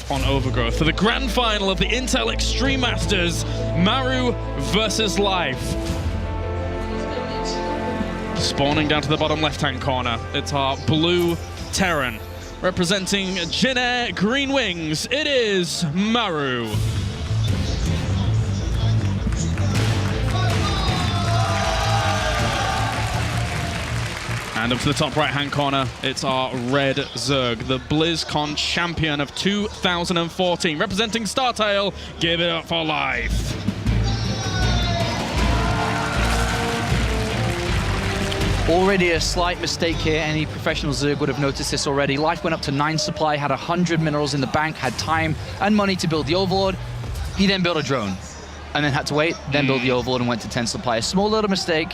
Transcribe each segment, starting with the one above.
live on Overgrowth for the grand final of the Intel Extreme Masters, Maru versus Life. Spawning down to the bottom left-hand corner, it's our blue Terran. Representing Jin Air Green Wings, it is Maru. And up to the top right-hand corner, it's our red Zerg, the BlizzCon champion of 2014. Representing StarTale, give it up for Life. Already a slight mistake here. Any professional Zerg would have noticed this already. Life went up to 9 supply, had 100 minerals in the bank, had time and money to build the Overlord. He then built a drone and then had to wait, then build the Overlord and went to 10 supply. A small little mistake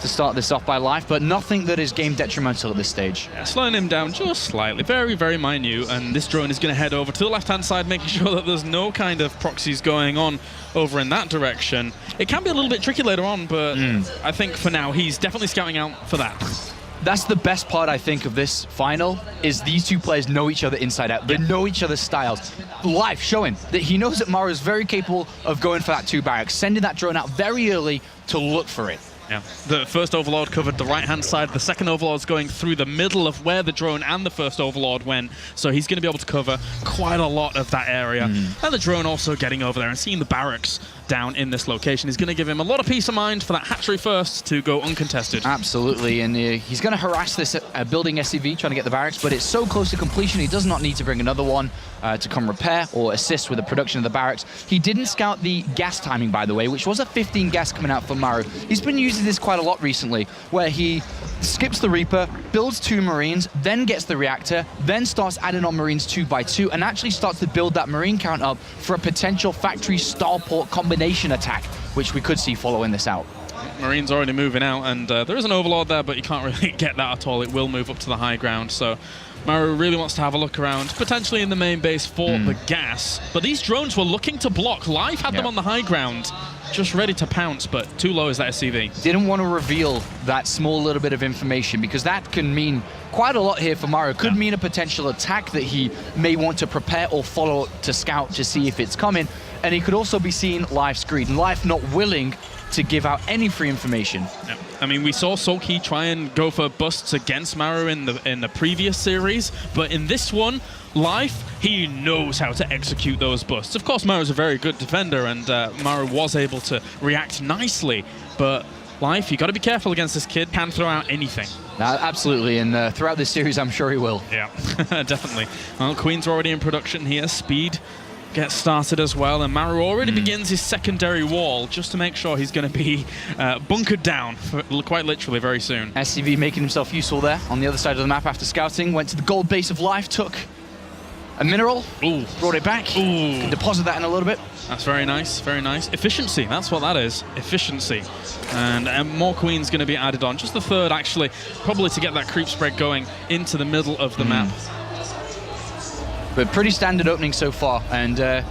to start this off by Life, but nothing that is game detrimental at this stage. Yeah, slowing him down just slightly, very, very minute, and this drone is going to head over to the left-hand side, making sure that there's no kind of proxies going on over in that direction. It can be a little bit tricky later on, but I think for now, he's definitely scouting out for that. That's the best part, I think, of this final, is these two players know each other inside out. They know each other's styles. Life showing that he knows that Maru is very capable of going for that 2 barracks, sending that drone out very early to look for it. Yeah, the first Overlord covered the right-hand side. The second Overlord's going through the middle of where the drone and the first Overlord went, so he's going to be able to cover quite a lot of that area. And the drone also getting over there and seeing the barracks down in this location is going to give him a lot of peace of mind for that hatchery first to go uncontested. Absolutely, and he's going to harass this building SCV, trying to get the barracks, but it's so close to completion, he does not need to bring another one to come repair or assist with the production of the barracks. He didn't scout the gas timing, by the way, which was a 15 gas coming out from Maru. He's been using this quite a lot recently, where he skips the Reaper, builds 2 Marines, then gets the reactor, then starts adding on Marines 2 by 2, and actually starts to build that Marine count up for a potential factory starport combination attack, which we could see following this out. Marine's already moving out, and there is an Overlord there, but you can't really get that at all. It will move up to the high ground, so Maru really wants to have a look around, potentially in the main base for the gas. But these drones were looking to block. Life had them on the high ground, just ready to pounce, but too low is that SCV. Didn't want to reveal that small little bit of information, because that can mean quite a lot here for Maru. Could mean a potential attack that he may want to prepare or follow to scout to see if it's coming. And he could also be seeing Life's greed, and Life not willing to give out any free information. Yeah. I mean, we saw Sulky try and go for busts against Maru in the previous series, but in this one, Life, he knows how to execute those busts. Of course, Maru's a very good defender, and Maru was able to react nicely, but Life, you got to be careful against this kid. Can throw out anything. Absolutely, and throughout this series, I'm sure he will. Yeah, definitely. Well, Queens are already in production here. Speed gets started as well, and Maru already begins his secondary wall just to make sure he's going to be bunkered down for quite literally very soon. SCV making himself useful there on the other side of the map after scouting, went to the gold base of Life, took a mineral, brought it back, can deposit that in a little bit. That's very nice, very nice. Efficiency, that's what that is, efficiency. And more Queens going to be added on, just the third actually, probably to get that creep spread going into the middle of the map. But pretty standard opening so far, and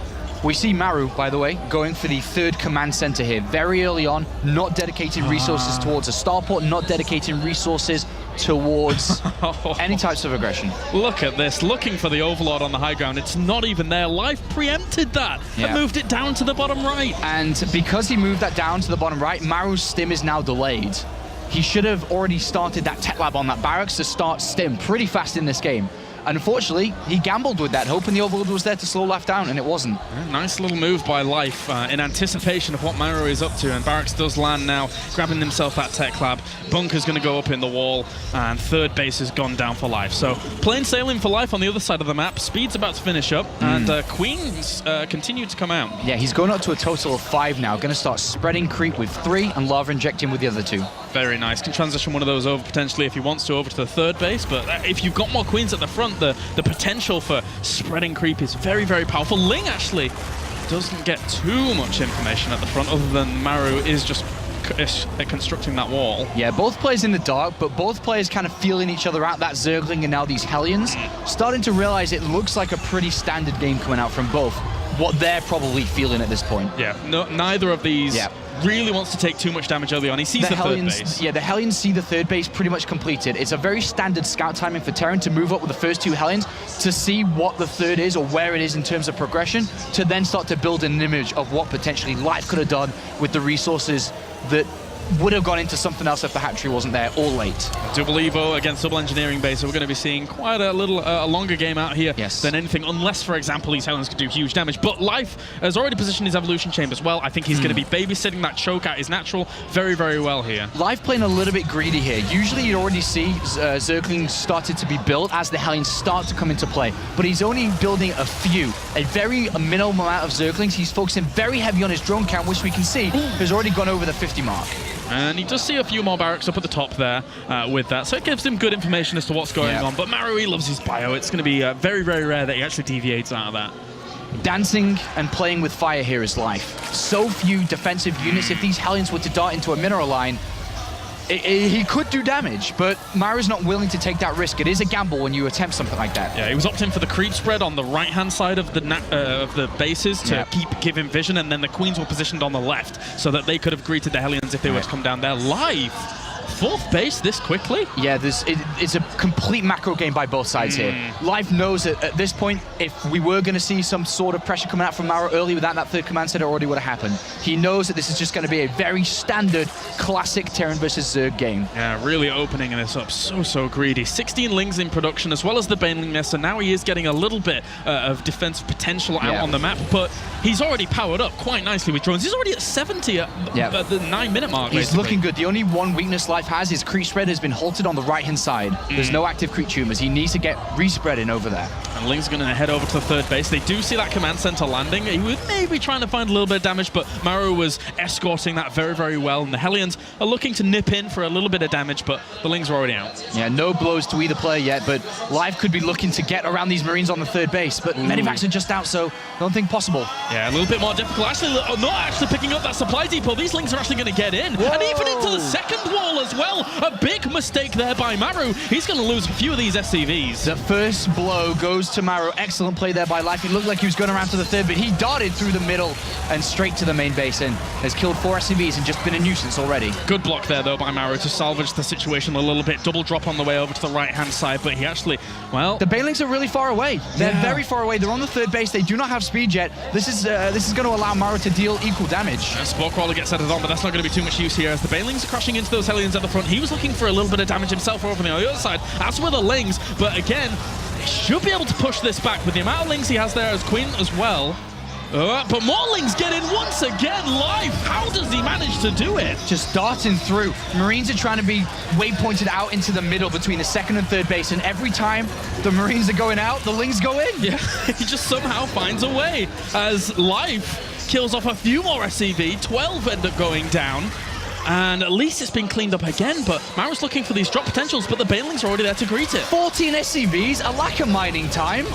we see Maru, by the way, going for the 3rd command center here. Very early on, not dedicating resources towards a starport, not dedicating resources towards any types of aggression. Look at this, looking for the Overlord on the high ground. It's not even there. Life preempted that and moved it down to the bottom right. And because he moved that down to the bottom right, Maru's stim is now delayed. He should have already started that tech lab on that barracks to start stim pretty fast in this game. And unfortunately, he gambled with that, hoping the Overlord was there to slow Life down, and it wasn't. Yeah, nice little move by Life in anticipation of what Maru is up to, and Barracks does land now, grabbing himself that tech lab. Bunker's going to go up in the wall, and 3rd base has gone down for Life. So plain sailing for Life on the other side of the map. Speed's about to finish up, and Queens continue to come out. Yeah, he's going up to a total of 5 now. Going to start spreading creep with 3 and lava injecting with the other 2. Very nice. Can transition one of those over potentially if he wants to over to the 3rd base, but if you've got more Queens at the front, the potential for spreading creep is very, very powerful. Ling actually doesn't get too much information at the front other than Maru is just constructing that wall. Yeah, both players in the dark, but both players kind of feeling each other out. That Zergling and now these Hellions, starting to realize it looks like a pretty standard game coming out from both. What they're probably feeling at this point. Yeah, neither of these really wants to take too much damage early on. He sees the Hellions, 3rd base. Yeah, the Hellions see the 3rd base pretty much completed. It's a very standard scout timing for Terran to move up with the first 2 Hellions, to see what the third is or where it is in terms of progression, to then start to build an image of what potentially Life could have done with the resources that would have gone into something else if the hatchery wasn't there or late. Double Evo against double engineering base, so we're going to be seeing quite a little longer game out here than anything, unless, for example, these Hellions could do huge damage. But Life has already positioned his evolution chambers well. I think he's going to be babysitting that choke at his natural very, very well here. Life playing a little bit greedy here. Usually you'd already see Zerglings started to be built as the Hellions start to come into play, but he's only building a very minimal amount of Zerglings. He's focusing very heavy on his drone count, which we can see has already gone over the 50 mark. And he does see a few more barracks up at the top there with that, so it gives him good information as to what's going on. But Maru, he loves his bio. It's going to be very, very rare that he actually deviates out of that. Dancing and playing with fire here is Life. So few defensive units. If these Hellions were to dart into a mineral line, he could do damage, but Maru's not willing to take that risk. It is a gamble when you attempt something like that. Yeah, he was opting for the creep spread on the right-hand side of the bases to give him vision, and then the Queens were positioned on the left so that they could have greeted the Hellions if they were to come down there. Live! Fourth base this quickly? Yeah, it's a complete macro game by both sides here. Life knows that at this point, if we were going to see some sort of pressure coming out from Maru early without that third command center, already would have happened. He knows that this is just going to be a very standard, classic Terran versus Zerg game. Yeah, really opening this up. So greedy. 16 Lings in production, as well as the Baneling nest, and now he is getting a little bit of defensive potential out on the map, but he's already powered up quite nicely with drones. He's already at 70 at the 9-minute mark. He's looking good. The only one weakness Life has is creep spread has been halted on the right-hand side. There's no active creep tumors. He needs to get respreading over there. And Ling's going to head over to the third base. They do see that command center landing. He was maybe trying to find a little bit of damage, but Maru was escorting that very, very well. And the Hellions are looking to nip in for a little bit of damage, but the Lings are already out. Yeah, no blows to either player yet, but Life could be looking to get around these Marines on the third base, but Medivacs are just out, so don't think possible. Yeah, a little bit more difficult. Actually, not actually picking up that supply depot. These Lings are actually going to get in. And even into the second wall as well. A big mistake there by Maru. He's going to lose a few of these SCVs. The first blow goes to Maru. Excellent play there by Life. It looked like he was going around to the third, but he darted through the middle and straight to the main base and has killed 4 SCVs and just been a nuisance already. Good block there, though, by Maru to salvage the situation a little bit. Double drop on the way over to the right-hand side, but he actually, well... The Banelings are really far away. They're very far away. They're on the third base. They do not have speed yet. This is going to allow Maru to deal equal damage. Spore Crawler gets set on, but that's not going to be too much use here as the Banelings are crashing into those Hellions at the front. He was looking for a little bit of damage himself over on the other side, as were the Lings, but again, they should be able to push this back with the amount of Lings he has there as Queen as well. But more Lings get in once again. Live. How does he manage to do it? Just darting through. Marines are trying to be waypointed out into the middle between the second and third base, and every time the Marines are going out, the Lings go in. Yeah, he just somehow finds a way as Live kills off a few more SCV. 12 end up going down. And at least it's been cleaned up again, but Maru's looking for these drop potentials, but the Banelings are already there to greet it. 14 SCVs, a lack of mining time.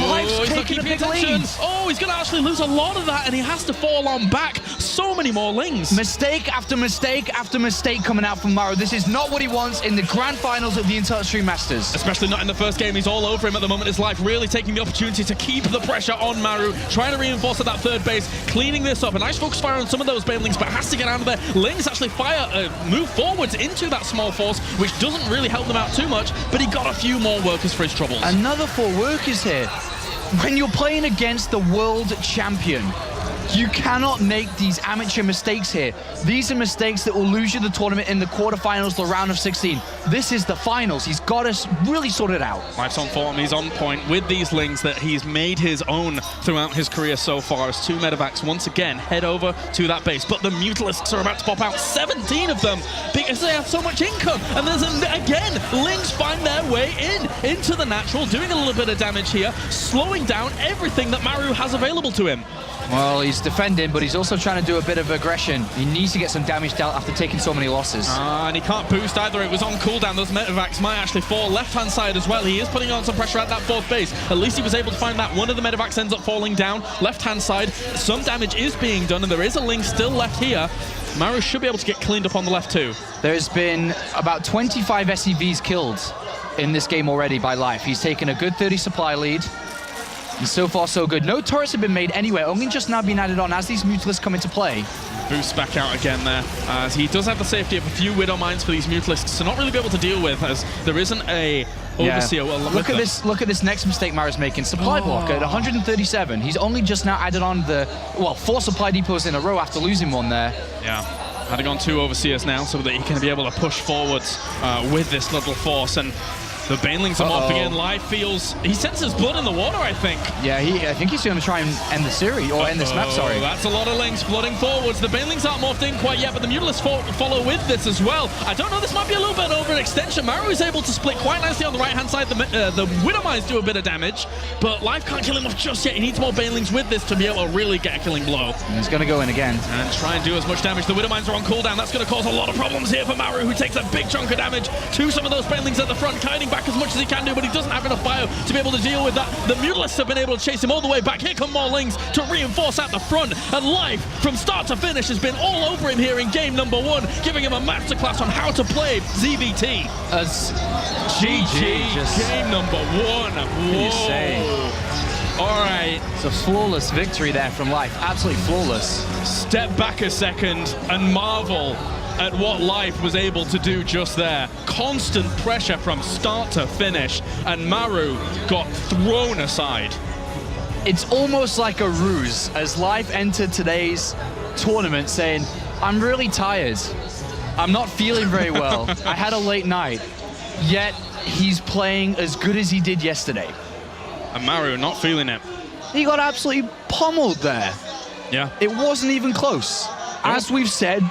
Life's taking a big lead. Oh, he's going to actually lose a lot of that, and he has to fall on back. So many more Lings. Mistake after mistake after mistake coming out from Maru. This is not what he wants in the grand finals of the Intel Extreme Masters. Especially not in the first game. He's all over him at the moment. His Life really taking the opportunity to keep the pressure on Maru, trying to reinforce at that third base, cleaning this up. A nice focus fire on some of those Banelings, but has to get out of there. Lings actually move forwards into that small force, which doesn't really help them out too much, but he got a few more workers for his troubles. Another 4 workers here. When you're playing against the world champion, you cannot make these amateur mistakes here. These are mistakes that will lose you the tournament in the quarterfinals, the round of 16. This is the finals. He's got to really sort it out. Life's on form. He's on point with these Lings that he's made his own throughout his career so far as 2 Medivacs once again head over to that base. But the Mutalisks are about to pop out, 17 of them, because they have so much income. And there's, again, Lings find their way into the natural, doing a little bit of damage here, slowing down everything that Maru has available to him. Well, he's defending, but he's also trying to do a bit of aggression. He needs to get some damage dealt after taking so many losses. And he can't boost either. It was on cooldown. Those Medivacs might actually fall left-hand side as well. He is putting on some pressure at that 4th base. At least he was able to find that. One of the Medivacs ends up falling down. Left-hand side, some damage is being done, and there is a Ling still left here. Maru should be able to get cleaned up on the left too. There's been about 25 SCVs killed in this game already by Life. He's taken a good 30 supply lead. And so far, so good. No turrets have been made anywhere, only just now being added on as these Mutalisks come into play. Boost back out again there, as he does have the safety of a few Widow Mines for these Mutalisks to not really be able to deal with, as there isn't a Overseer will Look at this. Look at this next mistake Maru's making. Supply block at 137. He's only just now added on the 4 supply depots in a row after losing one there. Yeah. Adding on 2 Overseers now so that he can be able to push forwards with this little force. And the Banelings are morphing in. Live feels... He senses blood in the water, I think. Yeah, I think he's going to try and end the series, or end this map, sorry. That's a lot of links flooding forwards. The Banelings aren't morphed in quite yet, but the Mutalisks follow with this as well. I don't know, this might be a little bit over an extension. Maru is able to split quite nicely on the right-hand side. The Widowmines do a bit of damage, but Live can't kill him off just yet. He needs more Banelings with this to be able to really get a killing blow. And he's going to go in again. And try and do as much damage. The Widowmines are on cooldown. That's going to cause a lot of problems here for Maru, who takes a big chunk of damage to some of those Banelings at the front, kiting back as much as he can do, but he doesn't have enough bio to be able to deal with that. The Mutalisks have been able to chase him all the way back. Here come more Lings to reinforce at the front. And Life, from start to finish, has been all over him here in game number 1, giving him a masterclass on how to play ZVT. As GG, game number 1. Whoa. All right. It's a flawless victory there from Life. Absolutely flawless. Step back a second and marvel at what Life was able to do just there. Constant pressure from start to finish, and Maru got thrown aside. It's almost like a ruse, as Life entered today's tournament saying, I'm really tired. I'm not feeling very well. I had a late night. Yet, he's playing as good as he did yesterday. And Maru not feeling it. He got absolutely pummeled there. Yeah. It wasn't even close. As we've said,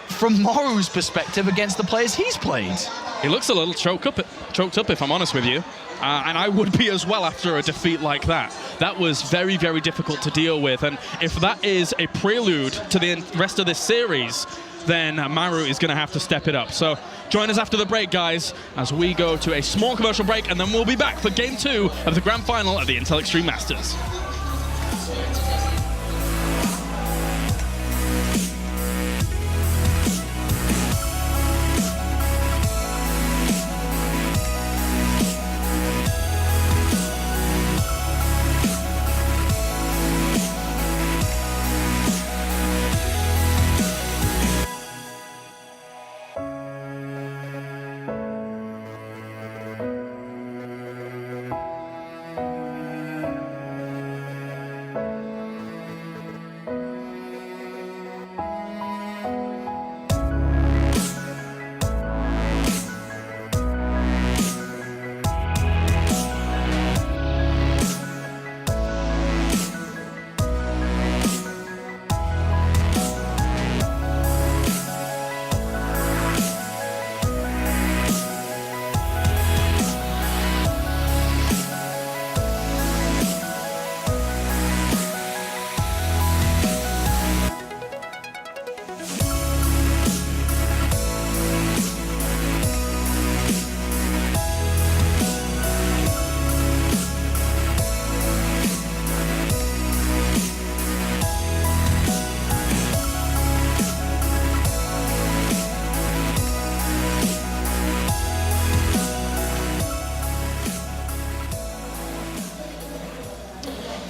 from Maru's perspective against the players he's played. He looks a little choked up, if I'm honest with you. And I would be as well after a defeat like that. That was very, very difficult to deal with. And if that is a prelude to the rest of this series, then Maru is going to have to step it up. So join us after the break, guys, as we go to a small commercial break, and then we'll be back for Game 2 of the Grand Final of the Intel Extreme Masters.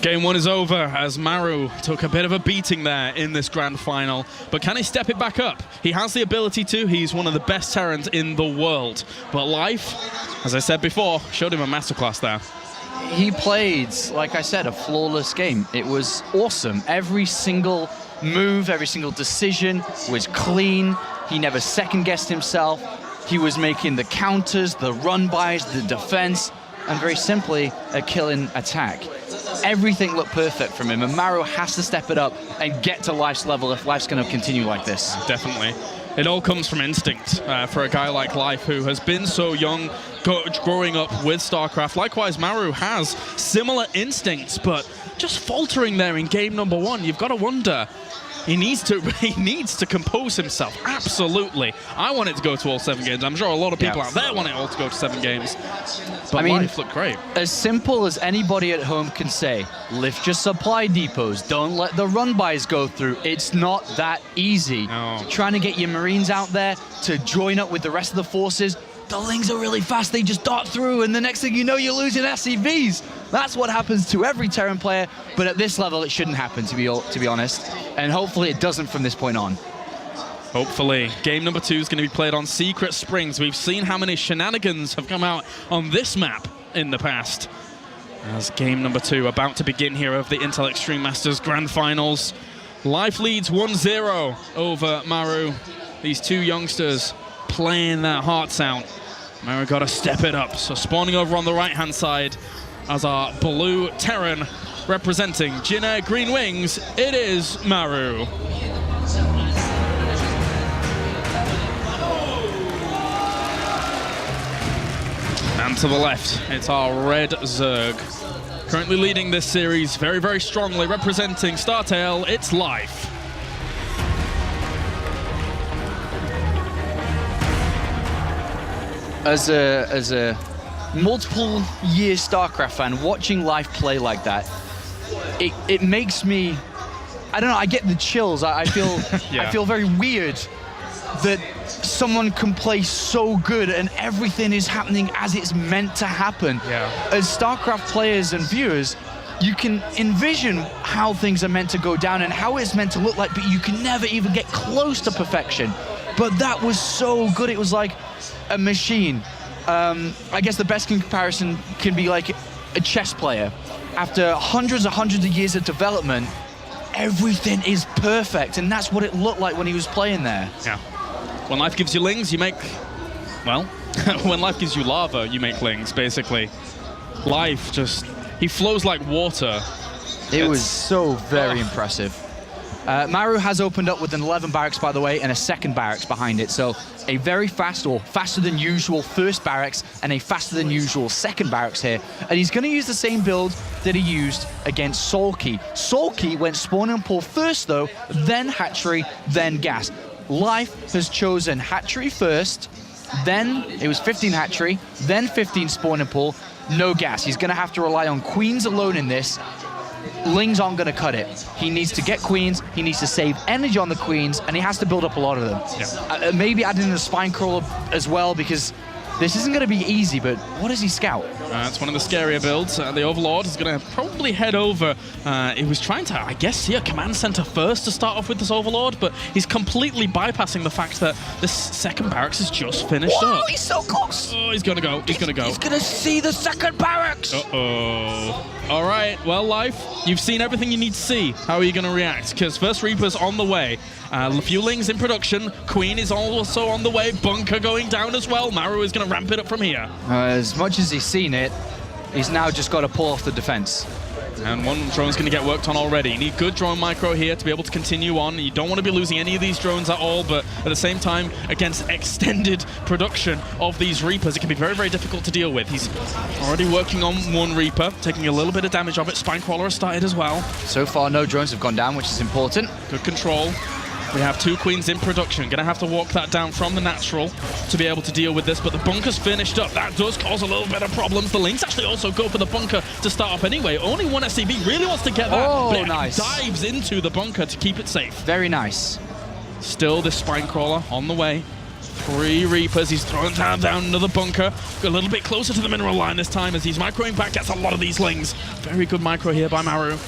Game 1 is over as Maru took a bit of a beating there in this grand final, but can he step it back up? He has the ability to. He's one of the best Terrans in the world. But Life, as I said before, showed him a masterclass there. He played, like I said, a flawless game. It was awesome. Every single move, every single decision was clean. He never second-guessed himself. He was making the counters, the run-bys, the defense, and very simply, a killing attack. Everything looked perfect from him, and Maru has to step it up and get to Life's level if Life's going to continue like this. Definitely. It all comes from instinct for a guy like Life, who has been so young, growing up with StarCraft. Likewise, Maru has similar instincts, but just faltering there in game number 1. You've got to wonder. He needs to compose himself. Absolutely. I want it to go to all 7 games. I'm sure a lot of people out there want it all to go to 7 games. But I mean, Life looked great. As simple as anybody at home can say, lift your supply depots, don't let the run-bys go through. It's not that easy. No. Trying to get your Marines out there to join up with the rest of the forces. The Lings are really fast, they just dart through, and the next thing you know, you're losing SCVs. That's what happens to every Terran player, but at this level, it shouldn't happen, to be honest. And hopefully it doesn't from this point on. Hopefully. Game number 2 is going to be played on Secret Springs. We've seen how many shenanigans have come out on this map in the past. As game number 2 about to begin here of the Intel Extreme Masters Grand Finals. Life leads 1-0 over Maru. These two youngsters playing their hearts out. Maru got to step it up. So spawning over on the right-hand side as our blue Terran representing Jin Air Green Wings, it is Maru. And to the left, it's our red Zerg. Currently leading this series very, very strongly, representing StarTale, it's Life. As a multiple year StarCraft fan, watching Life play like that, it makes me, I don't know, I get the chills. I feel Yeah. I feel very weird that someone can play so good and everything is happening as it's meant to happen. Yeah. As StarCraft players and viewers, you can envision how things are meant to go down and how it's meant to look like, but you can never even get close to perfection. But that was so good. It was like a machine. I guess the best comparison can be like a chess player. After hundreds of years of development, everything is perfect, and that's what it looked like when he was playing there. Yeah. When life gives you lings, you make, well, when life gives you lava, you make lings, basically. Life just, he flows like water. It was so very impressive. Maru has opened up with an 11 barracks, by the way, and a second barracks behind it. So a very fast, or faster than usual, first barracks and a faster than usual second barracks here. And he's going to use the same build that he used against Solkey. Solkey went spawn and pull first, though, then hatchery, then gas. Life has chosen hatchery first, then it was 15 hatchery, then 15 spawn and pull, no gas. He's going to have to rely on queens alone in this. Lings aren't going to cut it. He needs to get queens, he needs to save energy on the queens, and he has to build up a lot of them. Yeah. Maybe add in the spine crawler as well, because this isn't going to be easy, but what does he scout? It's one of the scarier builds. The Overlord is going to probably head over. He was trying to, I guess, see a command center first to start off with this Overlord, but he's completely bypassing the fact that this second barracks is just finished up. He's so close! Oh, he's going to go. He's going to go. He's going to see the second barracks! Uh-oh. All right, well, Life, you've seen everything you need to see. How are you going to react? Because first Reaper's on the way. Fueling's in production. Queen is also on the way. Bunker going down as well. Maru is going to ramp it up from here. As much as he's seen it, he's now just got to pull off the defense. And one drone's going to get worked on already. You need good drone micro here to be able to continue on. You don't want to be losing any of these drones at all, but at the same time, against extended production of these Reapers, it can be very, very difficult to deal with. He's already working on one Reaper, taking a little bit of damage of it. Spinecrawler has started as well. So far, no drones have gone down, which is important. Good control. We have two queens in production. Going to have to walk that down from the natural to be able to deal with this, but the bunker's finished up. That does cause a little bit of problems. The Lynx actually also go for the bunker to start up anyway. Only one SCV really wants to get that, but it nice. dives into the bunker to keep it safe. Very nice. Still this Spinecrawler on the way. 3 Reapers. He's throwing down another bunker. A little bit closer to the mineral line this time as he's microing back. Gets a lot of these Lings. Very good micro here by Maru.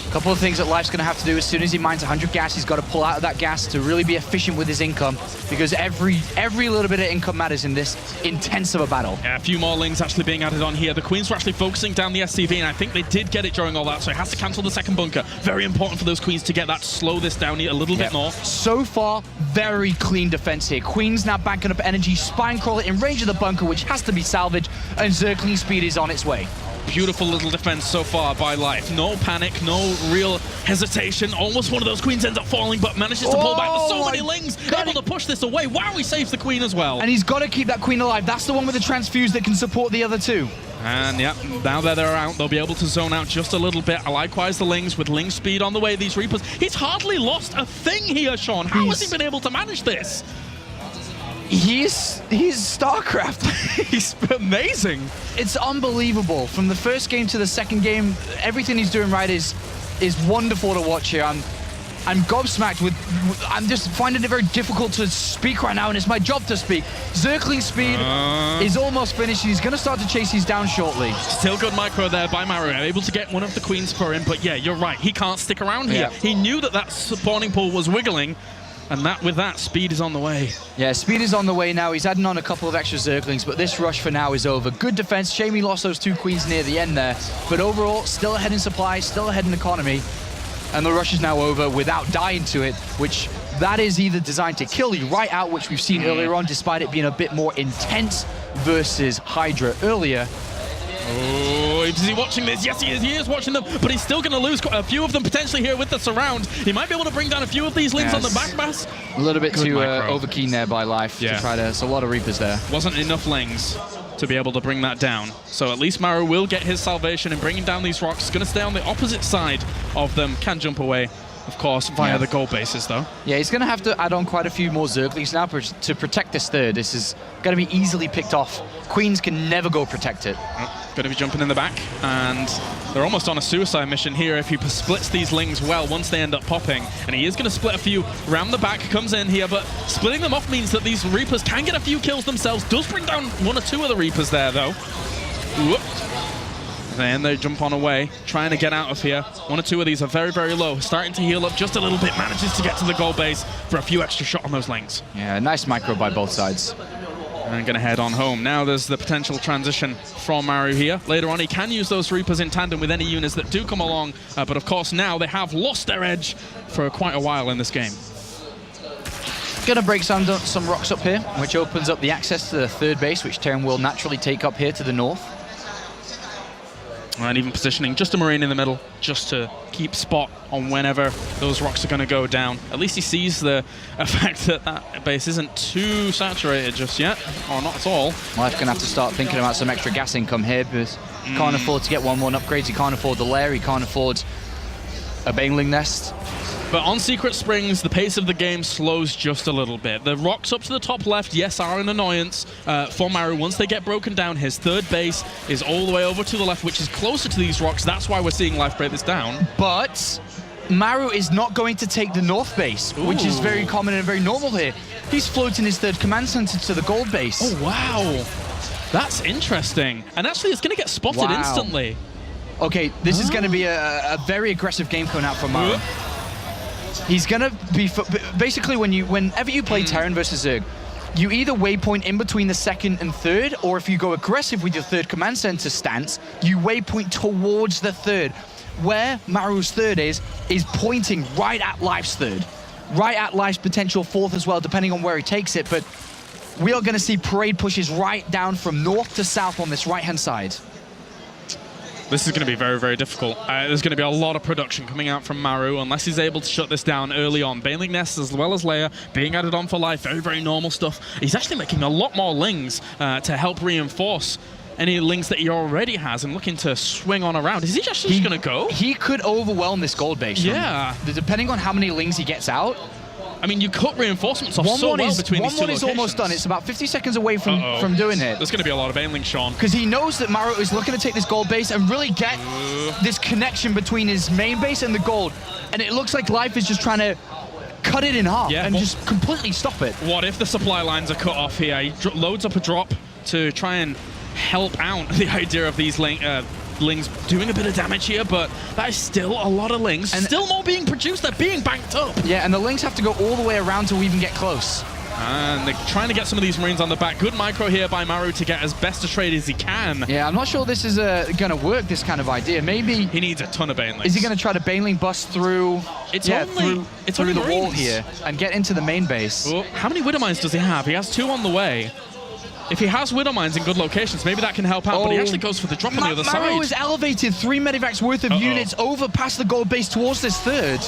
A couple of things that Life's going to have to do as soon as he mines 100 gas, he's got to pull out of that gas to really be efficient with his income, because every little bit of income matters in this intense of a battle. Yeah, a few more Lings actually being added on here. The Queens were actually focusing down the SCV, and I think they did get it during all that, so he has to cancel the second bunker. Very important for those Queens to get that, slow this down a little bit more. So far, very clean defense here. Queens now banking up energy, Spinecrawler in range of the bunker, which has to be salvaged, and Zergling speed is on its way. Beautiful little defense so far by Life. No panic, no real hesitation. Almost one of those queens ends up falling, but manages to pull back. There's so many Lings able to push this away. Wow, he saves the queen as well. And he's got to keep that queen alive. That's the one with the transfuse that can support the other two. And yeah, now that they're out, they'll be able to zone out just a little bit. Likewise, the Lings with Ling speed on the way. These Reapers, he's hardly lost a thing here, Sean. How has he been able to manage this? He's StarCraft. He's amazing. It's unbelievable. From the first game to the second game, everything he's doing right is wonderful to watch here. I'm gobsmacked with. I'm just finding it very difficult to speak right now, and it's my job to speak. Zergling speed is almost finished. He's going to start to chase these down shortly. Still good micro there by Maru, able to get one of the queens for him. But yeah, you're right. He can't stick around here. He knew that spawning pool was wiggling. And with that, speed is on the way. Yeah, speed is on the way now. He's adding on a couple of extra Zerglings, but this rush for now is over. Good defense. Shame he lost those 2 queens near the end there. But overall, still ahead in supply, still ahead in economy. And the rush is now over without dying to it, which that is either designed to kill you right out, which we've seen earlier on, despite it being a bit more intense versus Hydra earlier. Oh, is he watching this? Yes, he is watching them, but he's still going to lose a few of them potentially here with the surround. He might be able to bring down a few of these Lings on the back mass. A little bit too overkeen there by Life to try to... There's a lot of Reapers there. Wasn't enough Lings to be able to bring that down. So at least Maru will get his salvation in bringing down these rocks. Going to stay on the opposite side of them. Can jump away, of course, via the gold bases, though. Yeah, he's going to have to add on quite a few more Zerglings now to protect this third. This is going to be easily picked off. Queens can never go protect it. Going to be jumping in the back, and they're almost on a suicide mission here if he splits these Lings well once they end up popping. And he is going to split a few around the back, comes in here, but splitting them off means that these Reapers can get a few kills themselves. Does bring down 1 or 2 of the Reapers there, though. Whoop. Then they jump on away, trying to get out of here. 1 or 2 of these are very, very low. Starting to heal up just a little bit, manages to get to the gold base for a few extra shot on those Lings. Yeah, nice micro by both sides. And going to head on home. Now there's the potential transition from Maru here. Later on, he can use those Reapers in tandem with any units that do come along. But of course, now they have lost their edge for quite a while in this game. Going to break some rocks up here, which opens up the access to the third base, which Terran will naturally take up here to the north. And even positioning just a Marine in the middle, just to keep spot on whenever those rocks are going to go down. At least he sees the effect that that base isn't too saturated just yet, or not at all. Life's going to have to start thinking about some extra gas income here, because he can't afford to get 1-1 upgrades, he can't afford the lair, he can't afford a Baneling nest. But on Secret Springs, the pace of the game slows just a little bit. The rocks up to the top left, yes, are an annoyance for Maru. Once they get broken down, his third base is all the way over to the left, which is closer to these rocks. That's why we're seeing Life break this down. But Maru is not going to take the north base, which is very common and very normal here. He's floating his third command center to the gold base. Oh, wow. That's interesting. And actually, it's going to get spotted instantly. Okay, this is going to be a very aggressive game coming out from Maru. He's gonna be basically whenever you play Terran versus Zerg, you either waypoint in between the second and third, or if you go aggressive with your third command center stance, you waypoint towards the third. Where Maru's third is pointing right at Life's third, right at Life's potential fourth as well, depending on where he takes it. But we are gonna see parade pushes right down from north to south on this right-hand side. This is going to be very, very difficult. There's going to be a lot of production coming out from Maru unless he's able to shut this down early on. Baneling nests as well as Leia being added on for Life. Very, very normal stuff. He's actually making a lot more Lings to help reinforce any Lings that he already has and looking to swing on around. Is he just going to go? He could overwhelm this gold base. Yeah. Depending on how many Lings he gets out. I mean, you cut reinforcements off so well between these two locations. 1-1 is almost done. It's about 50 seconds away from doing it. There's going to be a lot of Baneling, Sean. Because he knows that Maru is looking to take this gold base and really get this connection between his main base and the gold. And it looks like Life is just trying to cut it in half and just completely stop it. What if the supply lines are cut off here? He loads up a drop to try and help out the idea of these Lings doing a bit of damage here, but that is still a lot of Lings. And still more being produced, they're being banked up. Yeah, and the Lings have to go all the way around to even get close. And they're trying to get some of these Marines on the back. Good micro here by Maru to get as best a trade as he can. Yeah, I'm not sure this is going to work, this kind of idea. Maybe... He needs a ton of Banelings. Is he going to try to Baneling bust through, through the wall here and get into the main base? Oh, how many Widow Mines does he have? He has 2 on the way. If he has Widow Mines in good locations, maybe that can help out, but he actually goes for the drop on the other side. Maru is elevated 3 medivacs worth of units over past the gold base towards this third.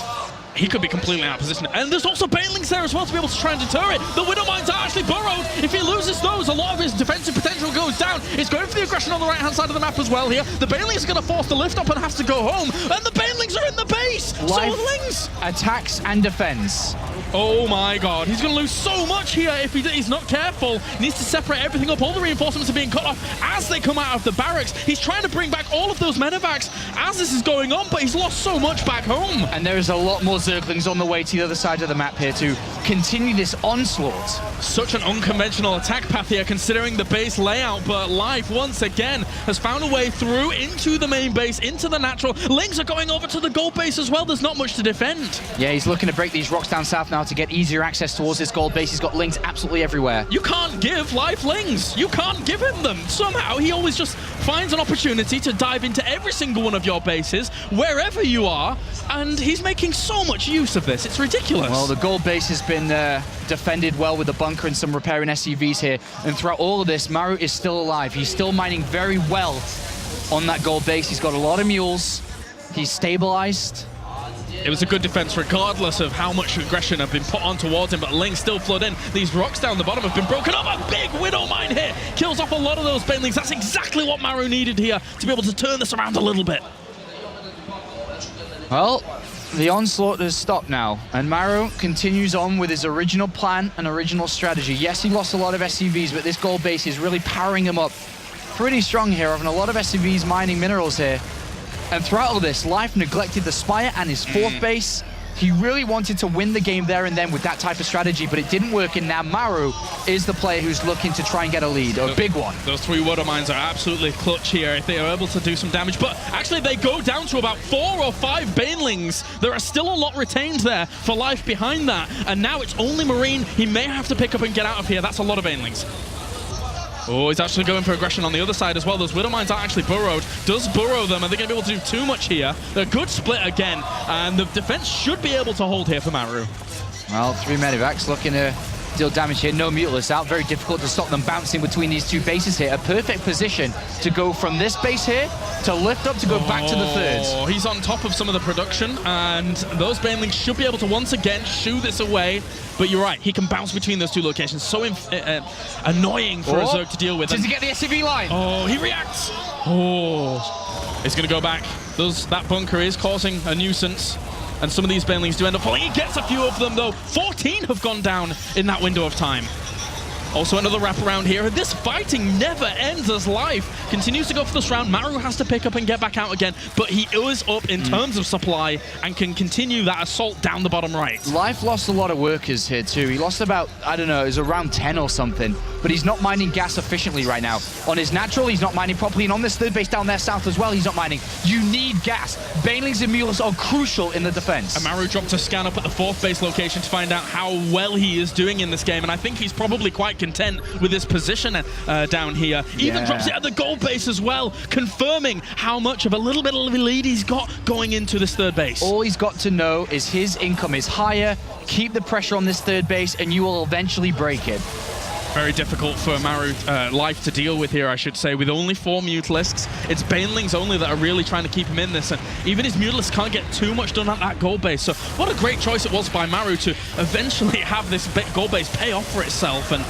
He could be completely out of position. And there's also Banelings there as well to be able to try and deter it. The Widow Mines are actually burrowed. If he loses those, a lot of his defensive potential goes down. He's going for the aggression on the right-hand side of the map as well here. The Banelings are going to force the lift up and has to go home. And the Banelings are in the base. Life so Lings attacks and defends. Oh my god, he's going to lose so much here if he's not careful. He needs to separate everything up. All the reinforcements are being cut off as they come out of the barracks. He's trying to bring back all of those medevacs as this is going on, but he's lost so much back home. And there is a lot more Zerglings on the way to the other side of the map here to continue this onslaught. Such an unconventional attack path here considering the base layout, but Life once again has found a way through into the main base, into the natural. Lings are going over to the gold base as well. There's not much to defend. Yeah, he's looking to break these rocks down south now. now to get easier access towards this gold base. He's got links absolutely everywhere. You can't give Life lings. You can't give him them. Somehow, he always just finds an opportunity to dive into every single one of your bases, wherever you are, and he's making so much use of this. It's ridiculous. Well, the gold base has been defended well with the bunker and some repairing SCVs here, and throughout all of this, Maru is still alive. He's still mining very well on that gold base. He's got a lot of mules. He's stabilized. It was a good defense regardless of how much aggression have been put on towards him, but Lings still flood in. These rocks down the bottom have been broken up. A big Widow Mine hit kills off a lot of those Banelings. That's exactly what Maru needed here to be able to turn this around a little bit. Well, the onslaught has stopped now, and Maru continues on with his original plan and original strategy. Yes, he lost a lot of SCVs, but this gold base is really powering him up pretty strong here, having a lot of SCVs mining minerals here. And throughout all this, Life neglected the Spire and his fourth base. He really wanted to win the game there and then with that type of strategy, but it didn't work, and now Maru is the player who's looking to try and get a lead, a big one. Those 3 Widow Mines are absolutely clutch here if they are able to do some damage, but actually they go down to about 4 or 5 Banelings. There are still a lot retained there for Life behind that, and now it's only Marine. He may have to pick up and get out of here. That's a lot of Banelings. Oh, he's actually going for aggression on the other side as well. Those Widow Mines aren't actually burrowed. Does burrow them. Are they going to be able to do too much here? A good split again, and the defense should be able to hold here for Maru. Well, 3 Medivacs looking to deal damage here. No Mutalist out. Very difficult to stop them bouncing between these 2 bases here. A perfect position to go from this base here to lift up to go back to the thirds. He's on top of some of the production, and those Banelings should be able to once again shoo this away. But you're right, he can bounce between those 2 locations. So annoying for a Zerg to deal with. Does he get the SCV line? Oh, he reacts. Oh, he's going to go back. That bunker is causing a nuisance, and some of these Banelings do end up falling. He gets a few of them, though. 14 have gone down in that window of time. Also another wraparound here. This fighting never ends as Life continues to go for this round. Maru has to pick up and get back out again, but he is up in terms of supply and can continue that assault down the bottom right. Life lost a lot of workers here too. He lost about, I don't know, it was around 10 or something, but he's not mining gas efficiently right now. On his natural, he's not mining properly, and on this third base down there south as well, he's not mining. You need gas. Banelings and Mules are crucial in the defense. And Maru dropped a scan up at the 4th base location to find out how well he is doing in this game, and I think he's probably quite content with his position down here. Even drops it at the gold base as well, confirming how much of a little bit of a lead he's got going into this 3rd base. All he's got to know is his income is higher, keep the pressure on this 3rd base, and you will eventually break it. Very difficult for Maru Life to deal with here, I should say. With only 4 Mutalisks, it's Banelings only that are really trying to keep him in this, and even his Mutalisks can't get too much done at that gold base. So what a great choice it was by Maru to eventually have this gold base pay off for itself, and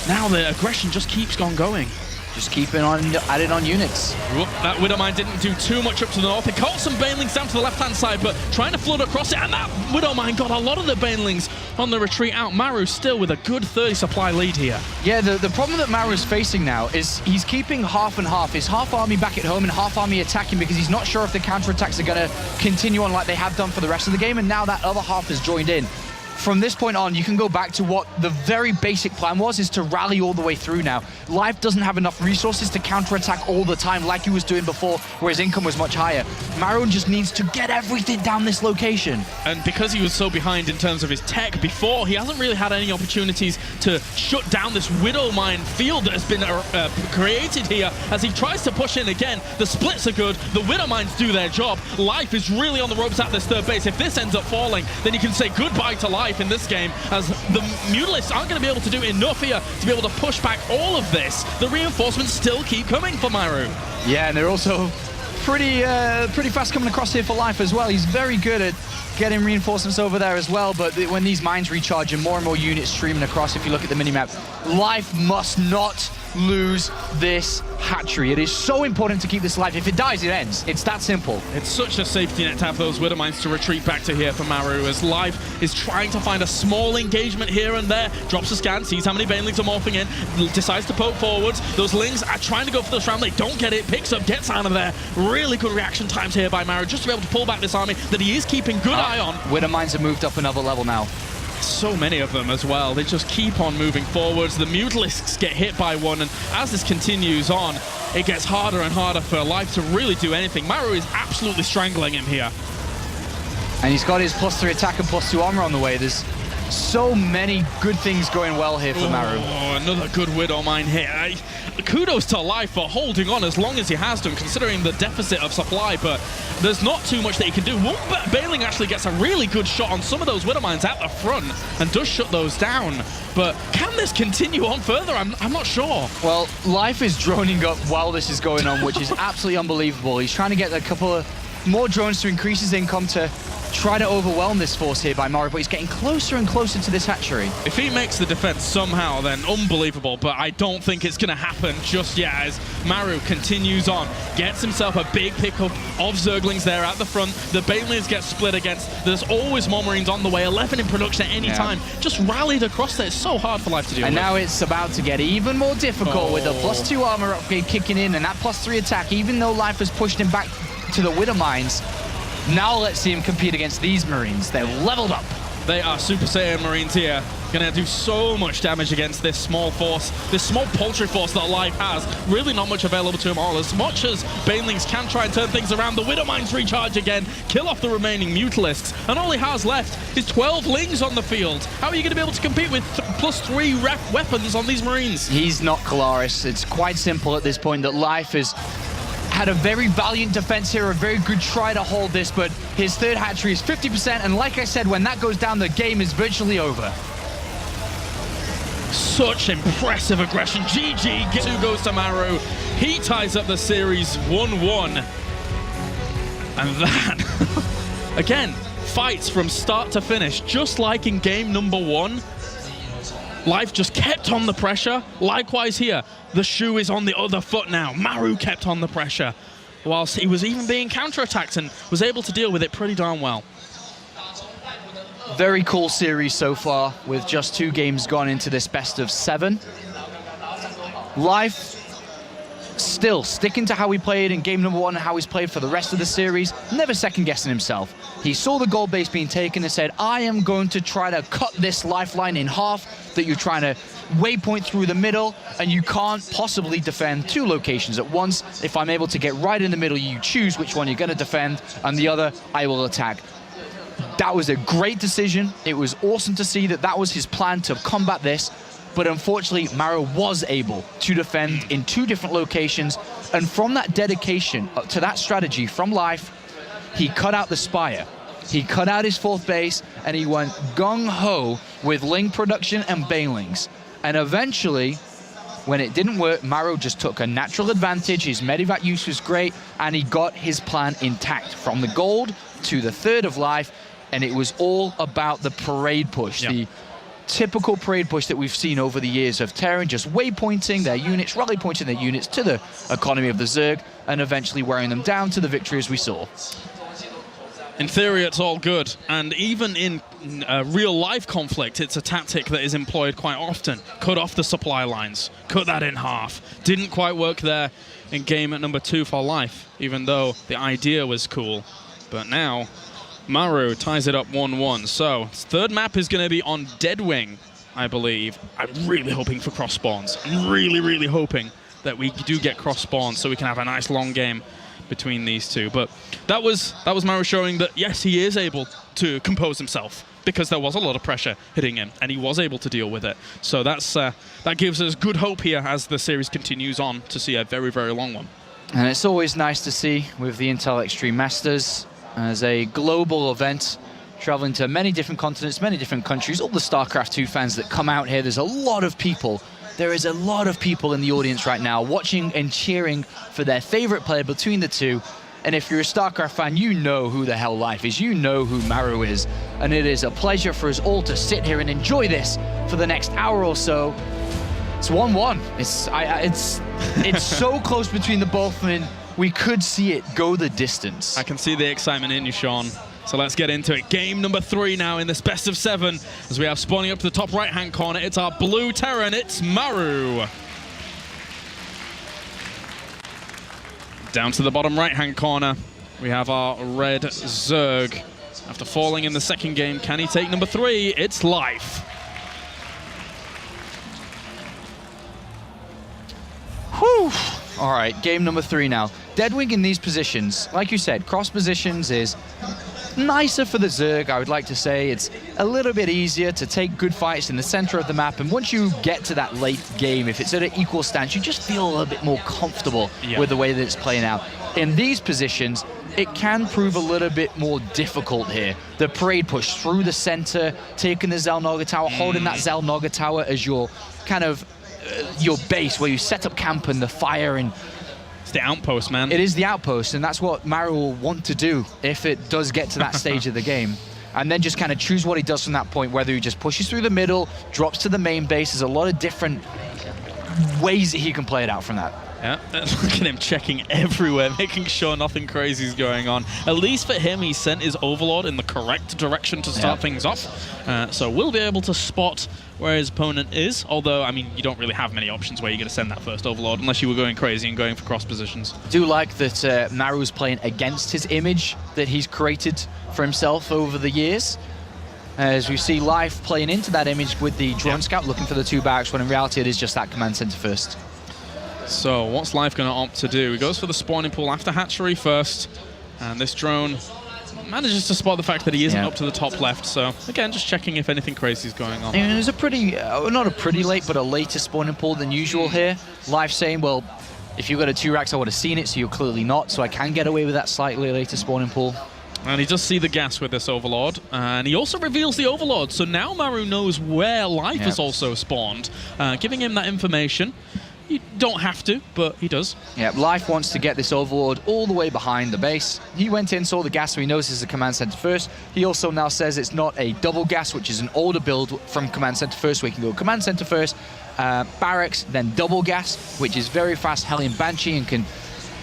now the aggression just keeps on going. Just keeping on adding on units. Whoop, that Widow Mine didn't do too much up to the north. It caught some Banelings down to the left-hand side, but trying to flood across it, and that Widow Mine got a lot of the Banelings on the retreat out. Maru still with a good 30 supply lead here. Yeah, the problem that Maru's facing now is he's keeping half and half. His half army back at home and half army attacking because he's not sure if the counterattacks are going to continue on like they have done for the rest of the game, and now that other half has joined in. From this point on, you can go back to what the very basic plan was, is to rally all the way through now. Life doesn't have enough resources to counterattack all the time like he was doing before, where his income was much higher. Maru just needs to get everything down this location. And because he was so behind in terms of his tech before, he hasn't really had any opportunities to shut down this Widow Mine field that has been created here. As he tries to push in again, the splits are good, the Widow Mines do their job. Life is really on the ropes at this 3rd base. If this ends up falling, then you can say goodbye to Life in this game, as the Mutalisks aren't going to be able to do enough here to be able to push back all of this. The reinforcements still keep coming for Maru. Yeah, and they're also pretty fast coming across here for Life as well. He's very good at getting reinforcements over there as well, but when these mines recharge and more units streaming across, if you look at the minimap, Life must not lose this hatchery. It is so important to keep this alive. If it dies, it ends. It's that simple. It's such a safety net to have those Widow Mines to retreat back to here for Maru, as Life is trying to find a small engagement here and there. Drops a scan, sees how many Banelings are morphing in, decides to poke forwards. Those Lings are trying to go for this round. They don't get it. Picks up, gets out of there. Really good reaction times here by Maru, just to be able to pull back this army that he is keeping good eye on. Widow Mines have moved up another level now. So many of them as well. They just keep on moving forwards. The Mutalisks get hit by one, and as this continues on, it gets harder and harder for Life to really do anything. Maru is absolutely strangling him here. And he's got his +3 attack and +2 armor on the way. There's So many good things going well here for Maru. Oh, another good Widow Mine hit. Kudos to Life for holding on as long as he has done, considering the deficit of supply, but there's not too much that he can do. Bailing actually gets a really good shot on some of those Widow Mines at the front and does shut those down. But can this continue on further? I'm not sure. Well, Life is droning up while this is going on, which is absolutely unbelievable. He's trying to get a couple of more drones to increase his income to try to overwhelm this force here by Maru, but he's getting closer and closer to this hatchery. If he makes the defense somehow, then unbelievable, but I don't think it's going to happen just yet as Maru continues on, gets himself a big pickup of Zerglings there at the front. The Banelings get split against. There's always more Marines on the way, 11 in production at any time. Just rallied across there. It's so hard for Life to do. And now it's about to get even more difficult with the +2 armor upgrade kicking in and that +3 attack, even though Life has pushed him back to the Widow Mines. Now let's see him compete against these Marines. They're leveled up. They are Super Saiyan Marines here. Gonna do so much damage against this small force, this small poultry force that Life has. Really not much available to him all. As much as Banelings can try and turn things around, the Widow Mines recharge again, kill off the remaining Mutalisks, and all he has left is 12 Lings on the field. How are you gonna be able to compete with +3 weapons on these Marines? He's not Kalaris. It's quite simple at this point that Life is had a very valiant defense here, a very good try to hold this, but his third hatchery is 50%, and like I said, when that goes down, the game is virtually over. Such impressive aggression. GG, two goes to Maru. He ties up the series 1-1. And that, again, fights from start to finish, just like in game number 1. Life just kept on the pressure. Likewise here, the shoe is on the other foot now. Maru kept on the pressure, whilst he was even being counterattacked and was able to deal with it pretty darn well. Very cool series so far, with just 2 games gone into this best of 7. Life still sticking to how he played in game number 1 and how he's played for the rest of the series, never second-guessing himself. He saw the gold base being taken and said, I am going to try to cut this lifeline in half that you're trying to waypoint through the middle, and you can't possibly defend 2 locations at once. If I'm able to get right in the middle, you choose which one you're going to defend, and the other, I will attack. That was a great decision. It was awesome to see that that was his plan to combat this. But unfortunately, Maru was able to defend in 2 different locations. And from that dedication to that strategy from Life, he cut out the Spire. He cut out his 4th base, and he went gung-ho with Ling production and Banelings. And eventually, when it didn't work, Maru just took a natural advantage. His Medivac use was great, and he got his plan intact. From the gold to the 3rd of Life, and it was all about the parade push. The typical parade push that we've seen over the years of Terran just waypointing their units, rally pointing their units to the economy of the Zerg, and eventually wearing them down to the victory as we saw. In theory, it's all good, and even in real-life conflict, it's a tactic that is employed quite often. Cut off the supply lines, cut that in half. Didn't quite work there in game at number 2 for Life, even though the idea was cool. But now, Maru ties it up 1-1. So, his 3rd map is going to be on Deadwing, I believe. I'm really hoping for cross spawns. I'm really, really hoping that we do get cross spawns so we can have a nice long game between these 2. But that was Maru showing that, yes, he is able to compose himself, because there was a lot of pressure hitting him, and he was able to deal with it. So that's that gives us good hope here as the series continues on to see a very, very long one. And it's always nice to see with the Intel Extreme Masters as a global event, traveling to many different continents, many different countries, all the StarCraft 2 fans that come out here. There's a lot of people. There is a lot of people in the audience right now watching and cheering for their favorite player between the 2. And if you're a StarCraft fan, you know who the hell Life is. You know who Maru is. And it is a pleasure for us all to sit here and enjoy this for the next hour or so. It's 1-1. It's so close between the both, and we could see it go the distance. I can see the excitement in you, Sean. So let's get into it. Game number 3 now in this best of 7. As we have spawning up to the top right-hand corner, it's our blue Terran, it's Maru. Down to the bottom right-hand corner, we have our red Zerg. After falling in the 2nd game, can he take number 3? It's Life. Whew. All right, game number 3 now. Deadwing in these positions, like you said, cross positions is nicer for the Zerg, I would like to say. It's a little bit easier to take good fights in the center of the map, and once you get to that late game, if it's at an equal stance, you just feel a little bit more comfortable with the way that it's playing out. In these positions, it can prove a little bit more difficult here. The parade push through the center, taking the Xel'Naga Tower, holding that Xel'Naga Tower as your kind of your base where you set up camp and the fire, and it's the outpost, man. it is the outpost, and that's what Maru will want to do if it does get to that stage of the game. And then just kind of choose what he does from that point, whether he just pushes through the middle, drops to the main base. There's a lot of different ways that he can play it out from that. Yeah, look at him checking everywhere, making sure nothing crazy is going on. At least for him, he sent his Overlord in the correct direction to start things off. So we'll be able to spot where his opponent is. Although, I mean, you don't really have many options where you're going to send that first Overlord, unless you were going crazy and going for cross positions. I do like that Maru's playing against his image that he's created for himself over the years. As we see Life playing into that image with the drone scout, looking for the 2 barracks, when in reality it is just that command center first. So what's Life going to opt to do? He goes for the spawning pool after hatchery first, and this drone manages to spot the fact that he isn't up to the top left. So again, just checking if anything crazy is going on. And it was a pretty, not a pretty late, but a later spawning pool than usual here. Life saying, well, if you got a 2 racks, I would have seen it, so you're clearly not, so I can get away with that slightly later spawning pool. And he does see the gas with this Overlord, and he also reveals the Overlord, so now Maru knows where Life is also spawned, giving him that information. You don't have to, but he does. Yeah, Life wants to get this Overlord all the way behind the base. He went in, saw the gas, so he knows this is a command center first. He also now says it's not a double gas, which is an older build from command center first, so he can go command center first, barracks, then double gas, which is very fast Hellion Banshee and can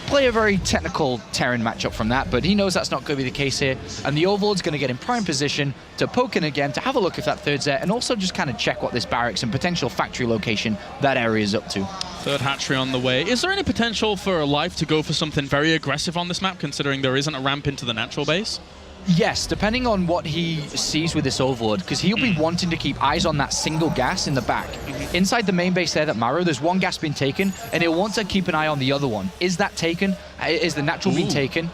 play a very technical Terran matchup from that, but he knows that's not going to be the case here, and the Overlord's going to get in prime position to poke in again, to have a look if that third's there, and also just kind of check what this barracks and potential factory location that area is up to. Third hatchery on the way. Is there any potential for Life to go for something very aggressive on this map, considering there isn't a ramp into the natural base? Yes, depending on what he sees with this Overlord, because he'll be wanting to keep eyes on that single gas in the back. Inside the main base there that Maru, there's 1 gas being taken, and he'll want to keep an eye on the other one. Is that taken? Is the natural being taken?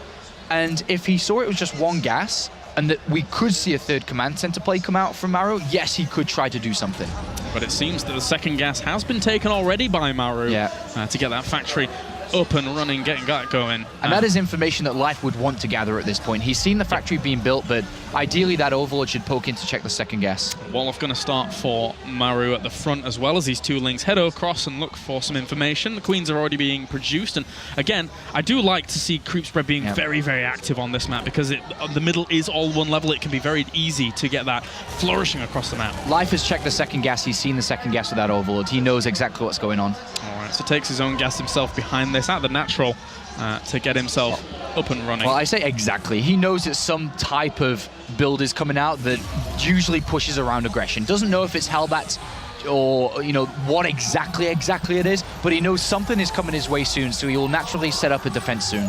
And if he saw it was just 1 gas, and that we could see a third command center play come out from Maru, yes, he could try to do something. But it seems that the second gas has been taken already by Maru to get that factory up and running, getting that going. And that is information that Life would want to gather at this point. He's seen the factory being built, but ideally that Overlord should poke in to check the second gas. Wolof going to start for Maru at the front, as well as these 2 links head across and look for some information. The queens are already being produced, and again, I do like to see creep spread being very, very active on this map, because the middle is all 1 level. It can be very easy to get that flourishing across the map. Life has checked the second gas. He's seen the second gas with that Overlord. He knows exactly what's going on. All right, so takes his own gas himself behind this at the natural to get himself up and running. Well, I say exactly. He knows that some type of build is coming out that usually pushes around aggression. Doesn't know if it's Hellbats or, you know, what exactly it is, but he knows something is coming his way soon, so he will naturally set up a defense soon.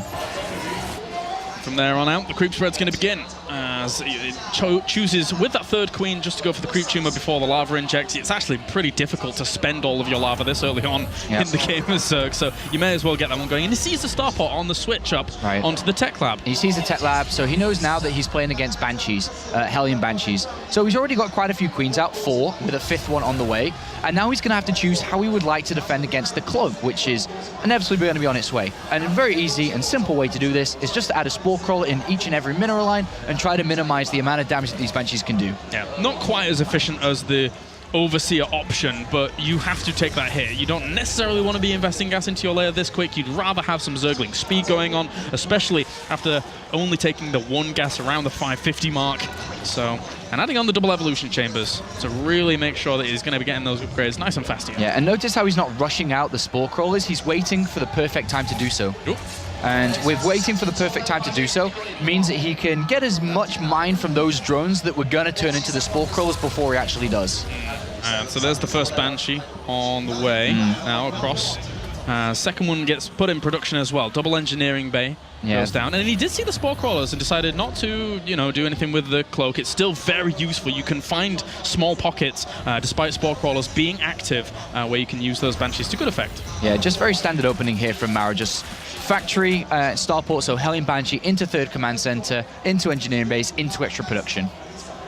From there on out, the creep spread's going to begin as it chooses with that third queen just to go for the creep tumor before the lava injects. It's actually pretty difficult to spend all of your lava this early on in the game of Zerg, so you may as well get that one going. And he sees the star pot on the switch up onto the tech lab. He sees the tech lab, so he knows now that he's playing against Banshees, Hellion Banshees. So he's already got quite a few queens out, 4, with a 5th one on the way. And now he's going to have to choose how he would like to defend against the cloak, which is inevitably going to be on its way. And a very easy and simple way to do this is just to add a spore crawler in each and every mineral line and try to minimize the amount of damage that these Banshees can do. Yeah, not quite as efficient as the Overseer option, but you have to take that hit. You don't necessarily want to be investing gas into your layer this quick. You'd rather have some Zergling speed going on, especially after only taking the 1 gas around the 550 mark. So, and adding on the double evolution chambers to really make sure that he's going to be getting those upgrades nice and fast here. Yeah, and notice how he's not rushing out the spore crawlers. He's waiting for the perfect time to do so. Oop. And with waiting for the perfect time to do so, means that he can get as much mine from those drones that we're going to turn into the spore crawlers before he actually does. And so there's the first Banshee on the way now across Second one gets put in production as well. Double engineering bay goes down. And he did see the spore crawlers and decided not to, do anything with the cloak. It's still very useful. You can find small pockets, despite spore crawlers being active, where you can use those banshees to good effect. Yeah, just very standard opening here from Maru. Just factory, starport, so Hellion Banshee into third command center, into engineering base, into extra production.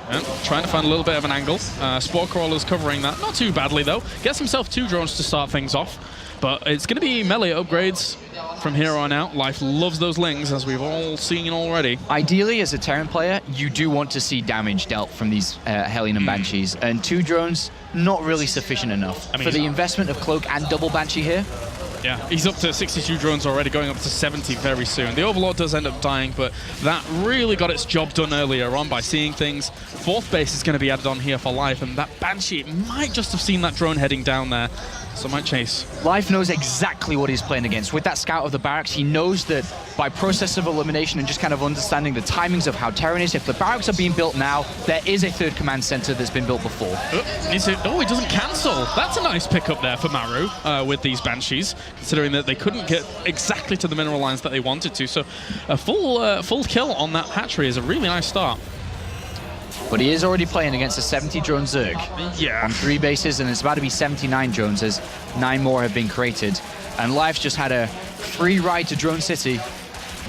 Yeah, trying to find a little bit of an angle. Spore crawlers covering that. Not too badly, though. Gets himself 2 drones to start things off. But it's going to be melee upgrades from here on out. Life loves those lings, as we've all seen already. Ideally, as a Terran player, you do want to see damage dealt from these Hellion and Banshees. And 2 drones, not really sufficient enough. For the investment of Cloak and double Banshee here. Yeah, he's up to 62 drones already, going up to 70 very soon. The Overlord does end up dying, but that really got its job done earlier on by seeing things. 4th base is going to be added on here for Life, and that Banshee might just have seen that drone heading down there, so might chase. Life knows exactly what he's playing against. With that scout of the barracks, he knows that by process of elimination and just kind of understanding the timings of how Terran is, if the barracks are being built now, there is a third command center that's been built before. He doesn't cancel. That's a nice pickup there for Maru with these Banshees, considering that they couldn't get exactly to the mineral lines that they wanted to. So a full kill on that hatchery is a really nice start. But he is already playing against a 70 drone Zerg on 3 bases, and it's about to be 79 drones as 9 more have been created. And Life's just had a free ride to Drone City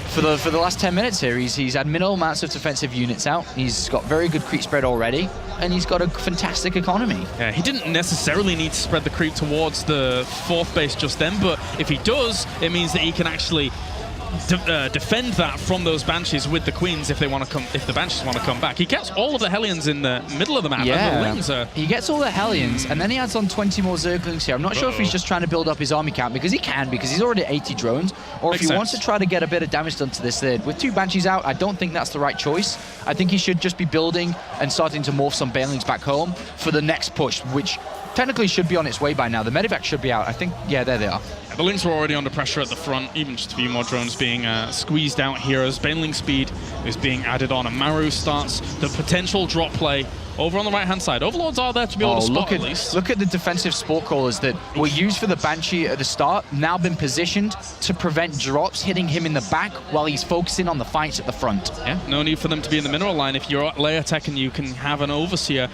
for the last 10 minutes here. He's had minimal amounts of defensive units out. He's got very good creep spread already, and he's got a fantastic economy. Yeah, he didn't necessarily need to spread the creep towards the 4th base just then, but if he does, it means that he can actually defend that from those Banshees with the Queens if they want to come. If the Banshees want to come back, he gets all of the Hellions in the middle of the map. Yeah, and the Lings are... he gets all the Hellions, and then he adds on 20 more Zerglings here. I'm not sure if he's just trying to build up his army count, because he can, because he's already at 80 drones, or if he wants to try to get a bit of damage done to this third. With 2 Banshees out, I don't think that's the right choice. I think he should just be building and starting to morph some Banelings back home for the next push, which technically should be on its way by now. The Medivac should be out. I think, yeah, there they are. The Lings were already under pressure at the front, even just a few more drones being squeezed out here as Baneling speed is being added on, and Maru starts the potential drop play over on the right-hand side. Overlords are there to be able to spot at least. Look at the defensive sport crawlers that were used for the Banshee at the start, now been positioned to prevent drops hitting him in the back while he's focusing on the fights at the front. Yeah, no need for them to be in the mineral line. If you're layer tech and you can have an Overseer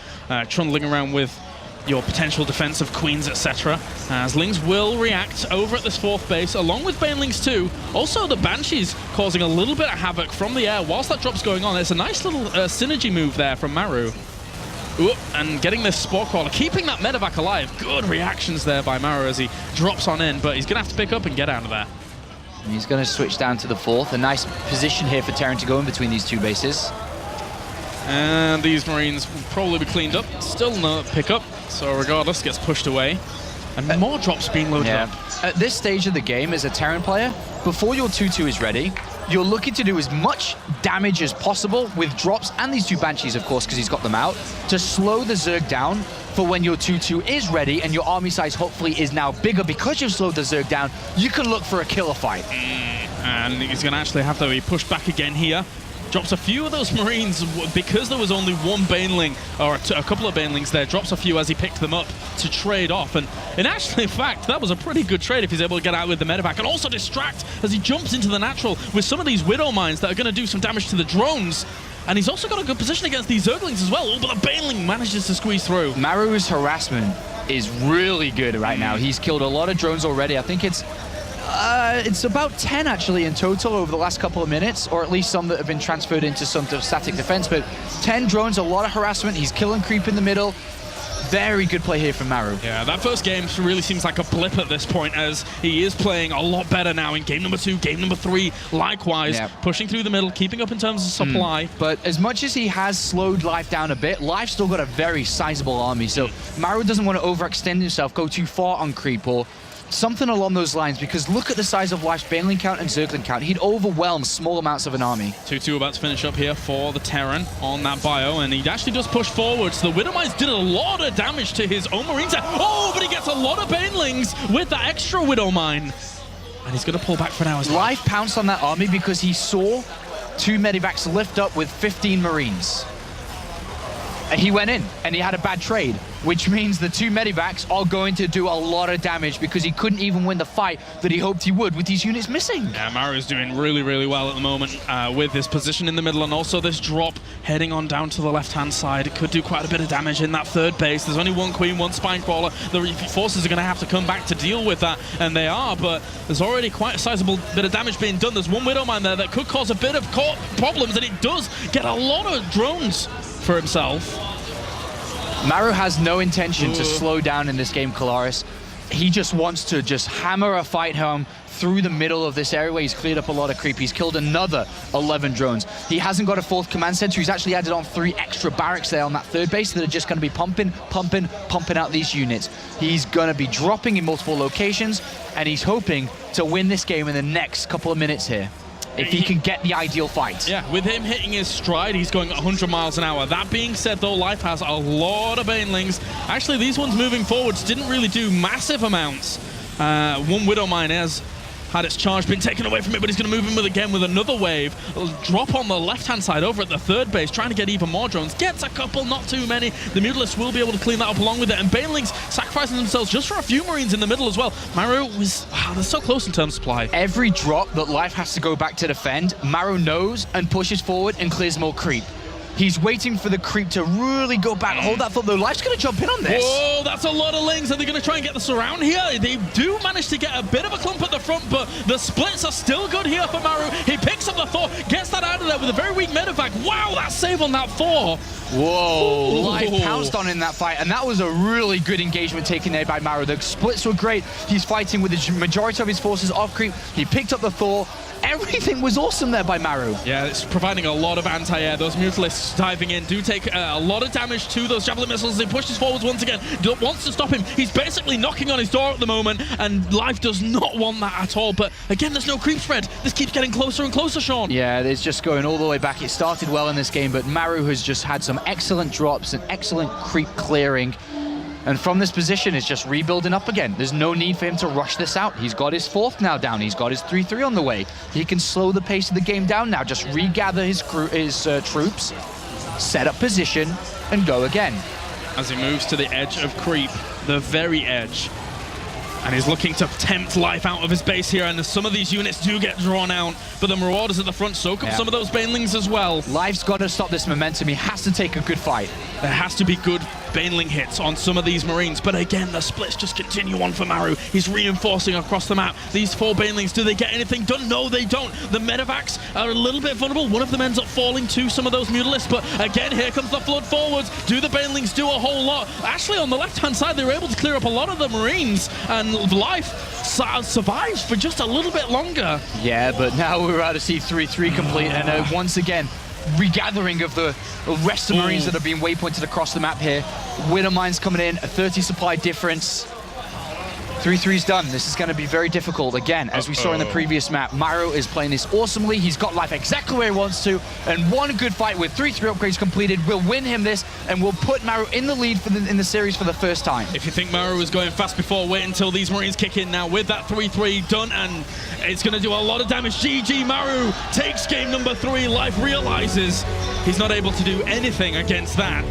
trundling around with your potential defensive Queens, etc. As Lings will react over at this 4th base, along with Banelings too. Also, the Banshees causing a little bit of havoc from the air whilst that drop's going on. It's a nice little synergy move there from Maru. Ooh, and getting this Spore Crawler, keeping that Medivac alive. Good reactions there by Maru as he drops on in, but he's going to have to pick up and get out of there. And he's going to switch down to the 4th. A nice position here for Terran to go in between these 2 bases. And these Marines will probably be cleaned up. Still no pickup, so regardless, gets pushed away. And more drops being loaded up. At this stage of the game, as a Terran player, before your 2-2 is ready, you're looking to do as much damage as possible with drops, and these 2 Banshees, of course, because he's got them out, to slow the Zerg down for when your 2-2 is ready and your army size hopefully is now bigger. Because you've slowed the Zerg down, you can look for a killer fight. And he's going to actually have to be pushed back again here. Drops a few of those Marines because there was only 1 Baneling, or a couple of Banelings there. Drops a few as he picked them up to trade off. And actually, in fact, that was a pretty good trade if he's able to get out with the Medivac and also distract as he jumps into the natural with some of these Widow Mines that are going to do some damage to the drones. And he's also got a good position against these Zerglings as well. Oh, but the Baneling manages to squeeze through. Maru's harassment is really good right now. He's killed a lot of drones already. I think it's about 10 actually in total over the last couple of minutes, or at least some that have been transferred into some static defense, but 10 drones, a lot of harassment. He's killing creep in the middle. Very good play here from Maru. Yeah, that first game really seems like a blip at this point, as he is playing a lot better now in game number 2, game number 3, likewise, pushing through the middle, keeping up in terms of supply. But as much as he has slowed Life down a bit, Life's still got a very sizable army, so Maru doesn't want to overextend himself, go too far on creep, or something along those lines, because look at the size of Life's Baneling count and Zergling count. He'd overwhelm small amounts of an army. 2-2 about to finish up here for the Terran on that bio, and he actually does push forward. So the Widowmines did a lot of damage to his own Marines. Oh, but he gets a lot of Banelings with that extra Widowmine. And he's going to pull back for now. Life pounced on that army because he saw 2 Medivacs lift up with 15 Marines. And he went in, and he had a bad trade. which means the two medivacs are going to do a lot of damage because he couldn't even win the fight that he hoped he would with these units missing. Yeah, Maru's doing really, really well at the moment with his position in the middle and also this drop heading on down to the left-hand side. It could do quite a bit of damage in that third base. There's only one Queen, one Spine Crawler. The forces are going to have to come back to deal with that, and they are, but there's already quite a sizable bit of damage being done. There's one Widowmine there that could cause a bit of problems, and it does get a lot of drones for himself. Maru has no intention to slow down in this game, Kalaris. He just wants to just hammer a fight home through the middle of this area where he's cleared up a lot of creep. He's killed another 11 drones. He hasn't got a fourth command center. He's actually added on 3 extra barracks there on that third base that are just going to be pumping out these units. He's going to be dropping in multiple locations, and he's hoping to win this game in the next couple of minutes here, if he can get the ideal fight. Yeah, with him hitting his stride, he's going 100 miles an hour. That being said, though, Life has a lot of Banelings. Actually, these ones moving forwards didn't really do massive amounts. One Widowmine has had its charge been taken away from it, but he's going to move him again with another wave. Drop on the left-hand side over at the third base, trying to get even more drones. Gets a couple, not too many. The Mutalists will be able to clean that up along with it, and Banelings sacrificing themselves just for a few Marines in the middle as well. Maru was, they're so close in terms of supply. Every drop that Life has to go back to defend, Maru knows and pushes forward and clears more creep. He's waiting for the creep to really go back. Hold that thought, though. Life's going to jump in on this. Whoa, that's a lot of Lings. Are they going to try and get the surround here? They do manage to get a bit of a clump at the front, but the splits are still good here for Maru. He picks up the Thor, gets that out of there with a very weak medevac. Wow, that save on that Thor. Whoa, Ooh. Life pounced on in that fight, and that was a really good engagement taken there by Maru. The splits were great. He's fighting with the majority of his forces off creep. He picked up the Thor. Everything was awesome there by Maru. Yeah, it's providing a lot of anti-air. Those Mutalists diving in do take a lot of damage to those Javelin missiles. He pushes forwards once again. Wants to stop him. He's basically knocking on his door at the moment, and Life does not want that at all. But again, there's no creep spread. This keeps getting closer and closer, Sean. Yeah, it's just going all the way back. It started well in this game, but Maru has just had some excellent drops and excellent creep clearing. And from this position, it's just rebuilding up again. There's no need for him to rush this out. He's got his fourth now down. He's got his 3-3 on the way. He can slow the pace of the game down now. Just regather his troops, set up position, and go again. As he moves to the edge of creep, the very edge. And he's looking to tempt Life out of his base here, and some of these units do get drawn out, but the Marauders at the front soak up some of those Banelings as well. Life's got to stop this momentum. He has to take a good fight. There has to be good Baneling hits on some of these Marines, but again, the splits just continue on for Maru. He's reinforcing across the map. These 4 Banelings, do they get anything done? No, they don't. The medevacs are a little bit vulnerable. One of them ends up falling to some of those Mutalists, but again, here comes the flood forwards. Do the Banelings do a whole lot? Actually, on the left-hand side, they were able to clear up a lot of the Marines, and Life survives for just a little bit longer. Yeah, but now we're out to see 3-3 complete, and once again, regathering of the rest of Marines that have been waypointed across the map here. Widowmine's coming in, a 30 supply difference. 3-3's done. This is going to be very difficult. Again, as we saw in the previous map, Maru is playing this awesomely. He's got Life exactly where he wants to, and one good fight with 3-3 upgrades completed will win him this, and will put Maru in the lead in the series for the first time. If you think Maru was going fast before, wait until these Marines kick in now with that 3-3 done, and it's going to do a lot of damage. GG, Maru takes game number 3. Life realizes he's not able to do anything against that.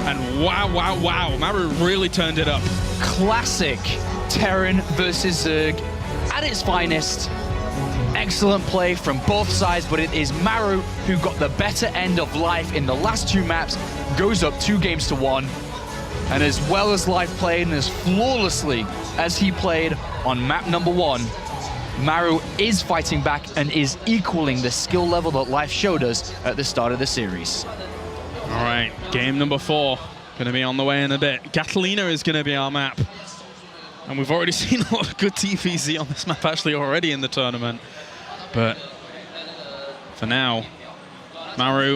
And wow, wow, wow, Maru really turned it up. Classic Terran versus Zerg at its finest. Excellent play from both sides, but it is Maru who got the better end of Life in the last 2 maps, goes up 2 games to 1. And as well as Life played and as flawlessly as he played on map number 1, Maru is fighting back and is equaling the skill level that Life showed us at the start of the series. All right, game number 4 going to be on the way in a bit. Catalina is going to be our map. And we've already seen a lot of good TvZ on this map actually already in the tournament. But for now, Maru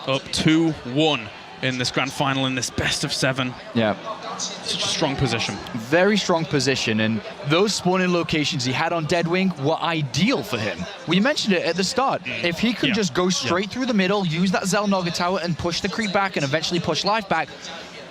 up 2-1 in this grand final in this best of 7. Yeah. Such a strong position. Very strong position, and those spawning locations he had on Deadwing were ideal for him. We mentioned it at the start. If he could just go straight through the middle, use that Xel'Naga tower and push the creep back and eventually push Life back,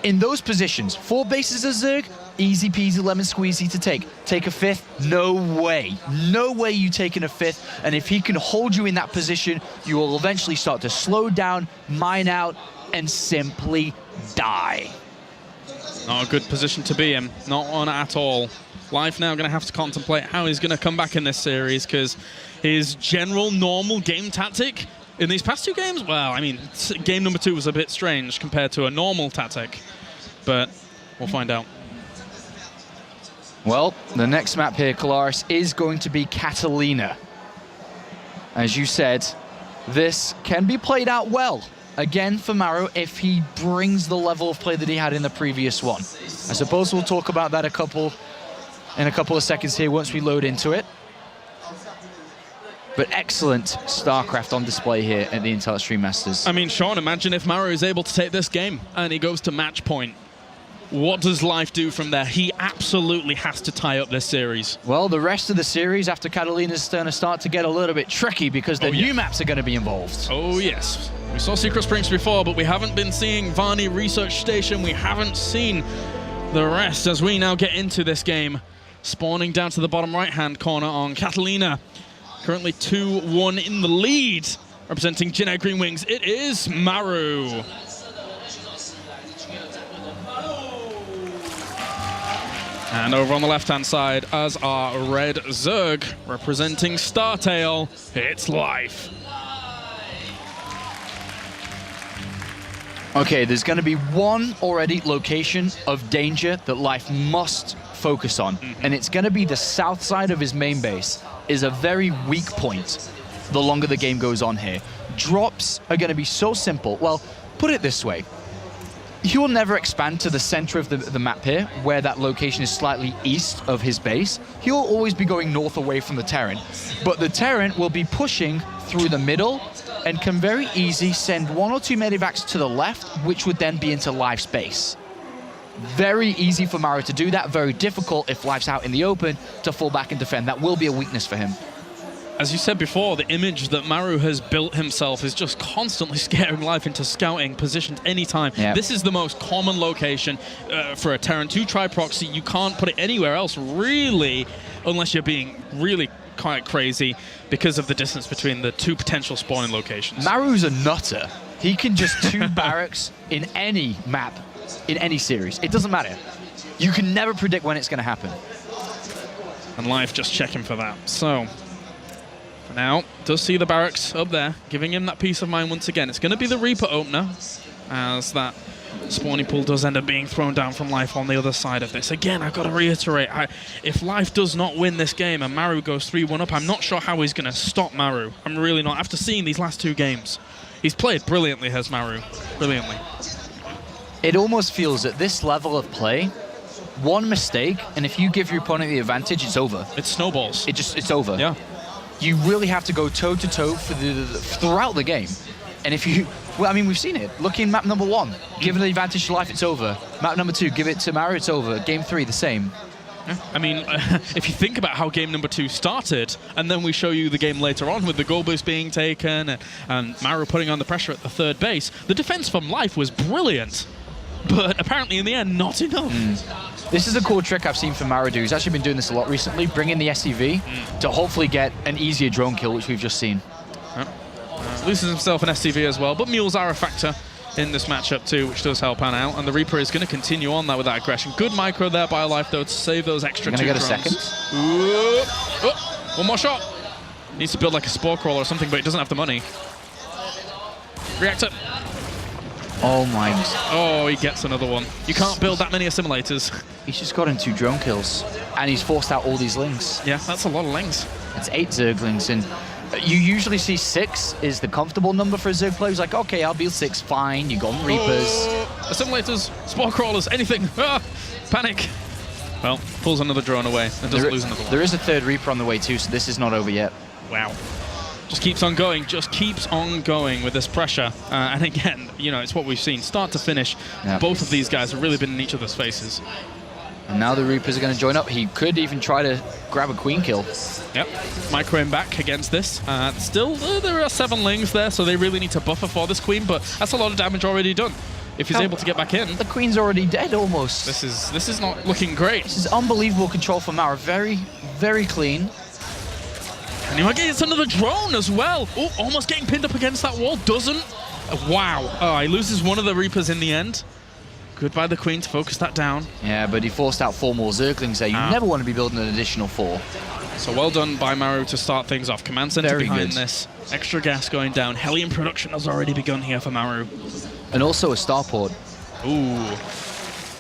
in those positions, 4 bases of Zerg, easy peasy lemon squeezy to take. Take a 5th? No way. No way you taking a 5th. And if he can hold you in that position, you will eventually start to slow down, mine out, and simply die. Not a good position to be in. Not one at all. Life now going to have to contemplate how he's going to come back in this series, because his general normal game tactic in these past 2 games, well, I mean, game number 2 was a bit strange compared to a normal tactic, but we'll find out. Well, the next map here, Kolaris, is going to be Catalina. As you said, this can be played out well, again, for Maru, if he brings the level of play that he had in the previous one. I suppose we'll talk about that in a couple of seconds here once we load into it. But excellent StarCraft on display here at the Intel Extreme Masters. I mean, Sean, imagine if Maru is able to take this game and he goes to match point. What does Life do from there? He absolutely has to tie up this series. Well, the rest of the series after Catalina's going to start to get a little bit tricky because the new maps are going to be involved. Oh, yes. We saw Secret Springs before, but we haven't been seeing Varney Research Station. We haven't seen the rest as we now get into this game. Spawning down to the bottom right-hand corner on Catalina. Currently 2-1 in the lead. Representing Jinai Green Wings, it is Maru. And over on the left-hand side, as our red Zerg, representing Startail, it's Life. Okay, there's going to be one already location of danger that Life must focus on, and it's going to be the south side of his main base. Is a very weak point the longer the game goes on here. Drops are going to be so simple. Well, put it this way. He will never expand to the center of the map here, where that location is slightly east of his base. He'll always be going north away from the Terran. But the Terran will be pushing through the middle and can very easily send 1 or 2 medevacs to the left, which would then be into Life's base. Very easy for Maru to do that, very difficult if Life's out in the open to fall back and defend. That will be a weakness for him. As you said before, the image that Maru has built himself is just constantly scaring Life into scouting, positioned anytime. Yep. This is the most common location for a Terran 2 tri-proxy. You can't put it anywhere else, really, unless you're being really quite crazy because of the distance between the 2 potential spawning locations. Maru's a nutter. He can just 2 barracks in any map, in any series. It doesn't matter. You can never predict when it's going to happen. And Life just checking for that. So, for now, does see the barracks up there, giving him that peace of mind once again. It's going to be the Reaper opener, as that spawning pool does end up being thrown down from Life on the other side of this. Again, I've got to reiterate, if Life does not win this game and Maru goes 3-1 up, I'm not sure how he's going to stop Maru. I'm really not. After seeing these last 2 games, he's played brilliantly, has Maru. Brilliantly. It almost feels at this level of play, one mistake, and if you give your opponent the advantage, it's over. It snowballs. It's over. Yeah. You really have to go toe-to-toe throughout the game. And if you... Well, I mean, we've seen it. Look in map number 1. Give it the advantage to Life, it's over. Map number 2, give it to Maru, it's over. Game 3, the same. Yeah. I mean, if you think about how game number 2 started, and then we show you the game later on with the goal boost being taken and Maru putting on the pressure at the 3rd base, the defense from Life was brilliant. But apparently, in the end, not enough. This is a cool trick I've seen from Maru do. He's actually been doing this a lot recently, bringing the SCV to hopefully get an easier drone kill, which we've just seen. Yep. Loses himself an SCV as well, but mules are a factor in this matchup too, which does help Ann out. And the Reaper is going to continue on that with that aggression. Good micro there by Life, though, to save those extra 2 Gonna get drones. a second. Oh, one more shot. Needs to build like a spore crawler or something, but he doesn't have the money. Reactor. Oh my... Oh, he gets another one. You can't build that many assimilators. He's just gotten 2 drone kills, and he's forced out all these links. Yeah, that's a lot of links. It's 8 Zerglings, and you usually see 6 is the comfortable number for a Zerg player. He's like, okay, I'll build 6, fine, you got Reapers. Assimilators, spore crawlers, anything. Panic. Well, pulls another drone away and doesn't lose another one. There is a 3rd Reaper on the way too, so this is not over yet. Wow. Just keeps on going with this pressure. And again, you know, it's what we've seen. Start to finish, both of these guys have really been in each other's faces. And now the Reapers are going to join up. He could even try to grab a Queen kill. Yep. Micro him back against this. Still, there are 7 lings there, so they really need to buffer for this Queen, but that's a lot of damage already done. If he's able to get back in. The Queen's already dead almost. This is not looking great. This is unbelievable control from Maru. Very, very clean. And he might get another drone as well. Oh, almost getting pinned up against that wall. Doesn't. Wow. Oh, he loses one of the Reapers in the end. Good by the Queen to focus that down. Yeah, but he forced out 4 more Zerglings there. You never want to be building an additional 4. So well done by Maru to start things off. Command center Very behind good. this. Extra gas going down. Hellion production has already begun here for Maru. And also a starport. Ooh.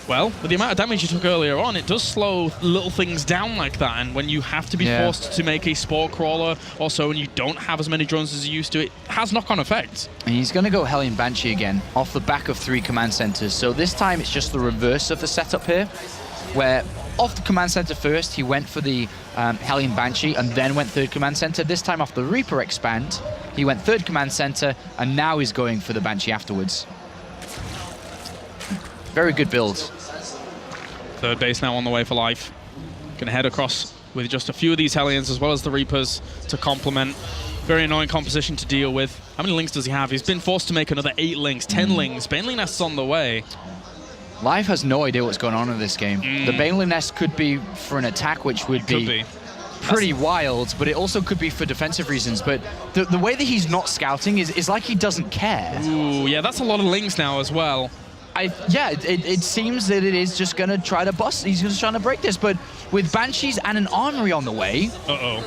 Well, with the amount of damage you took earlier on, it does slow little things down like that. And when you have to be forced to make a Spore Crawler, also when you don't have as many drones as you used to, it has knock-on effects. And he's going to go Hellion Banshee again, off the back of 3 command centers. So this time it's just the reverse of the setup here, where off the command center first, he went for the Hellion Banshee and then went 3rd command center. This time off the Reaper Expand, he went 3rd command center, and now he's going for the Banshee afterwards. Very good build. 3rd base now on the way for life. Gonna head across with just a few of these Hellions as well as the Reapers to complement. Very annoying composition to deal with. How many Lings does he have? He's been forced to make another 8 Lings, 10 Lings. Baneling Nest's on the way. Live has no idea what's going on in this game. The Baneling Nest could be for an attack, which would be pretty wild, but it also could be for defensive reasons. But the way that he's not scouting is like he doesn't care. Ooh, yeah, that's a lot of Lings now as well. It seems that it is just going to try to bust. He's just trying to break this, but with Banshees and an Armory on the way,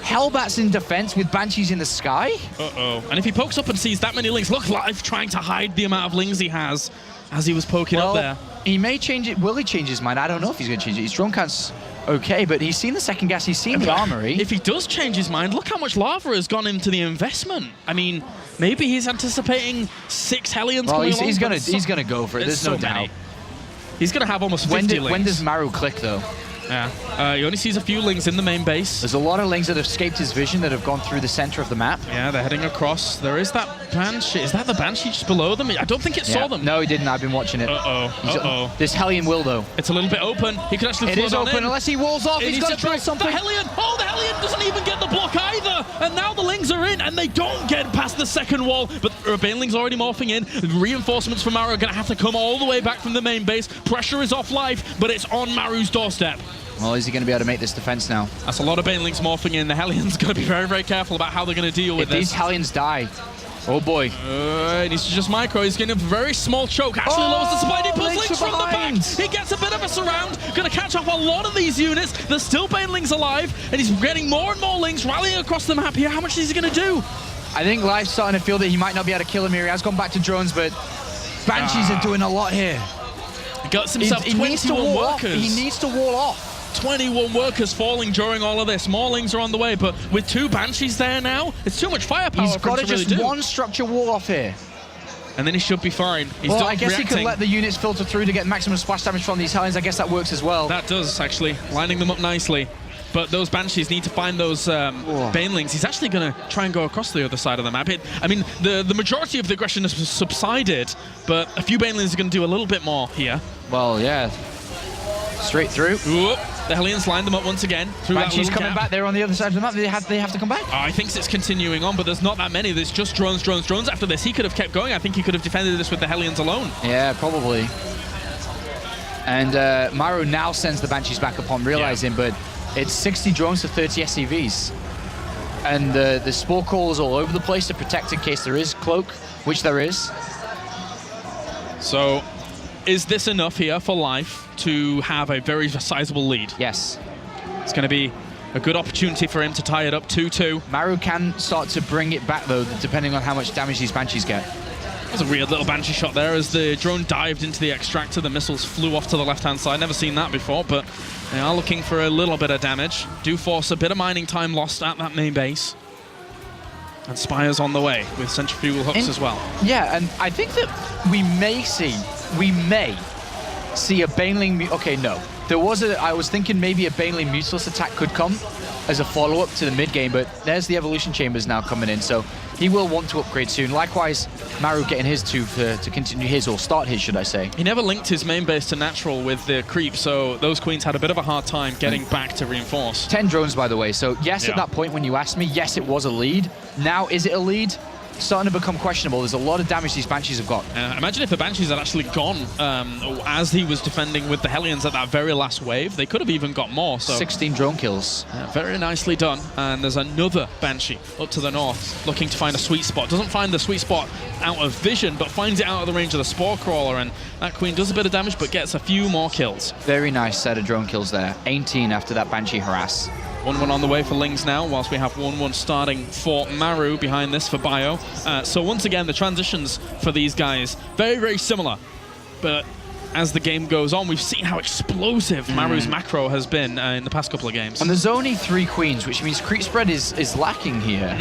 Hellbat's in defense with Banshees in the sky. And if he pokes up and sees that many Lings, look, Live trying to hide the amount of Lings he has as he was poking up there. He may change it. Will he change his mind? I don't know if he's going to change it. His drone count's okay, but he's seen the second gas. He's seen the Armory. If he does change his mind, look how much lava has gone into the investment. I mean, maybe he's anticipating 6 Hellions coming along. He's gonna go for it. There's no doubt. He's gonna have almost 50 Lings. When does Maru click though? Yeah, he only sees a few Lings in the main base. There's a lot of Lings that have escaped his vision that have gone through the center of the map. Yeah, they're heading across. There is that Banshee. Is that the Banshee just below them? I don't think it saw them. No, he didn't. I've been watching it. This Hellion will though. It's a little bit open. He could actually flood on in. It is open unless he walls off. He's got to build something. The Hellion! Oh, the Hellion doesn't even get the block either! And now the Lings are in, and they don't get past the second wall. But Baneling's already morphing in. Reinforcements from Maru are going to have to come all the way back from the main base. Pressure is off Life, but it's on Maru's doorstep. Well, is he going to be able to make this defense now? That's a lot of Banelings morphing in. The Hellion's going to be very, very careful about how they're going to deal with this. If these Hellions die, oh boy. He needs to just micro. He's getting a very small choke. Actually lowers the supply. He pulls Lings from the back. He gets a bit of a surround. Going to catch off a lot of these units. There's still Banelings alive, and he's getting more and more Lings rallying across the map here. How much is he going to do? I think Life's starting to feel that he might not be able to kill him here. He has gone back to drones, but Banshees are doing a lot here. He got himself 21 workers. He needs to wall off. 21 workers falling during all of this. More Lings are on the way, but with 2 Banshees there now, it's too much firepower. He's got to just one structure wall off here. And then he should be fine. He's well, I guess he could let the units filter through to get maximum splash damage from these Hellions. I guess that works as well. That does, actually. Lining them up nicely. But those Banshees need to find those Banelings. He's actually going to try and go across the other side of the map. I mean, the majority of the aggression has subsided, but a few Banelings are going to do a little bit more here. Well, yeah. Straight through. Ooh, the Hellions lined them up once again. Banshees coming back there on the other side of the map. They have to come back. I think it's continuing on, but there's not that many. There's just drones, drones, drones. After this, he could have kept going. I think he could have defended this with the Hellions alone. Yeah, probably. And Maru now sends the Banshees back upon realizing, but it's 60 drones to 30 SCVs. And the Spore Crawlers all over the place to protect in case there is Cloak, which there is. So, is this enough here for Life to have a very sizable lead? Yes. It's going to be a good opportunity for him to tie it up 2-2. Maru can start to bring it back, though, depending on how much damage these Banshees get. That was a weird little Banshee shot there as the drone dived into the extractor. The missiles flew off to the left-hand side. Never seen that before, but they are looking for a little bit of damage. Do force a bit of mining time lost at that main base. And Spire's on the way with centrifugal hooks as well. Yeah, and I think that we may see a Baneling... Okay, no. I was thinking maybe a Baneling Mutilus attack could come as a follow-up to the mid-game, but there's the Evolution Chambers now coming in, so he will want to upgrade soon. Likewise, Maru getting his to continue his, or start his, should I say. He never linked his main base to natural with the creep, so those Queens had a bit of a hard time getting back to reinforce. 10 drones, by the way, so yes, at that point when you asked me, yes, it was a lead. Now, is it a lead? starting to become questionable. There's a lot of damage these Banshees have got. Imagine if the Banshees had actually gone as he was defending with the Hellions at that very last wave. They could have even got more. So 16 drone kills. very nicely done. And there's another Banshee up to the north looking to find a sweet spot. Doesn't find the sweet spot out of vision, but finds it out of the range of the Spore Crawler. And that Queen does a bit of damage, but gets a few more kills. Very nice set of drone kills there. 18 after that Banshee harass. 1-1 on the way for Lings now, whilst we have 1-1 starting for Maru behind this for Bio. So once again, the transitions for these guys, very, very similar. But as the game goes on, we've seen how explosive Maru's macro has been in the past couple of games. And there's only 3 Queens, which means creep spread is lacking here.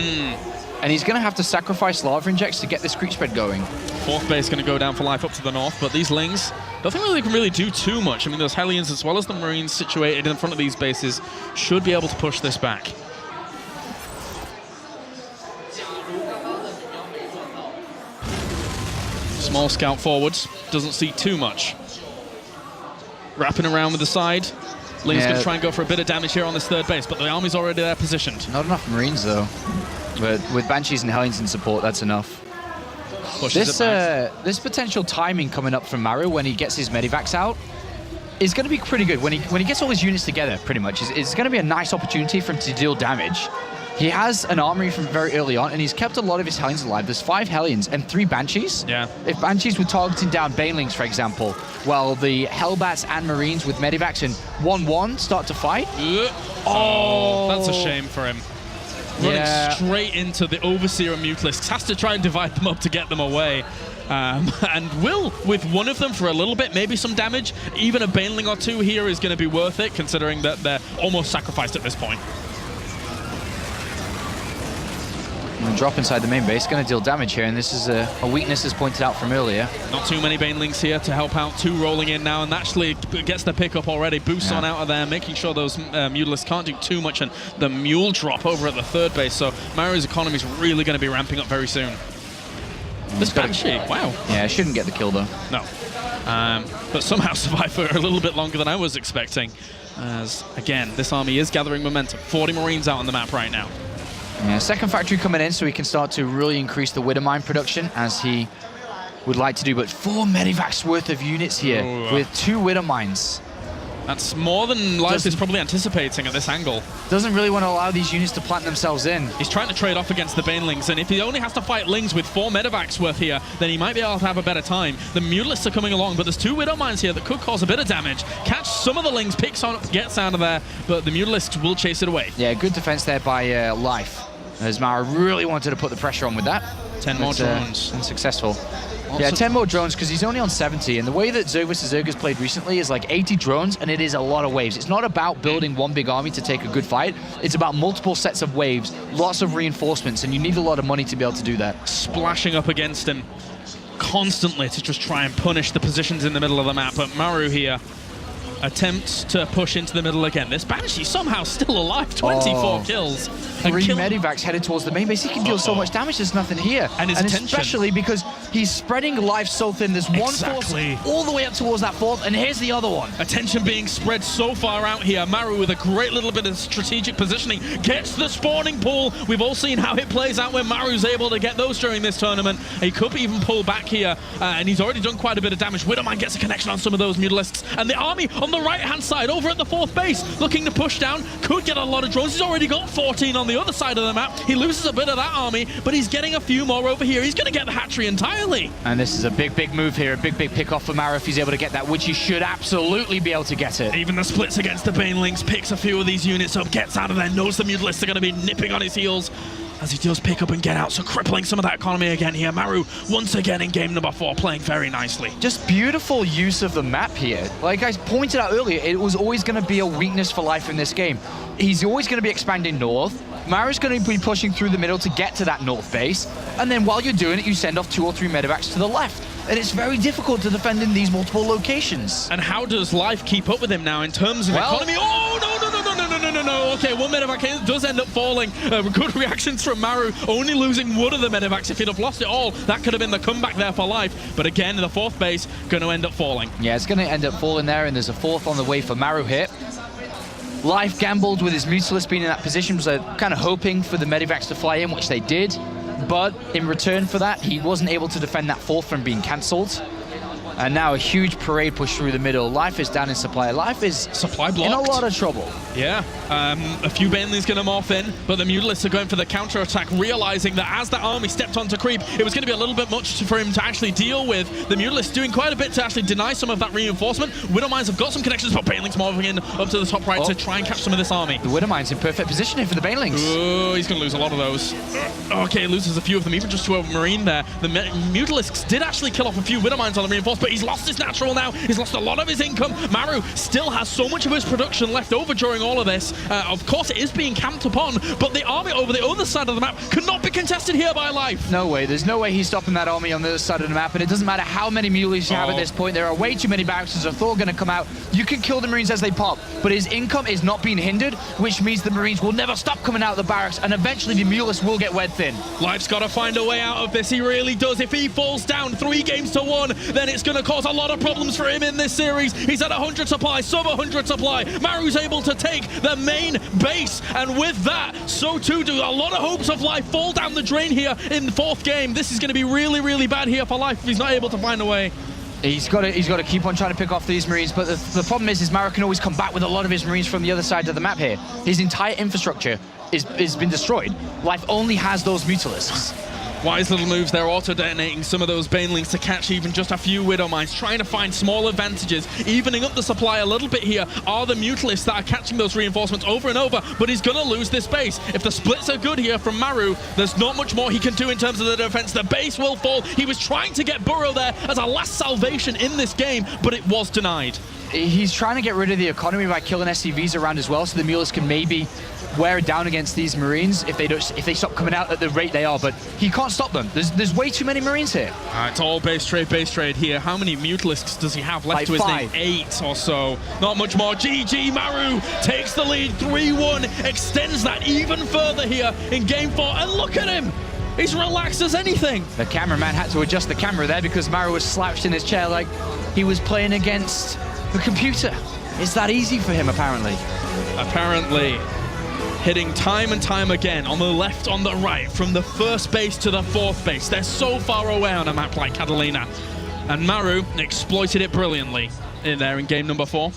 And he's going to have to sacrifice lava injects to get this creep spread going. 4th base going to go down for life up to the north, but these Lings, don't think they can really do too much. I mean, those Hellions as well as the Marines situated in front of these bases should be able to push this back. Small scout forwards, doesn't see too much. Wrapping around with the side. Ling's going to try and go for a bit of damage here on this 3rd base, but the army's already there positioned. Not enough Marines, though. But with Banshees and Hellions in support, that's enough. This potential timing coming up from Maru when he gets his Medivacs out is going to be pretty good. When he gets all his units together, pretty much, it's going to be a nice opportunity for him to deal damage. He has an armory from very early on, and he's kept a lot of his Hellions alive. There's 5 Hellions and 3 Banshees. Yeah. If Banshees were targeting down Banelings, for example, while the Hellbats and Marines with Medivacs and 1-1 start to fight. Oh, that's a shame for him. Running straight into the Overseer and Mutalisks. Has to try and divide them up to get them away. And will, with one of them for a little bit, maybe some damage. Even a Baneling or 2 here is going to be worth it, considering that they're almost sacrificed at this point. And drop inside the main base, going to deal damage here, and this is a weakness as pointed out from earlier. Not too many Banelings here to help out. 2 rolling in now, and actually gets the pickup already. Boosts on out of there, making sure those Mutalisks can't do too much, and the Mule drop over at the 3rd base. So Maru's economy is really going to be ramping up very soon. This Banshee, wow. Yeah, shouldn't get the kill though. No. But somehow survived for a little bit longer than I was expecting. As, again, this army is gathering momentum. 40 Marines out on the map right now. Yeah, 2nd factory coming in so he can start to really increase the Widowmine production as he would like to do. But 4 Medivacs worth of units here with 2 Widowmines. That's more than Life is probably anticipating at this angle. Doesn't really want to allow these units to plant themselves in. He's trying to trade off against the Banelings, and if he only has to fight Lings with 4 Medivacs worth here, then he might be able to have a better time. The Mutalisks are coming along, but there's 2 Widowmines here that could cause a bit of damage. Catch some of the Lings, picks on, gets out of there, but the Mutalisks will chase it away. Yeah, good defense there by Life, as Maru really wanted to put the pressure on with that. 10 more drones. Unsuccessful. Yeah, 10 more drones because he's only on 70, and the way that Zerg vs. Zerg has played recently is like 80 drones, and it is a lot of waves. It's not about building one big army to take a good fight. It's about multiple sets of waves, lots of reinforcements, and you need a lot of money to be able to do that. Splashing up against him constantly to just try and punish the positions in the middle of the map, but Maru here attempts to push into the middle again. This Banshee somehow still alive, 24 kills. 3 Medivacs headed towards the main base. He can deal so much damage, there's nothing here. And his attention. Especially because he's spreading life so thin. There's one force all the way up towards that 4th, and here's the other one. Attention being spread so far out here. Maru with a great little bit of strategic positioning gets the spawning pool. We've all seen how it plays out when Maru's able to get those during this tournament. He could even pull back here, and he's already done quite a bit of damage. Widowmine gets a connection on some of those Mutalisks, and the army on the right-hand side over at the 4th base looking to push down, could get a lot of drones. He's already got 14 on the other side of the map. He loses a bit of that army, but he's getting a few more over here. He's going to get the hatchery entirely. And this is a big move here, a big pick off for Maru if he's able to get that, which he should absolutely be able to get it. Even the splits against the Banelings, picks a few of these units up, gets out of there, knows the Mutalisks are going to be nipping on his heels as he does pick up and get out, so crippling some of that economy again here. Maru, once again in game number 4, playing very nicely. Just beautiful use of the map here. Like I pointed out earlier, it was always going to be a weakness for Life in this game. He's always going to be expanding north. Maru's going to be pushing through the middle to get to that north base, and then while you're doing it, you send off 2 or 3 Medivacs to the left. And it's very difficult to defend in these multiple locations. And how does Life keep up with him now in terms of economy? Oh, no. Okay, 1 Medivac does end up falling. Good reactions from Maru, only losing 1 of the Medivacs. If he'd have lost it all, that could have been the comeback there for Life. But again, the 4th base going to end up falling. Yeah, it's going to end up falling there, and there's a 4th on the way for Maru here. Life gambled with his Mutalisks being in that position, was kind of hoping for the Medivacs to fly in, which they did. but in return for that, he wasn't able to defend that fourth from being cancelled. And now a huge parade push through the middle. Life is down in supply. Life is supply blocked. In a lot of trouble. Yeah, a few Banelings going to morph in, but the Mutalisks are going for the counter-attack, realizing that as that army stepped onto creep, it was going to be a little bit much for him to actually deal with. The Mutalisks doing quite a bit to actually deny some of that reinforcement. Widowmines have got some connections, but Banelings morphing in up to the top right to try and catch some of this army. The Widowmines in perfect position here for the Banelings. Oh, he's going to lose a lot of those. Okay, loses a few of them, even just to a Marine there. The Mutalisks did actually kill off a few Widowmines on the reinforced, but he's lost his natural now. He's lost a lot of his income. Maru still has so much of his production left over during all of this. Of course, it is being camped upon, but the army over the other side of the map cannot be contested here by Life. No way. There's no way he's stopping that army on the other side of the map, and it doesn't matter how many mules you have at this point. There are way too many barracks. There's a Thor going to come out. You can kill the Marines as they pop, but his income is not being hindered, which means the Marines will never stop coming out of the barracks, and eventually the Mulists will get webbed thin. Life's got to find a way out of this. He really does. If he falls down 3 games to 1, then it's going to cause a lot of problems for him in this series. He's at 100 supply, sub 100 supply. Maru's able to take the main base, and with that, so too do a lot of hopes of Life fall down the drain here in the 4th game. This is going to be really, really bad here for Life if he's not able to find a way. He's got to keep on trying to pick off these Marines, but the problem is Maru can always come back with a lot of his Marines from the other side of the map here. His entire infrastructure is been destroyed. Life only has those Mutalisks. Wise little moves there, auto-detonating some of those Banelings to catch even just a few Widowmines, trying to find small advantages, evening up the supply a little bit here are the Mutalisks that are catching those reinforcements over and over, but he's going to lose this base. If the splits are good here from Maru, there's not much more he can do in terms of the defense. The base will fall. He was trying to get Burrow there as a last salvation in this game, but it was denied. He's trying to get rid of the economy by killing SCVs around as well, so the Mutalisks can maybe wear it down against these Marines if they stop coming out at the rate they are, but he can't stop them. There's way too many Marines here. It's all base trade here. How many Mutalisks does he have left like to his 5. name? 8 or so. Not much more. GG, Maru takes the lead 3-1, extends that even further here in game 4, and look at him. He's relaxed as anything. The cameraman had to adjust the camera there because Maru was slouched in his chair like he was playing against the computer. It's that easy for him, apparently. Apparently. Hitting time and time again on the left, on the right, from the 1st base to the 4th base. They're so far away on a map like Catalina. And Maru exploited it brilliantly in there in game number 4.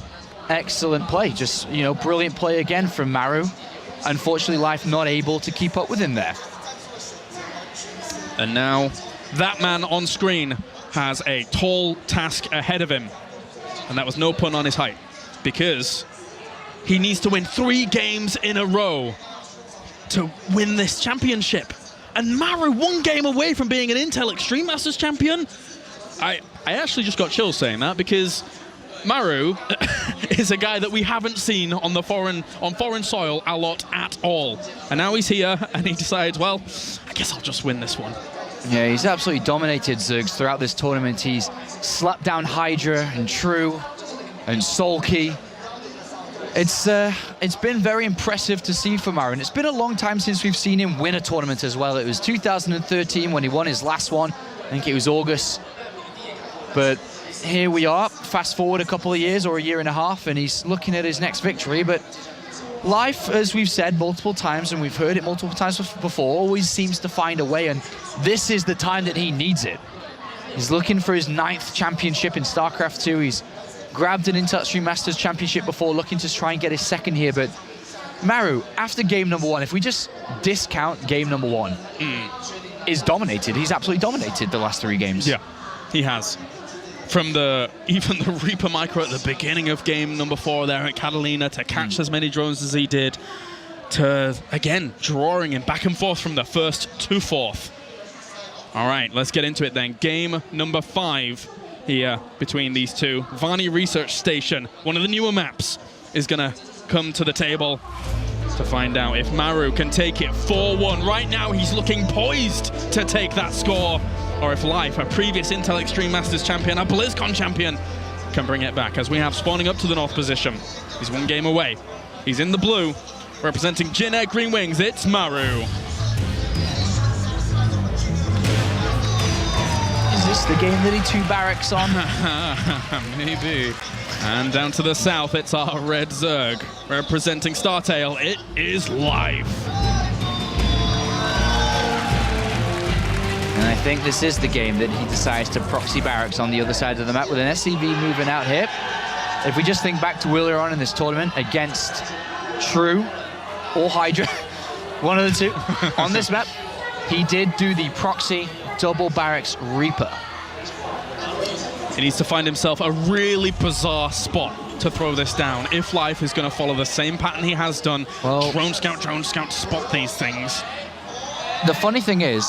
Excellent play. Just, brilliant play again from Maru. Unfortunately, Life not able to keep up with him there. And now that man on screen has a tall task ahead of him. And that was no pun on his height, because he needs to win 3 games in a row to win this championship. And Maru 1 game away from being an Intel Extreme Masters champion. I actually just got chills saying that, because Maru is a guy that we haven't seen on foreign soil a lot at all. And now he's here and he decides, well, I guess I'll just win this one. Yeah, he's absolutely dominated Zergs throughout this tournament. He's slapped down Hydra and True and Soulkey. It's been very impressive to see for Maru, and it's been a long time since we've seen him win a tournament as well. It was 2013 when he won his last one. I think it was August. But here we are, fast forward a couple of years or a year and a half, and he's looking at his next victory. But Life, as we've said multiple times, and we've heard it multiple times before, always seems to find a way, and this is the time that he needs it. He's looking for his 9th championship in StarCraft 2. He's grabbed an Intel Extreme Masters championship before, looking to try and get his 2nd here. But Maru, after game number 1, if we just discount game number 1, is dominated. He's absolutely dominated the last 3 games. Yeah, he has. From even the Reaper micro at the beginning of game number 4 there at Catalina to catch as many drones as he did, to, again, drawing him back and forth from the 1st to 4th. All right, let's get into it then. Game number 5 here between these two. Vani Research Station, one of the newer maps, is going to come to the table to find out if Maru can take it 4-1. Right now, he's looking poised to take that score. Or if Life, a previous Intel Extreme Masters champion, a BlizzCon champion, can bring it back. As we have spawning up to the north position. He's 1 game away. He's in the blue, representing Jin Air Green Wings. It's Maru. Is this the game that he 2 barracks on? Maybe. And down to the south, it's our red Zerg. Representing Startail, it is Life. think this is the game that he decides to proxy barracks on the other side of the map with an SCV moving out here. If we just think back to earlier on in this tournament against True or Hydra, one of the two, on this map, he did do the proxy double barracks Reaper. He needs to find himself a really bizarre spot to throw this down. If Life is going to follow the same pattern he has done, drone scout to spot these things. The funny thing is,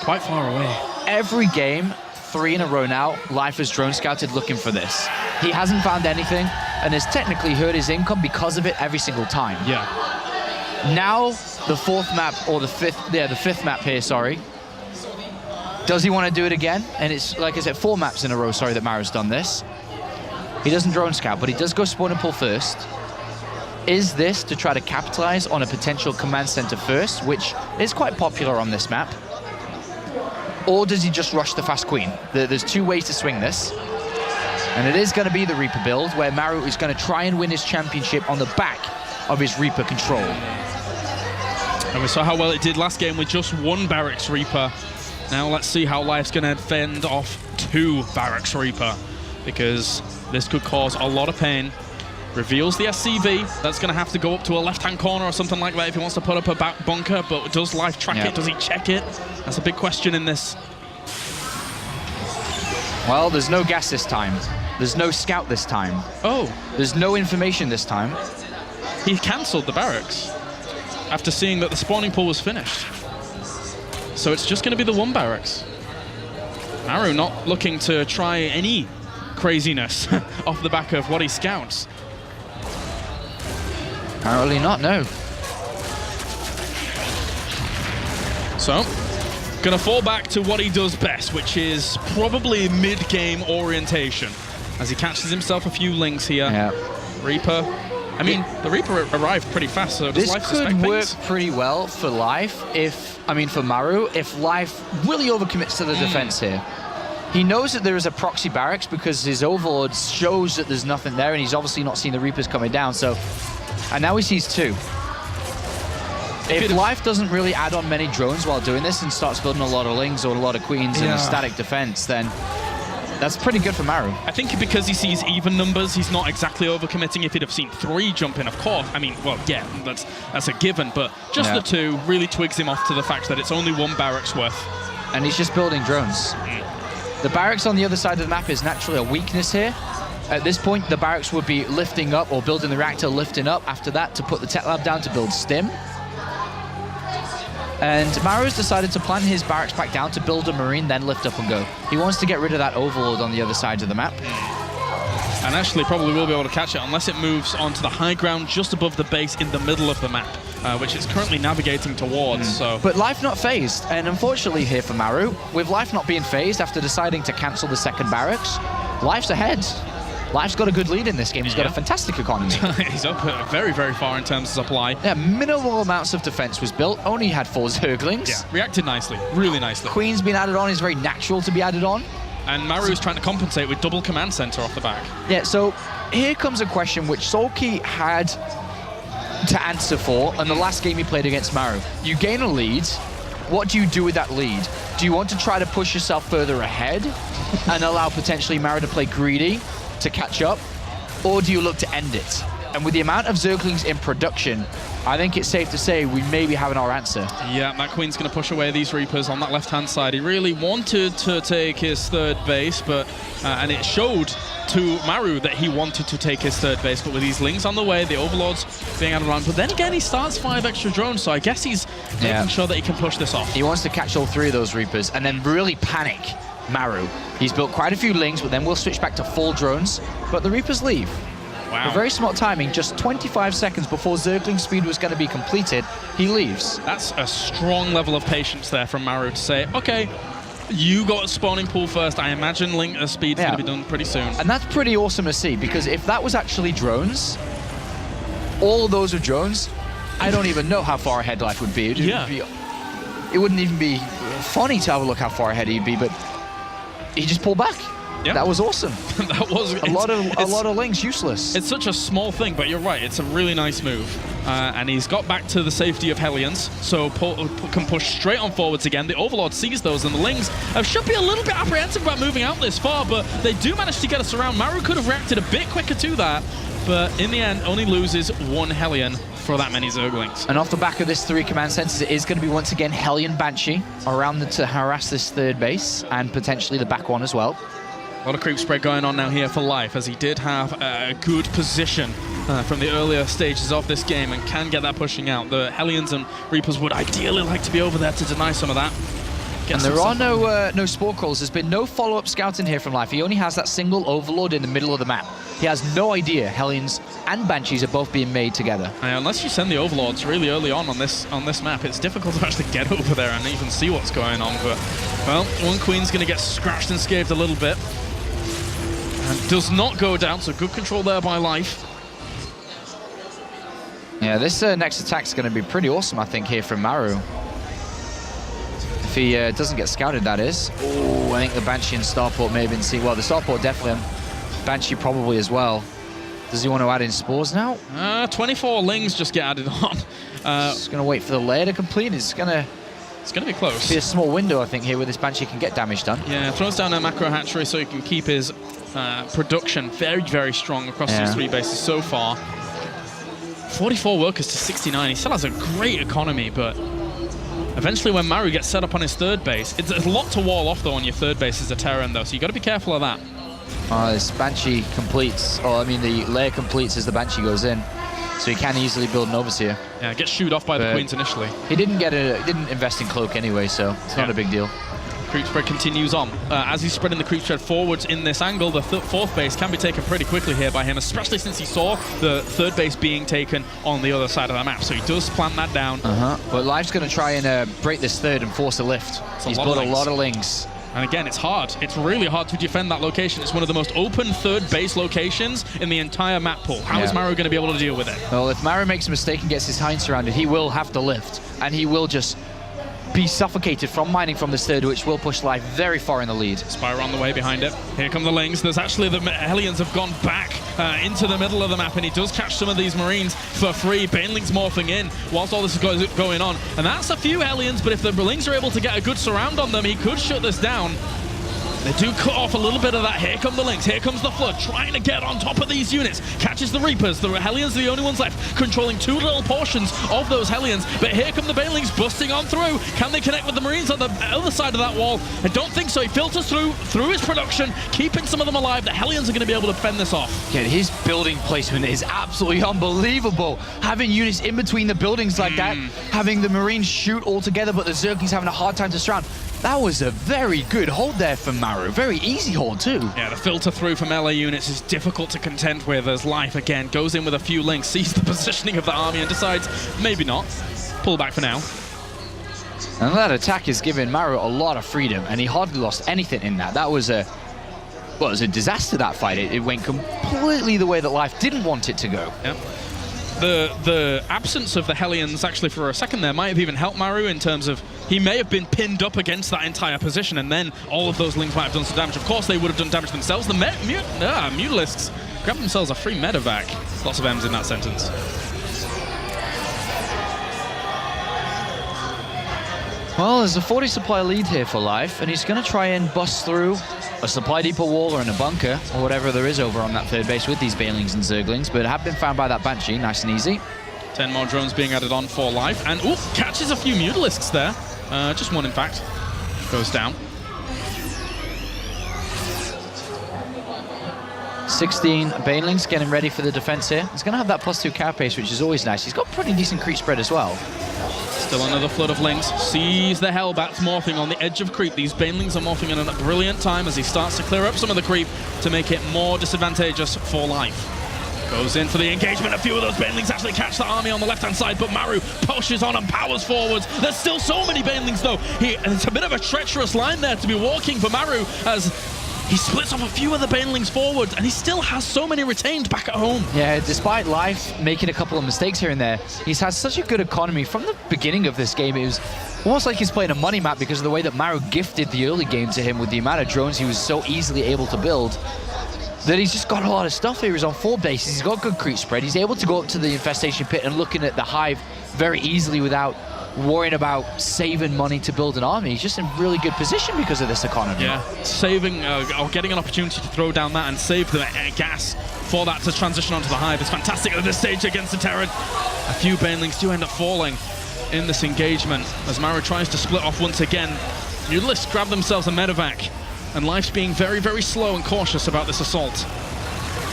quite far away. Every game, 3 in a row now, Life has drone scouted looking for this. He hasn't found anything and has technically hurt his income because of it every single time. Yeah. Now, the 4th map, or the 5th map here, sorry. Does he want to do it again? And it's, like I said, 4 maps in a row, sorry, that Maru's done this. He doesn't drone scout, but he does go spawn and pull first. Is this to try to capitalize on a potential command center first, which is quite popular on this map? Or does he just rush the fast queen? There's 2 ways to swing this. And it is going to be the Reaper build, where Maru is going to try and win his championship on the back of his Reaper control. And we saw how well it did last game with just 1 Barracks Reaper. Now let's see how Life's going to fend off 2 Barracks Reaper, because this could cause a lot of pain. Reveals the SCV. That's going to have to go up to a left-hand corner or something like that if he wants to put up a back bunker, but does Life track it? Does he check it? That's a big question in this. Well, there's no gas this time. There's no scout this time. Oh. There's no information this time. He cancelled the barracks after seeing that the spawning pool was finished. So it's just going to be the 1 barracks. Maru not looking to try any craziness off the back of what he scouts. Apparently not, no. So, gonna fall back to what he does best, which is probably mid-game orientation. As he catches himself a few links here. Yeah. Reaper. I mean, the Reaper arrived pretty fast, so does Life suspect This could work things? pretty well for Life for Maru, if Life really overcommits to the defense here. He knows that there is a proxy barracks because his overlord shows that there's nothing there, and he's obviously not seen the Reapers coming down, so... And now he sees 2. If Life doesn't really add on many drones while doing this and starts building a lot of lings or a lot of queens and a static defense, then that's pretty good for Maru. I think because he sees even numbers, he's not exactly overcommitting. If he'd have seen 3 jump in, of course. I mean, well, yeah, that's a given, but just the 2 really twigs him off to the fact that it's only 1 barracks worth. And he's just building drones. The barracks on the other side of the map is naturally a weakness here. At this point, the barracks would be lifting up or building the reactor, lifting up after that to put the tech lab down to build stim. And Maru's decided to plant his barracks back down to build a marine, then lift up and go. He wants to get rid of that overload on the other side of the map. And actually probably will be able to catch it unless it moves onto the high ground just above the base in the middle of the map, which it's currently navigating towards. So. But Life not phased, and unfortunately here for Maru, with Life not being phased after deciding to cancel the 2nd barracks, Life's ahead. Life's got a good lead in this game. He's got a fantastic economy. He's up very, very far in terms of supply. Yeah, minimal amounts of defense was built. Only had 4 Zerglings. Yeah, reacted nicely, really nicely. Queen's been added on. Is very natural to be added on. And Maru's trying to compensate with double command center off the back. Yeah, so here comes a question which Sulky had to answer for in the last game he played against Maru. You gain a lead. What do you do with that lead? Do you want to try to push yourself further ahead and allow potentially Maru to play greedy to catch up, or do you look to end it? And with the amount of Zerglings in production, I think it's safe to say we may be having our answer. Yeah, Matt Queen's going to push away these Reapers on that left-hand side. He really wanted to take his 3rd base, but and it showed to Maru that he wanted to take his 3rd base, but with these Lings on the way, the Overlords being added around. But then again, he starts 5 extra drones, so I guess he's making sure that he can push this off. He wants to catch all 3 of those Reapers and then really panic Maru. He's built quite a few Lings, but then we'll switch back to full drones, but the Reapers leave. Wow. A very smart timing, just 25 seconds before Zergling speed was going to be completed, he leaves. That's a strong level of patience there from Maru to say, okay, you got spawning pool first. I imagine Link speed's going to be done pretty soon. And that's pretty awesome to see, because if that was actually drones, all of those are drones, I don't even know how far ahead Life would be. It wouldn't even be funny to have a look how far ahead he'd be, but he just pulled back. Yeah. That was awesome. That was a lot of links useless. It's such a small thing, but you're right. It's a really nice move. And he's got back to the safety of Hellions, so can push straight on forwards again. The Overlord sees those, and the Lings should be a little bit apprehensive about moving out this far, but they do manage to get us around. Maru could have reacted a bit quicker to that, but in the end, only loses one Hellion for that many Zerglings. And off the back of this 3 command centers, it is going to be once again Hellion Banshee around to harass this third base, and potentially the back one as well. A lot of creep spread going on now here for Life, as he did have a good position from the earlier stages of this game and can get that pushing out. The Hellions and Reapers would ideally like to be over there to deny some of that. And there are no Spore Crawls. There's been no follow-up scouting here from Life. He only has that single Overlord in the middle of the map. He has no idea Hellions and Banshees are both being made together. And unless you send the Overlords really early on this map, it's difficult to actually get over there and even see what's going on. But, well, one Queen's going to get scratched and scathed a little bit. And does not go down, so good control there by Life. Yeah, this next attack is going to be pretty awesome, I think, here from Maru. If he doesn't get scouted, that is. Oh, I think the Banshee and Starport may have been seen. Well, the Starport definitely, Banshee probably as well. Does he want to add in Spores now? 24 Lings just get added on. Just going to wait for the lair to complete. It's going to be close. Be a small window, I think, here where this Banshee can get damage done. Yeah, throws down a macro hatchery so he can keep his production very, very strong across these 3 bases so far. 44 workers to 69. He still has a great economy, but eventually when Maru gets set up on his third base, it's a lot to wall off though on your third base as a Terran though, so you got to be careful of that. This Banshee completes, or I mean the lair completes as the Banshee goes in, so he can easily build an Overseer. Yeah, gets shooed off by the Queens initially. He didn't invest in Cloak anyway, so it's not a big deal. Creep spread continues on. As he's spreading the creep spread forwards in this angle, the fourth base can be taken pretty quickly here by him, especially since he saw the third base being taken on the other side of the map. So he does plant that down. But Life's going to try and break this third and force a lift. He's built a lot of Lings. And again, it's hard. It's really hard to defend that location. It's one of the most open third base locations in the entire map pool. How is Maru going to be able to deal with it? Well, if Maru makes a mistake and gets his hind surrounded, he will have to lift. And he will just be suffocated from mining from this third, which will push Life very far in the lead. Spyro on the way behind it. Here come the Lings. There's actually the Hellions have gone back into the middle of the map, and he does catch some of these Marines for free. Banelings morphing in whilst all this is going on. And that's a few Hellions, but if the Lings are able to get a good surround on them, he could shut this down. They do cut off a little bit of that. Here come the Lings. Here comes the Flood, trying to get on top of these units. Catches the Reapers. The Hellions are the only ones left, controlling 2 little portions of those Hellions. But here come the Banelings busting on through. Can they connect with the Marines on the other side of that wall? I don't think so. He filters through his production, keeping some of them alive. The Hellions are going to be able to fend this off. Yeah, his building placement is absolutely unbelievable. Having units in between the buildings like that, having the Marines shoot all together, but the Zerglings having a hard time to surround. That was a very good hold there from Maru. Very easy hold too. Yeah, the filter through from LA units is difficult to contend with as Life again goes in with a few Lings, sees the positioning of the army and decides maybe not. Pull back for now. And that attack is giving Maru a lot of freedom, and he hardly lost anything in that. That was it was a disaster, that fight. It went completely the way that Life didn't want it to go. Yep. The absence of the Hellions actually for a second there might have even helped Maru in terms of he may have been pinned up against that entire position, and then all of those Lings might have done some damage. Of course, they would have done damage themselves. The Mutalisks grab themselves a free medevac. Lots of M's in that sentence. Well, there's a 40 supply lead here for Life, and he's going to try and bust through a supply depot wall or in a bunker, or whatever there is over on that third base with these Banelings and Zerglings, but have been found by that Banshee, nice and easy. 10 more drones being added on for Life, and catches a few Mutalisks there. Just one, in fact. Goes down. 16 Banelings getting ready for the defense here. He's going to have that +2 carapace, which is always nice. He's got pretty decent creep spread as well. Still another flood of Lings. Sees the Hellbats morphing on the edge of creep. These Banelings are morphing in a brilliant time as he starts to clear up some of the creep to make it more disadvantageous for Life. Goes in for the engagement. A few of those Banelings actually catch the army on the left-hand side, but Maru pushes on and powers forwards. There's still so many Banelings, though. It's a bit of a treacherous line there to be walking for Maru, as He splits off a few of the banelings forward, and he still has so many retained back at home. Yeah, despite Life making a couple of mistakes here and there, he's had such a good economy from the beginning of this game. It was almost like he's playing a money map because of the way that Maru gifted the early game to him with the amount of drones he was so easily able to build, that he's just got a lot of stuff here. He's on 4 bases, he's got good creep spread, he's able to go up to the infestation pit and looking at the hive very easily without worrying about saving money to build an army. He's just in really good position because of this economy. Yeah, saving or getting an opportunity to throw down that and save the gas for that to transition onto the hive is fantastic at this stage against the Terran. A few banelings do end up falling in this engagement as Maru tries to split off once again. Mutalisks grab themselves a medevac, and Life's being very, very slow and cautious about this assault.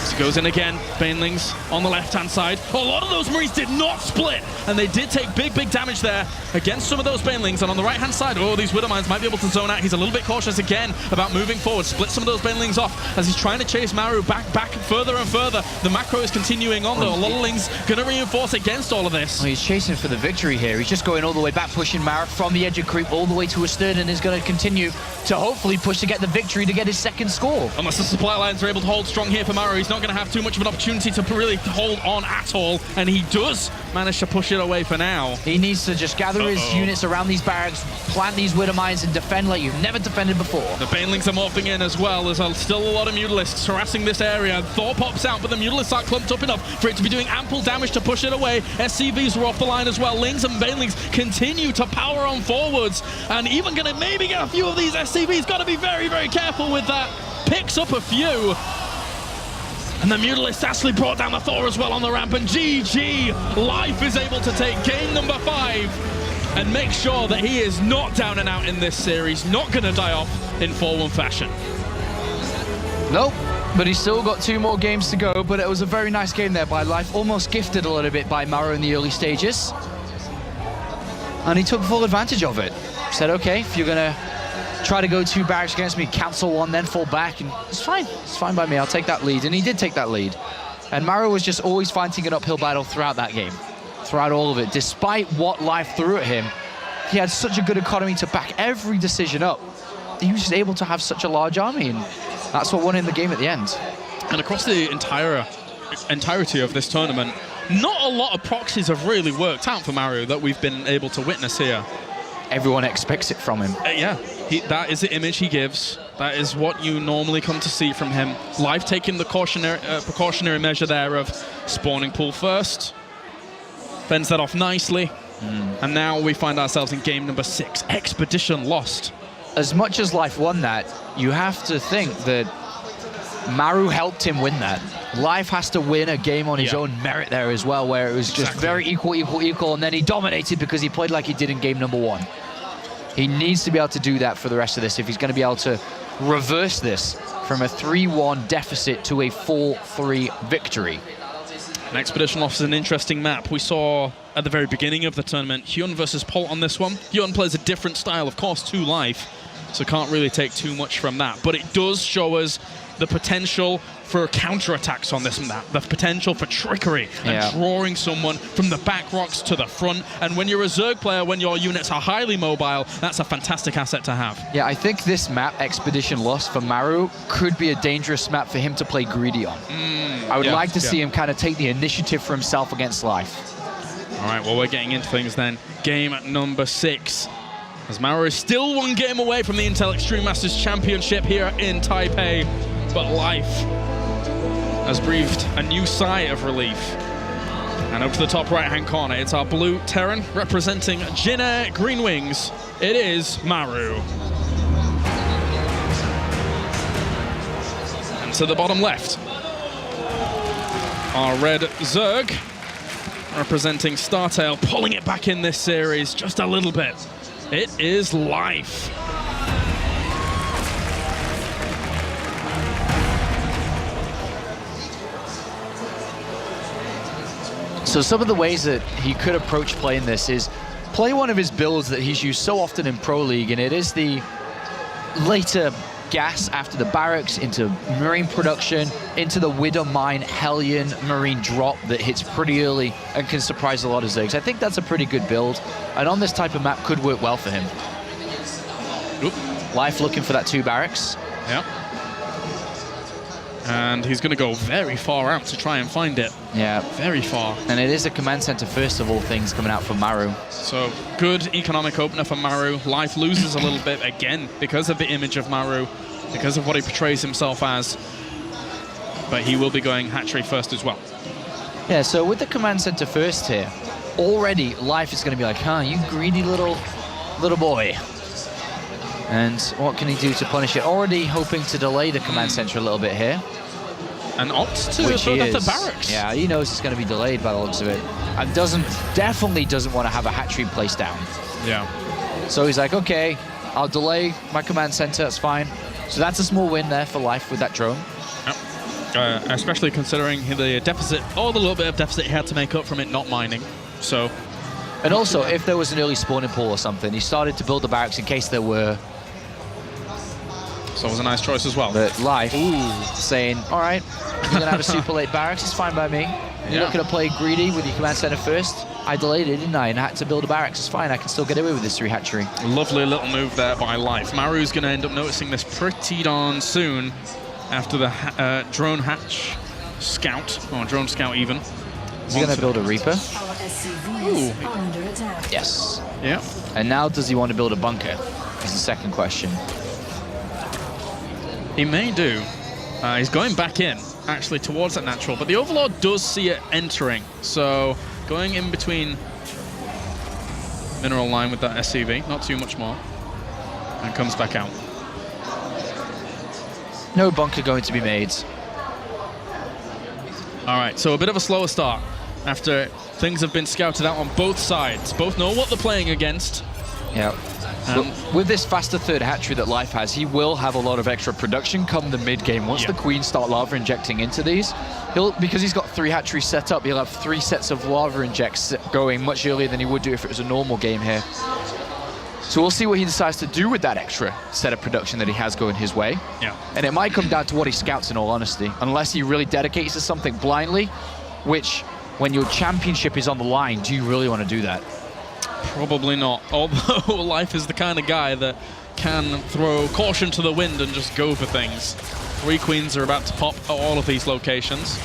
As he goes in again, banelings on the left-hand side. A lot of those Marines did not split, and they did take big, big damage there against some of those banelings. And on the right-hand side, oh, these Widow Mines might be able to zone out. He's a little bit cautious again about moving forward. Split some of those banelings off as he's trying to chase Maru back further and further. The macro is continuing on, though. A lot of Lings going to reinforce against all of this. Well, he's chasing for the victory here. He's just going all the way back, pushing Maru from the edge of creep all the way to a stern, and is going to continue to hopefully push to get the victory to get his second score. Unless the supply lines are able to hold strong here for Maru, he's not going to have too much of an opportunity to really hold on at all, and he does manage to push it away for now. He needs to just gather his units around these barracks, plant these Widow Mines, and defend like you've never defended before. The banelings are morphing in as well. There's still a lot of Mutalisks harassing this area. Thor pops out, but the Mutalisks aren't clumped up enough for it to be doing ample damage to push it away. SCVs are off the line as well. Lings and banelings continue to power on forwards, and even going to maybe get a few of these SCVs. Got to be very, very careful with that. Picks up a few. And the Mutalisk actually brought down the Thor as well on the ramp, and GG! Life is able to take game number 5 and make sure that he is not down and out in this series, not going to die off in 4-1 fashion. Nope, but he's still got 2 more games to go, but it was a very nice game there by Life, almost gifted a little bit by Maru in the early stages. And he took full advantage of it. Said, okay, if you're going to try to go 2 barracks against me, cancel 1, then fall back, and it's fine by me, I'll take that lead. And he did take that lead. And Maru was just always fighting an uphill battle throughout that game, throughout all of it. Despite what Life threw at him, he had such a good economy to back every decision up. He was just able to have such a large army, and that's what won him the game at the end. And across the entirety of this tournament, not a lot of proxies have really worked out for Maru that we've been able to witness here. Everyone expects it from him. Yeah, that is the image he gives. That is what you normally come to see from him. Life taking the precautionary measure there of spawning pool first. Fends that off nicely. And now we find ourselves in game number 6. Expedition lost. As much as Life won that, you have to think that Maru helped him win that. Life has to win a game on his own merit there as well, where it was just very equal, and then he dominated because he played like he did in game number 1. He needs to be able to do that for the rest of this if he's going to be able to reverse this from a 3-1 deficit to a 4-3 victory. An Expedition loss is an interesting map. We saw at the very beginning of the tournament, Hyun versus Polt on this one. Hyun plays a different style, of course, to Life, so can't really take too much from that. But it does show us the potential for counterattacks on this map, the potential for trickery and drawing someone from the back rocks to the front. And when you're a Zerg player, when your units are highly mobile, that's a fantastic asset to have. Yeah, I think this map, Expedition Lost for Maru, could be a dangerous map for him to play greedy on. I would like to see him kind of take the initiative for himself against Life. All right, well, we're getting into things then. Game number 6. As Maru is still 1 game away from the Intel Extreme Masters Championship here in Taipei, but Life has breathed a new sigh of relief. And up to the top right-hand corner, it's our blue Terran representing Jin Air Green Wings. It is Maru. And to the bottom left, our red Zerg representing Startail, pulling it back in this series just a little bit. It is Life. So some of the ways that he could approach playing this is play one of his builds that he's used so often in Pro League, and it is the later gas after the barracks into Marine production, into the Widow Mine Hellion Marine drop that hits pretty early and can surprise a lot of Zergs. I think that's a pretty good build, and on this type of map could work well for him. Life looking for that 2 barracks. Yep. And he's going to go very far out to try and find it. Yeah. Very far. And it is a command center first of all things coming out from Maru. So good economic opener for Maru. Life loses a little bit again because of the image of Maru, because of what he portrays himself as. But he will be going hatchery first as well. Yeah, so with the command center first here, already Life is going to be like, huh, you greedy little boy. And what can he do to punish it? Already hoping to delay the command center a little bit here. And opts to Which build he up the is. barracks. Yeah, he knows it's going to be delayed by the looks of it. And definitely doesn't want to have a hatchery placed down. Yeah. So he's like, okay, I'll delay my command center, that's fine. So that's a small win there for Life with that drone. Yep. Especially considering the deficit, or the little bit of deficit he had to make up from it not mining. So. And also, if there was an early spawning pool or something, he started to build the barracks in case there were. So it was a nice choice as well. But Life saying, all right, you're going to have a super late barracks, it's fine by me. You're not going to play greedy with your command center first. I delayed it, didn't I? And I had to build a barracks, it's fine. I can still get away with this 3 hatchery. Lovely little move there by Life. Maru's going to end up noticing this pretty darn soon after the drone hatch scout, or drone scout even. Is he going to build a Reaper? Ooh. Yes. Yeah. And now does he want to build a bunker? Is the second question. He may do. He's going back in, actually, towards that natural. But the Overlord does see it entering. So going in between mineral line with that SCV, not too much more. And comes back out. No bunker going to be made. All right, so a bit of a slower start after things have been scouted out on both sides. Both know what they're playing against. Yeah. With this faster third hatchery that Life has, he will have a lot of extra production come the mid game. Once the queens start lava injecting into these, because he's got 3 hatcheries set up, he'll have 3 sets of lava injects going much earlier than he would do if it was a normal game here. So we'll see what he decides to do with that extra set of production that he has going his way. Yeah. And it might come down to what he scouts, in all honesty, unless he really dedicates to something blindly, which, when your championship is on the line, do you really want to do that? Probably not. Although Life is the kind of guy that can throw caution to the wind and just go for things. 3 queens are about to pop at all of these locations.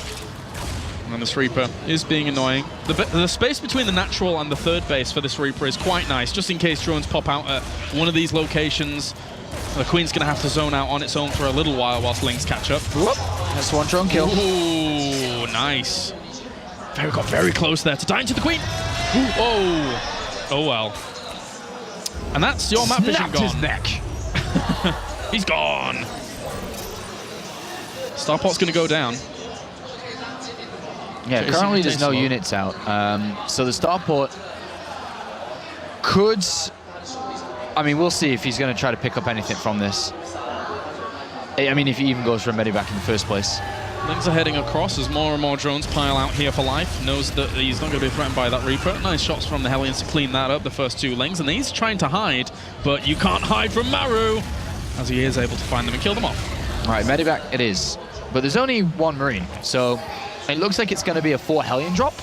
And this Reaper is being annoying. The space between the natural and the third base for this Reaper is quite nice, just in case drones pop out at one of these locations. The queen's going to have to zone out on its own for a little while whilst Lings catch up. Whoop. That's 1 drone kill. Ooh, nice. Got very close there to dying to the queen. Ooh, oh. Oh well. And that's your map vision gone. His neck. He's gone. Starport's going to go down. Yeah, currently there's no units out. So the Starport could... I mean, we'll see if he's going to try to pick up anything from this. I mean, if he even goes for a medivac in the first place. Lings are heading across as more and more drones pile out here for Life. Knows that he's not going to be threatened by that Reaper. Nice shots from the Hellions to clean that up, the first 2 Lings. And he's trying to hide, but you can't hide from Maru, as he is able to find them and kill them off. All right, medivac it is. But there's only 1 Marine, so it looks like it's going to be a 4 Hellion drop.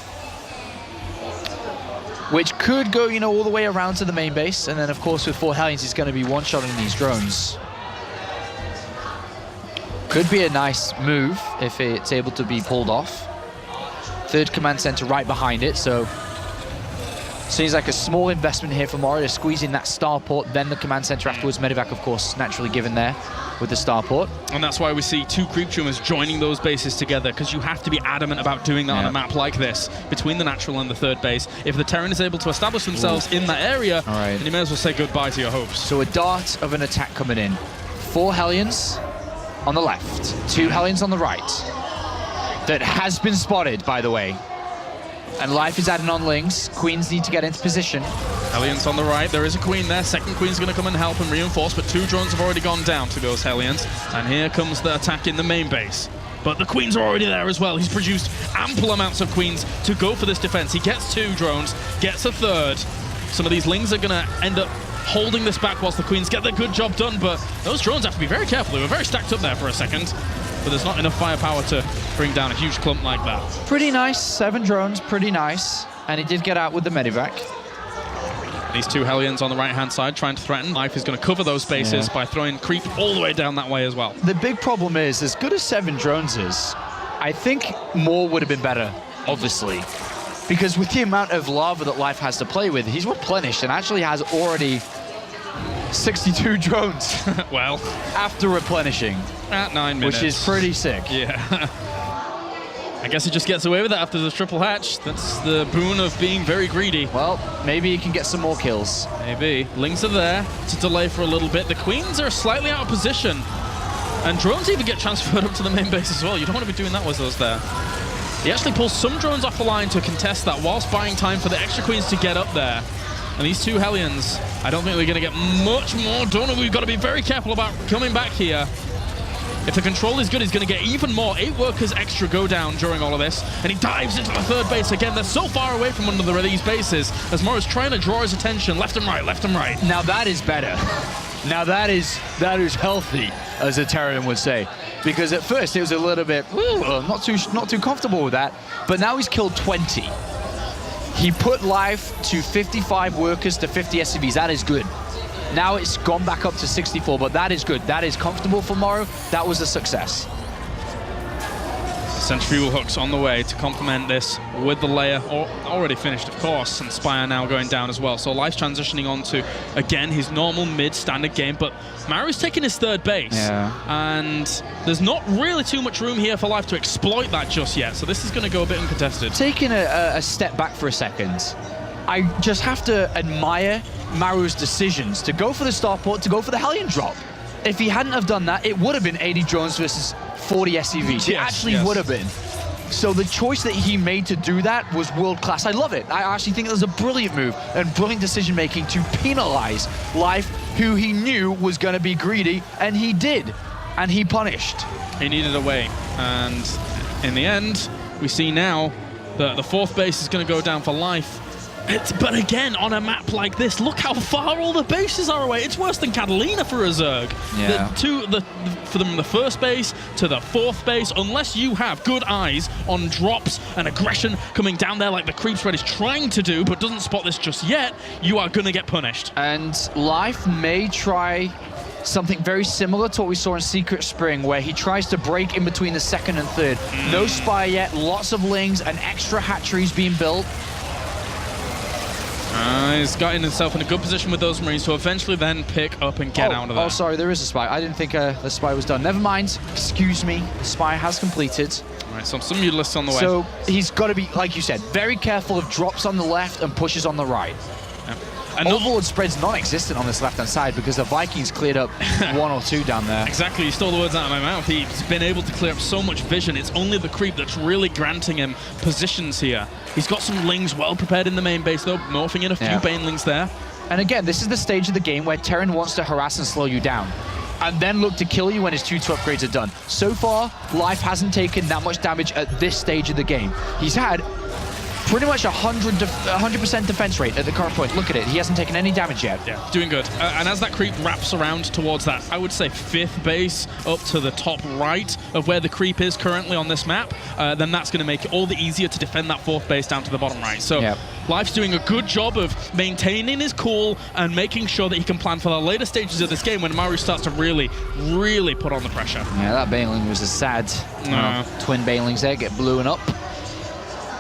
Which could go, you know, all the way around to the main base. And then, of course, with 4 Hellions, he's going to be one-shotting these drones. Could be a nice move if it's able to be pulled off. 3rd command center right behind it, so seems like a small investment here for Maru to squeeze in that starport, then the command center afterwards. Medivac, of course, naturally given there with the starport. And that's why we see 2 creep tumors joining those bases together, because you have to be adamant about doing that on a map like this, between the natural and the 3rd base. If the Terran is able to establish themselves in that area, then you may as well say goodbye to your hopes. So a dart of an attack coming in. 4 Hellions on the left, 2 Hellions on the right. That has been spotted, by the way. And Life is adding on Lings. Queens need to get into position. Hellions on the right. There is a queen there. 2nd queen's going to come and help and reinforce, but 2 drones have already gone down to those Hellions. And here comes the attack in the main base. But the queens are already there as well. He's produced ample amounts of queens to go for this defense. He gets 2 drones, gets a 3rd. Some of these Lings are going to end up holding this back whilst the queens get their good job done, but those drones have to be very careful. They were very stacked up there for a second, but there's not enough firepower to bring down a huge clump like that. Pretty nice, 7 drones, pretty nice. And he did get out with the medivac. these two Hellions on the right-hand side trying to threaten. Life is going to cover those bases by throwing creep all the way down that way as well. The big problem is, as good as 7 drones is, I think more would have been better, obviously. Because with the amount of lava that Life has to play with, he's replenished and actually has already 62 drones. Well, after replenishing. At 9 minutes. Which is pretty sick. Yeah. I guess he just gets away with it after the triple hatch. That's the boon of being very greedy. Well, maybe he can get some more kills. Maybe. Lings are there to delay for a little bit. The Queens are slightly out of position. And drones even get transferred up to the main base as well. You don't want to be doing that with those there. He actually pulls some drones off the line to contest that whilst buying time for the extra Queens to get up there. And these two Hellions, I don't think they're going to get much more done. And we've got to be very careful about coming back here. If the control is good, he's going to get even more. 8 workers extra go down during all of this. And he dives into the third base again. They're so far away from one of these bases as Maru's trying to draw his attention left and right, left and right. Now that is better. Now that is healthy, as a Terran would say. Because at first it was a little bit, not too comfortable with that. But now he's killed 20. He put Life to 55 workers to 50 SCVs. That is good. Now it's gone back up to 64, but that is good. That is comfortable for Maru. That was a success. Centrifugal hooks on the way to complement this with the layer already finished, of course, and Spire now going down as well. So Life's transitioning on to, again, his normal mid-standard game, but Maru's taking his third base. Yeah. And there's not really too much room here for Life to exploit that just yet, so this is going to go a bit uncontested. Taking a step back for a second, I just have to admire Maru's decisions to go for the starport, to go for the Hellion drop. If he hadn't have done that, it would have been 80 drones versus 40 SCVs. It actually would have been. So the choice that he made to do that was world-class. I love it. I actually think it was a brilliant move and brilliant decision-making to penalize Life, who he knew was going to be greedy, and he did. And he punished. He needed a way. And in the end, we see now that the fourth base is going to go down for Life. But again, on a map like this, look how far all the bases are away. It's worse than Catalina for a Zerg. Yeah. From the first base to the fourth base, unless you have good eyes on drops and aggression coming down there like the Creep Spread is trying to do, but doesn't spot this just yet, you are going to get punished. And Life may try something very similar to what we saw in Secret Spring, where he tries to break in between the second and third. No Spire yet, lots of Lings, and extra hatcheries being built. He's gotten himself in a good position with those Marines to eventually then pick up and get out of there. Oh, sorry, there is a spy. I didn't think the spy was done. Never mind. Excuse me. The spy has completed. All right, so some mutalisks on the way. So he's got to be, like you said, very careful of drops on the left and pushes on the right. Yep. And Overlord spread's non-existent on this left-hand side because the Vikings cleared up 1 or 2 down there. Exactly, you stole the words out of my mouth. He's been able to clear up so much vision. It's only the creep that's really granting him positions here. He's got some Lings well prepared in the main base, though, morphing in a few Banelings there. And again, this is the stage of the game where Terran wants to harass and slow you down, and then look to kill you when his 2-2 upgrades are done. So far, Life hasn't taken that much damage at this stage of the game. He's had pretty much 100% defense rate at the current point. Look at it, he hasn't taken any damage yet. Yeah, doing good. And as that creep wraps around towards that, I would say 5th base up to the top right of where the creep is currently on this map, then that's going to make it all the easier to defend that 4th base down to the bottom right. So Life's doing a good job of maintaining his cool and making sure that he can plan for the later stages of this game when Maru starts to really, really put on the pressure. Yeah, that Baneling was a sad twin Banelings there get blown up.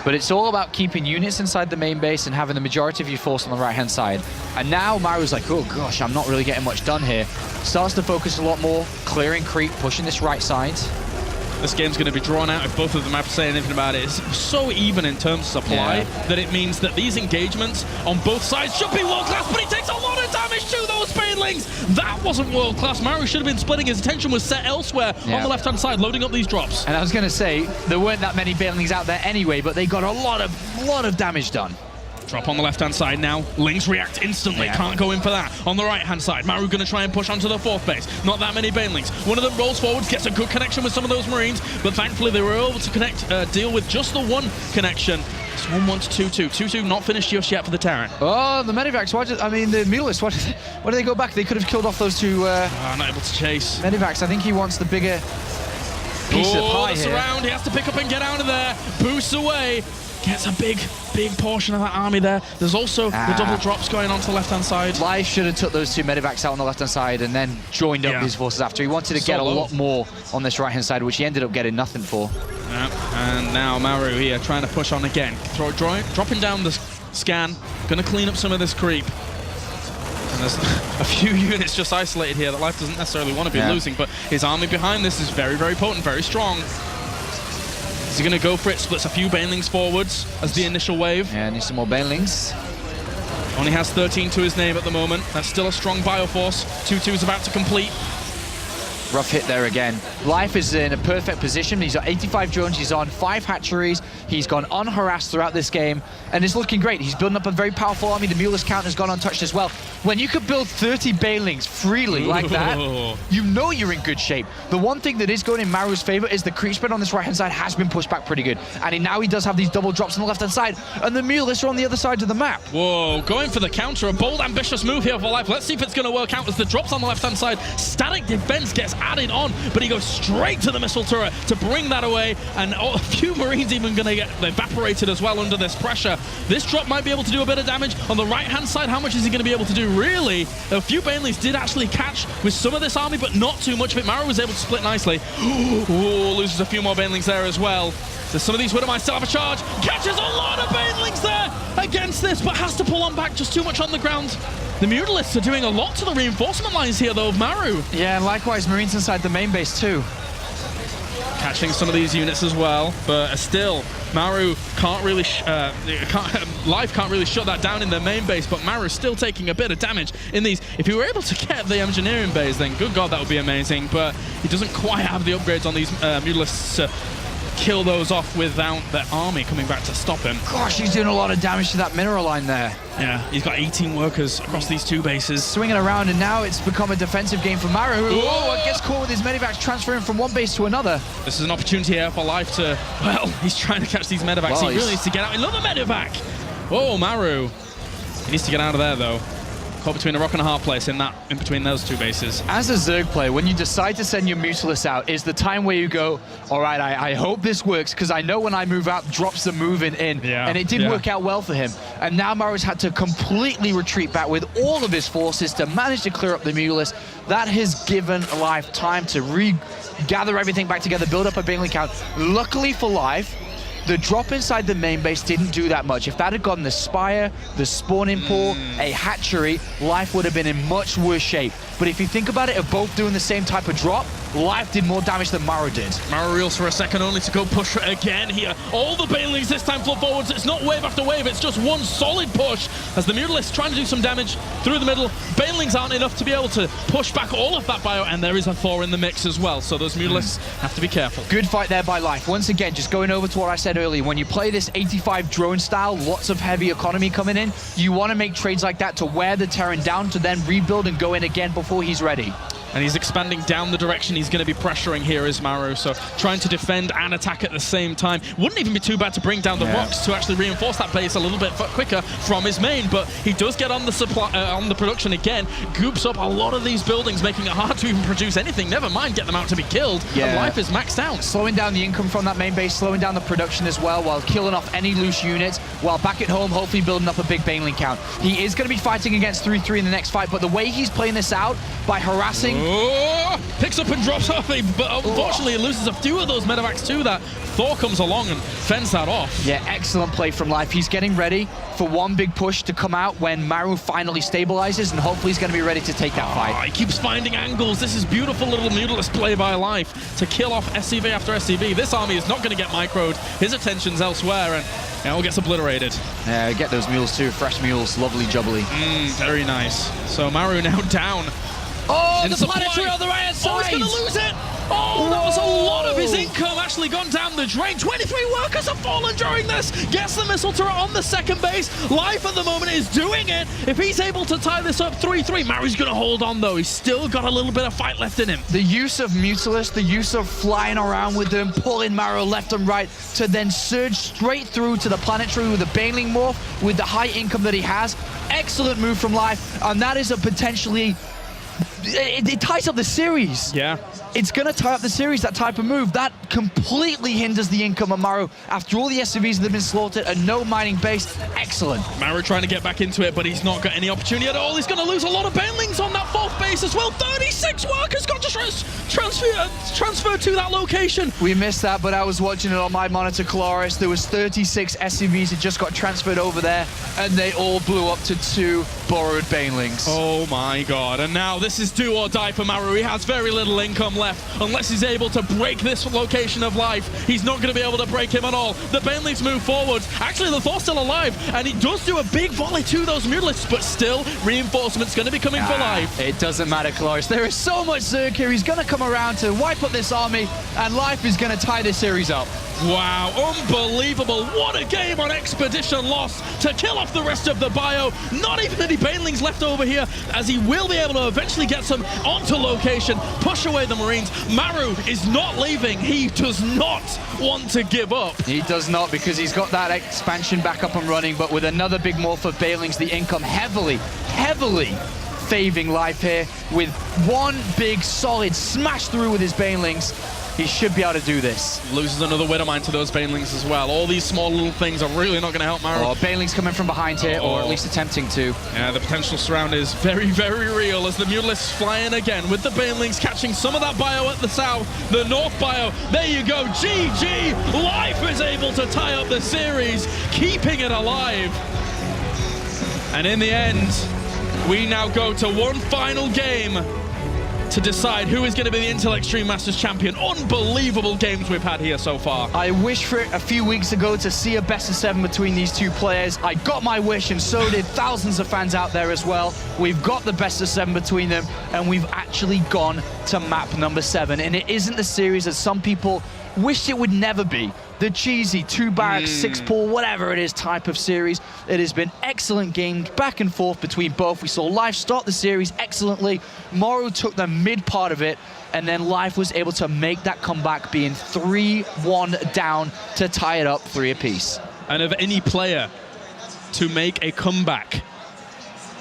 But it's all about keeping units inside the main base and having the majority of your force on the right-hand side. And now Maru's like, oh gosh, I'm not really getting much done here. Starts to focus a lot more, clearing creep, pushing this right side. This game's going to be drawn out if both of them have to say anything about it. It's so even in terms of supply that it means that these engagements on both sides should be world-class, but he takes a lot of damage to those Banelings. That wasn't world-class. Maru should have been splitting. His attention was set elsewhere on the left-hand side, loading up these drops. And I was going to say, there weren't that many Banelings out there anyway, but they got a lot of damage done. Drop on the left-hand side now. Lings react instantly. Can't go in for that. On the right-hand side, Maru going to try and push onto the 4th base. Not that many Banelings. One of them rolls forwards, gets a good connection with some of those Marines, but thankfully they were able to deal with just the one connection. It's 1-1 to 2-2. 2-2 not finished just yet for the Terran. Oh, the Medivacs, the Mutalisks, why did they go back? They could have killed off those 2... not able to chase. Medivacs, I think he wants the bigger piece of pie here. Surround, he has to pick up and get out of there. Boosts away. gets a big portion of that army there. There's also the double drops going on to the left-hand side. Life should have took those two medevacs out on the left-hand side and then joined up his forces after. He wanted to get a lot more on this right-hand side, which he ended up getting nothing for. And now Maru here trying to push on again. Dropping down the scan, going to clean up some of this creep. And there's a few units just isolated here that Life doesn't necessarily want to be losing, but his army behind this is very, very potent, very strong. Is he going to go for it? Splits a few banelings forwards as the initial wave. Yeah, needs some more banelings. Only has 13 to his name at the moment. That's still a strong bioforce. 2-2 is about to complete. Rough hit there again. Life is in a perfect position. He's got 85 drones, he's on 5 hatcheries, he's gone unharassed throughout this game, and it's looking great. He's building up a very powerful army. The Mulus count has gone untouched as well. When you could build 30 banelings freely like that, you know you're in good shape. The one thing that is going in Maru's favor is the creep spread on this right-hand side has been pushed back pretty good. And now he does have these double drops on the left-hand side, and the Mulus are on the other side of the map. Whoa, going for the counter. A bold, ambitious move here for Life. Let's see if it's going to work out as the drops on the left-hand side. Static defense gets added on, but he goes straight to the missile turret to bring that away, and a few Marines even going to get evaporated as well under this pressure. This drop might be able to do a bit of damage. On the right-hand side, how much is he going to be able to do, really? A few banelings did actually catch with some of this army, but not too much of it. Maru was able to split nicely. Ooh, loses a few more banelings there as well. So some of these Widowmice still have a charge. Catches a lot of banelings there against this, but has to pull on back. Just too much on the ground. The Mutalists are doing a lot to the reinforcement lines here, though, of Maru. Yeah, and likewise, Marines inside the main base, too. Catching some of these units as well, but still, Maru can't really, Life can't really shut that down in their main base, but Maru's still taking a bit of damage in these. If he were able to get the engineering base, then good God, that would be amazing, but he doesn't quite have the upgrades on these Mutalists to kill those off without the army coming back to stop him. Gosh, he's doing a lot of damage to that mineral line there. Yeah, he's got 18 workers across these 2 bases. Swinging around, and now it's become a defensive game for Maru. Oh, gets caught with his medevacs transferring from one base to another. This is an opportunity here for Life to, well, he's trying to catch these medevacs. Well, he really needs to get out. Another medevac! Oh, Maru. He needs to get out of there, though. Caught between a rock and a hard place in between those 2 bases. As a Zerg player, when you decide to send your Mutalists out, is the time where you go, all right, I hope this works, because I know when I move out, drops are moving in. Yeah, and it did work out well for him. And now Maru's had to completely retreat back with all of his forces to manage to clear up the Mutalists. That has given Life time to regather everything back together, build up a baneling count. Luckily for Life, the drop inside the main base didn't do that much. If that had gotten the Spire, the spawning pool, a hatchery, Life would have been in much worse shape. But if you think about it, of both doing the same type of drop, Life did more damage than Maru did. Maru reels for a second, only to go push again here. All the banelings this time flow forwards. It's not wave after wave, it's just one solid push as the Mutalists trying to do some damage through the middle. Banelings aren't enough to be able to push back all of that bio, and there is a Thor in the mix as well, so those Mutalists have to be careful. Good fight there by Life. Once again, just going over to what I said earlier, when you play this 85 drone style, lots of heavy economy coming in, you want to make trades like that to wear the Terran down to then rebuild and go in again before he's ready. And he's expanding down the direction he's going to be pressuring here is Maru, so trying to defend and attack at the same time. Wouldn't even be too bad to bring down the rocks to actually reinforce that base a little bit quicker from his main, but he does get on the supply, on the production again, goops up a lot of these buildings, making it hard to even produce anything, never mind get them out to be killed, and Life is maxed out. Slowing down the income from that main base, slowing down the production as well, while killing off any loose units, while back at home, hopefully building up a big baneling count. He is going to be fighting against 3-3 in the next fight, but the way he's playing this out, by harassing... Picks up and drops off, but unfortunately he loses a few of those medevacs too. That Thor comes along and fends that off. Yeah, excellent play from Life. He's getting ready for one big push to come out when Maru finally stabilizes, and hopefully he's going to be ready to take that fight. He keeps finding angles. This is beautiful little Mutalist play by Life to kill off SCV after SCV. This army is not going to get microed. His attention's elsewhere, and all gets obliterated. Yeah, get those mules too. Fresh mules, lovely jubbly. Very nice. So Maru now down. Oh, the planetary on the right side! Oh, he's going to lose it! Oh, that was a lot of his income actually gone down the drain. 23 workers have fallen during this. Gets the missile turret on the second base. Life at the moment is doing it. If he's able to tie this up 3-3, Maru's going to hold on though. He's still got a little bit of fight left in him. The use of Mutalists, the use of flying around with them, pulling Maru left and right to then surge straight through to the planetary with the Baneling morph, with the high income that he has. Excellent move from Life, and that is a potentially it ties up the series. Yeah. It's going to tie up the series, that type of move. That completely hinders the income of Maru. After all the SCVs that have been slaughtered and no mining base, excellent. Maru trying to get back into it, but he's not got any opportunity at all. He's going to lose a lot of banelings on that fourth base as well. 36 workers got to transfer to that location. We missed that, but I was watching it on my monitor, Cloris. There was 36 SCVs that just got transferred over there, and they all blew up to 2 borrowed banelings. Oh my god, and now this is do or die for Maru. He has very little income left. Unless he's able to break this location of life, he's not going to be able to break him at all. The banelings move forward. Actually, the Thor's still alive, and he does do a big volley to those mutalisks, but still, reinforcements going to be coming for life. It doesn't matter, Cloris. There is so much Zerg here. He's going to come around to wipe up this army, and life is going to tie this series up. Wow, unbelievable. What a game on Expedition Lost to kill off the rest of the bio. Not even any banelings left over here, as he will be able to eventually get some onto location, push away the Marines. Maru is not leaving. He does not want to give up. He does not, because he's got that expansion back up and running, but with another big morph of banelings, the income heavily faving life here. With one big solid smash through with his banelings, he should be able to do this. Loses another Widowmine to those banelings as well. All these small little things are really not going to help Maru. Oh, banelings coming from behind here, or at least attempting to. Yeah, the potential surround is very, very real as the Mutalisks fly in again with the banelings catching some of that bio at the south, the north bio. There you go, GG! Life is able to tie up the series, keeping it alive. And in the end, we now go to one final game to decide who is going to be the Intel Extreme Masters champion. Unbelievable games we've had here so far. I wished for it a few weeks ago to see a best of 7 between these two players. I got my wish, and so did thousands of fans out there as well. We've got the best of 7 between them, and we've actually gone to map number 7. And it isn't the series that some people wished it would never be. The cheesy 2 barracks, 6 pool, whatever it is type of series. It has been excellent games back and forth between both. We saw Life start the series excellently. Maru took the mid part of it, and then Life was able to make that comeback, being 3-1 down to tie it up 3 apiece. And of any player to make a comeback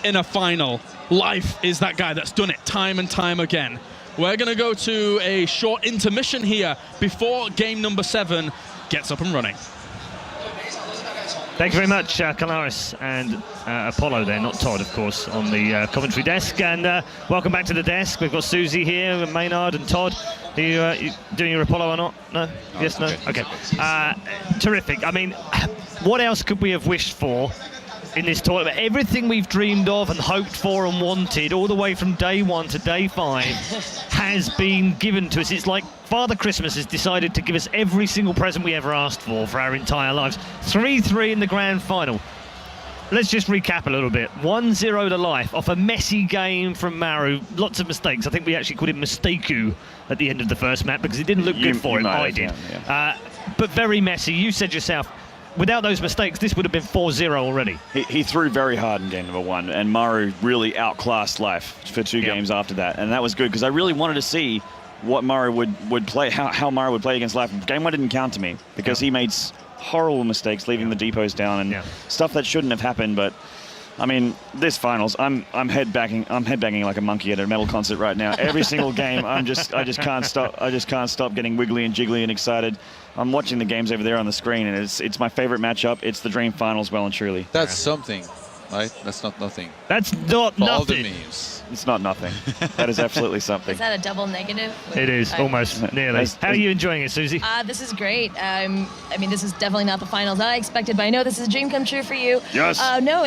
in a final, Life is that guy that's done it time and time again. We're going to go to a short intermission here before game number 7 gets up and running. Thank you very much, Colaris and Apollo there, not Todd, of course, on the commentary desk. And welcome back to the desk. We've got Susie here, and Maynard and Todd. Are you doing your Apollo or not? No? Yes, no? Okay. Terrific. I mean, what else could we have wished for in this tournament? Everything we've dreamed of and hoped for and wanted, all the way from day 1 to day 5, has been given to us. It's like Father Christmas has decided to give us every single present we ever asked for our entire lives. 3-3 in the grand final. Let's just recap a little bit. 1-0 to Life off a messy game from Maru. Lots of mistakes. I think we actually called him Mistaku at the end of the first map because it didn't look good for him. I did. Yeah. But very messy. You said yourself, without those mistakes, this would have been 4-0 already. He threw very hard in game number 1, and Maru really outclassed Life for 2 games after that. And that was good because I really wanted to see what Maru would play, how Maru would play against Life. Game 1 didn't count to me because he made horrible mistakes, leaving the depots down and stuff that shouldn't have happened. But I mean, this finals, I'm headbanging like a monkey at a metal concert right now. Every single game, I just can't stop getting wiggly and jiggly and excited. I'm watching the games over there on the screen, and it's my favorite matchup. It's the Dream Finals, well and truly. That's something, right? That's not nothing. That's not nothing. All the memes. It's not nothing. That is absolutely something. Is that a double negative? It is, almost, nearly. How are you enjoying it, Susie? This is great. I mean, this is definitely not the finals I expected, but I know this is a dream come true for you. Yes. No,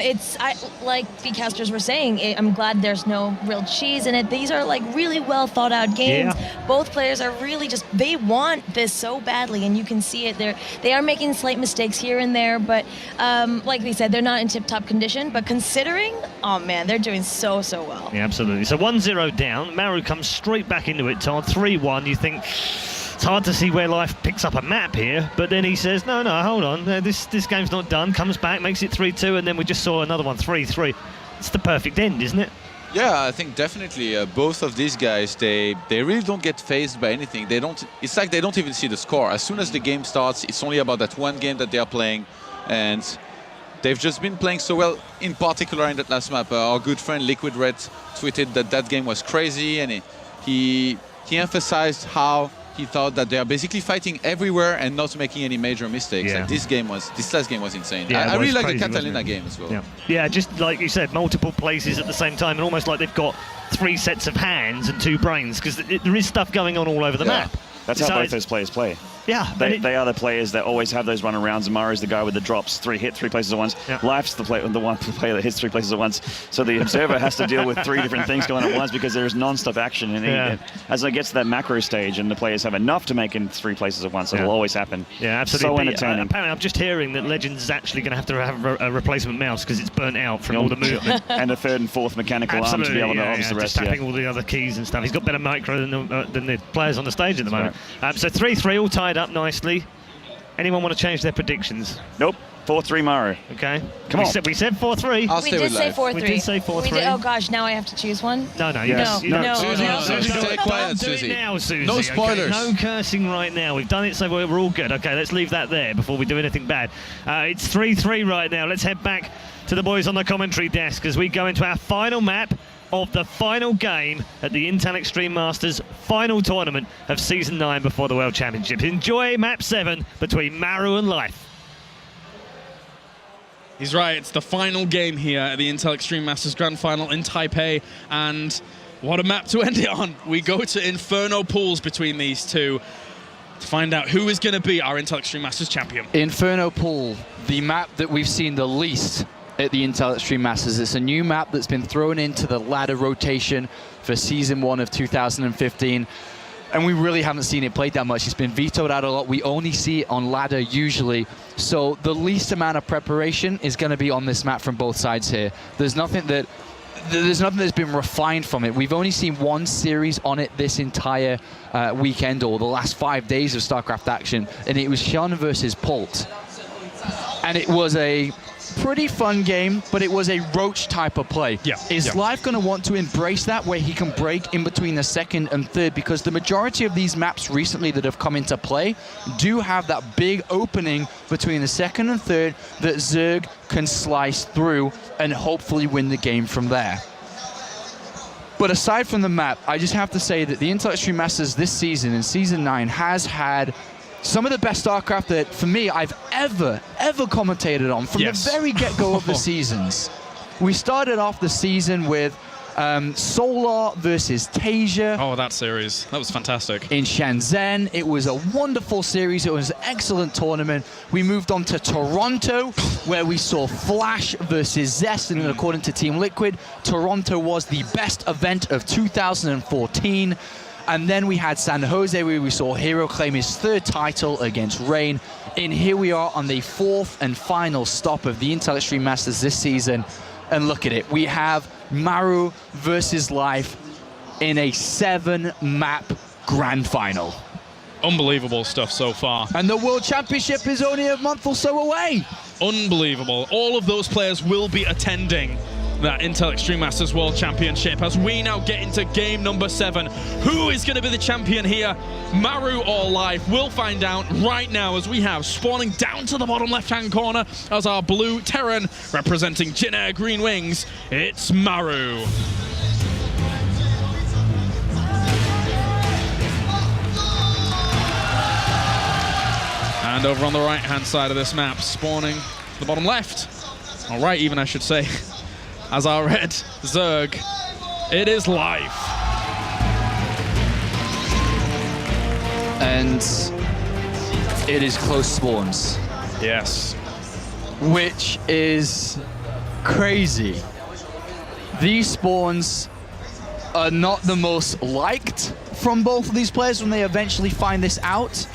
like the casters were saying, I'm glad there's no real cheese in it. These are like really well thought out games. Yeah. Both players are really they want this so badly, and you can see it. They are making slight mistakes here and there, but like we said, they're not in tip-top condition, but considering, oh man, they're doing so well. Yeah, absolutely. So 1-0 down. Maru comes straight back into it, Todd. 3-1. You think it's hard to see where Life picks up a map here, but then he says, no, hold on. This game's not done. Comes back, makes it 3-2, and then we just saw another one, 3-3. It's the perfect end, isn't it? Yeah, I think definitely both of these guys, they really don't get fazed by anything. It's like they don't even see the score. As soon as the game starts, it's only about that one game that they are playing, and they've just been playing so well, in particular in that last map. Our good friend Liquid Red tweeted that game was crazy, and he emphasized how he thought that they are basically fighting everywhere and not making any major mistakes. Yeah. And this last game was insane. Yeah, I really like crazy, the Catalina game as well. Yeah, just like you said, multiple places at the same time, and almost like they've got 3 sets of hands and 2 brains, because there is stuff going on all over the map. That's how both those players play. Yeah. They are the players that always have those runarounds, and Maru's the guy with the drops, 3 places at once. Yeah. Life's the player that hits 3 places at once. So the observer has to deal with 3 different things going on at once, because there's non-stop action. And as it gets to that macro stage and the players have enough to make in 3 places at once, it'll always happen. Yeah, absolutely. So entertaining. Apparently, I'm just hearing that Legends is actually going to have a replacement mouse because it's burnt out from all the movement. And a 3rd and 4th mechanical arm to be able to obviously the rest. Just tapping all the other keys and stuff. He's got better micro than the players on the stage at the moment. So 3-3 all tied up nicely. Anyone want to change their predictions? Nope. 4-3 Maru. Okay. Come on. We said 4-3. I'll We stay did with say life. 4-3. We did say 4-3. Oh gosh, now I have to choose one. No, Yes. you don't. No. Susie, stay quiet, Don't do Susie. it now, Susie. No okay? spoilers. No cursing right now. We've done it, so we're all good. Okay, let's leave that there before we do anything bad. It's 3-3 right now. Let's head back to the boys on the commentary desk as we go into our final map of the final game at the Intel Extreme Masters final tournament of Season 9 before the World Championships. Enjoy Map 7 between Maru and Life. He's right, it's the final game here at the Intel Extreme Masters Grand Final in Taipei, and what a map to end it on. We go to Inferno Pools between these two to find out who is going to be our Intel Extreme Masters champion. Inferno Pool, the map that we've seen the least at the Intel Extreme Masters. It's a new map that's been thrown into the ladder rotation for Season 1 of 2015. And we really haven't seen it played that much. It's been vetoed out a lot. We only see it on ladder usually. So the least amount of preparation is going to be on this map from both sides here. There's nothing that's been refined from it. We've only seen 1 series on it this entire weekend, or the last 5 days of StarCraft action, and it was Sean versus Pult. And it was a pretty fun game, but it was a roach type of play. Is Life going to want to embrace that, where he can break in between the 2nd and 3rd? Because the majority of these maps recently that have come into play do have that big opening between the 2nd and 3rd that Zerg can slice through and hopefully win the game from there. But aside from the map, I just have to say that the Intel Extreme Masters this season, in Season 9, has had some of the best StarCraft that, for me, I've ever commentated on from the very get-go of the seasons. We started off the season with Solar versus Tasia. Oh, that series. That was fantastic. In Shenzhen. It was a wonderful series. It was an excellent tournament. We moved on to Toronto, where we saw Flash versus Zest, and according to Team Liquid, Toronto was the best event of 2014. And then we had San Jose, where we saw Hero claim his 3rd title against Rain. And here we are on the 4th and final stop of the Intel Extreme Masters this season. And look at it. We have Maru versus Life in a 7-map grand final. Unbelievable stuff so far. And the World Championship is only a month or so away. Unbelievable. All of those players will be attending that Intel Extreme Masters World Championship as we now get into game number 7. Who is going to be the champion here? Maru or Life? We'll find out right now as we have spawning down to the bottom left-hand corner as our blue Terran representing Jin Air Green Wings. It's Maru. And over on the right-hand side of this map, spawning the bottom left, or right even I should say, as our red Zerg, it is Life. And it is close spawns. Yes. Which is crazy. These spawns are not the most liked from both of these players when they eventually find this out.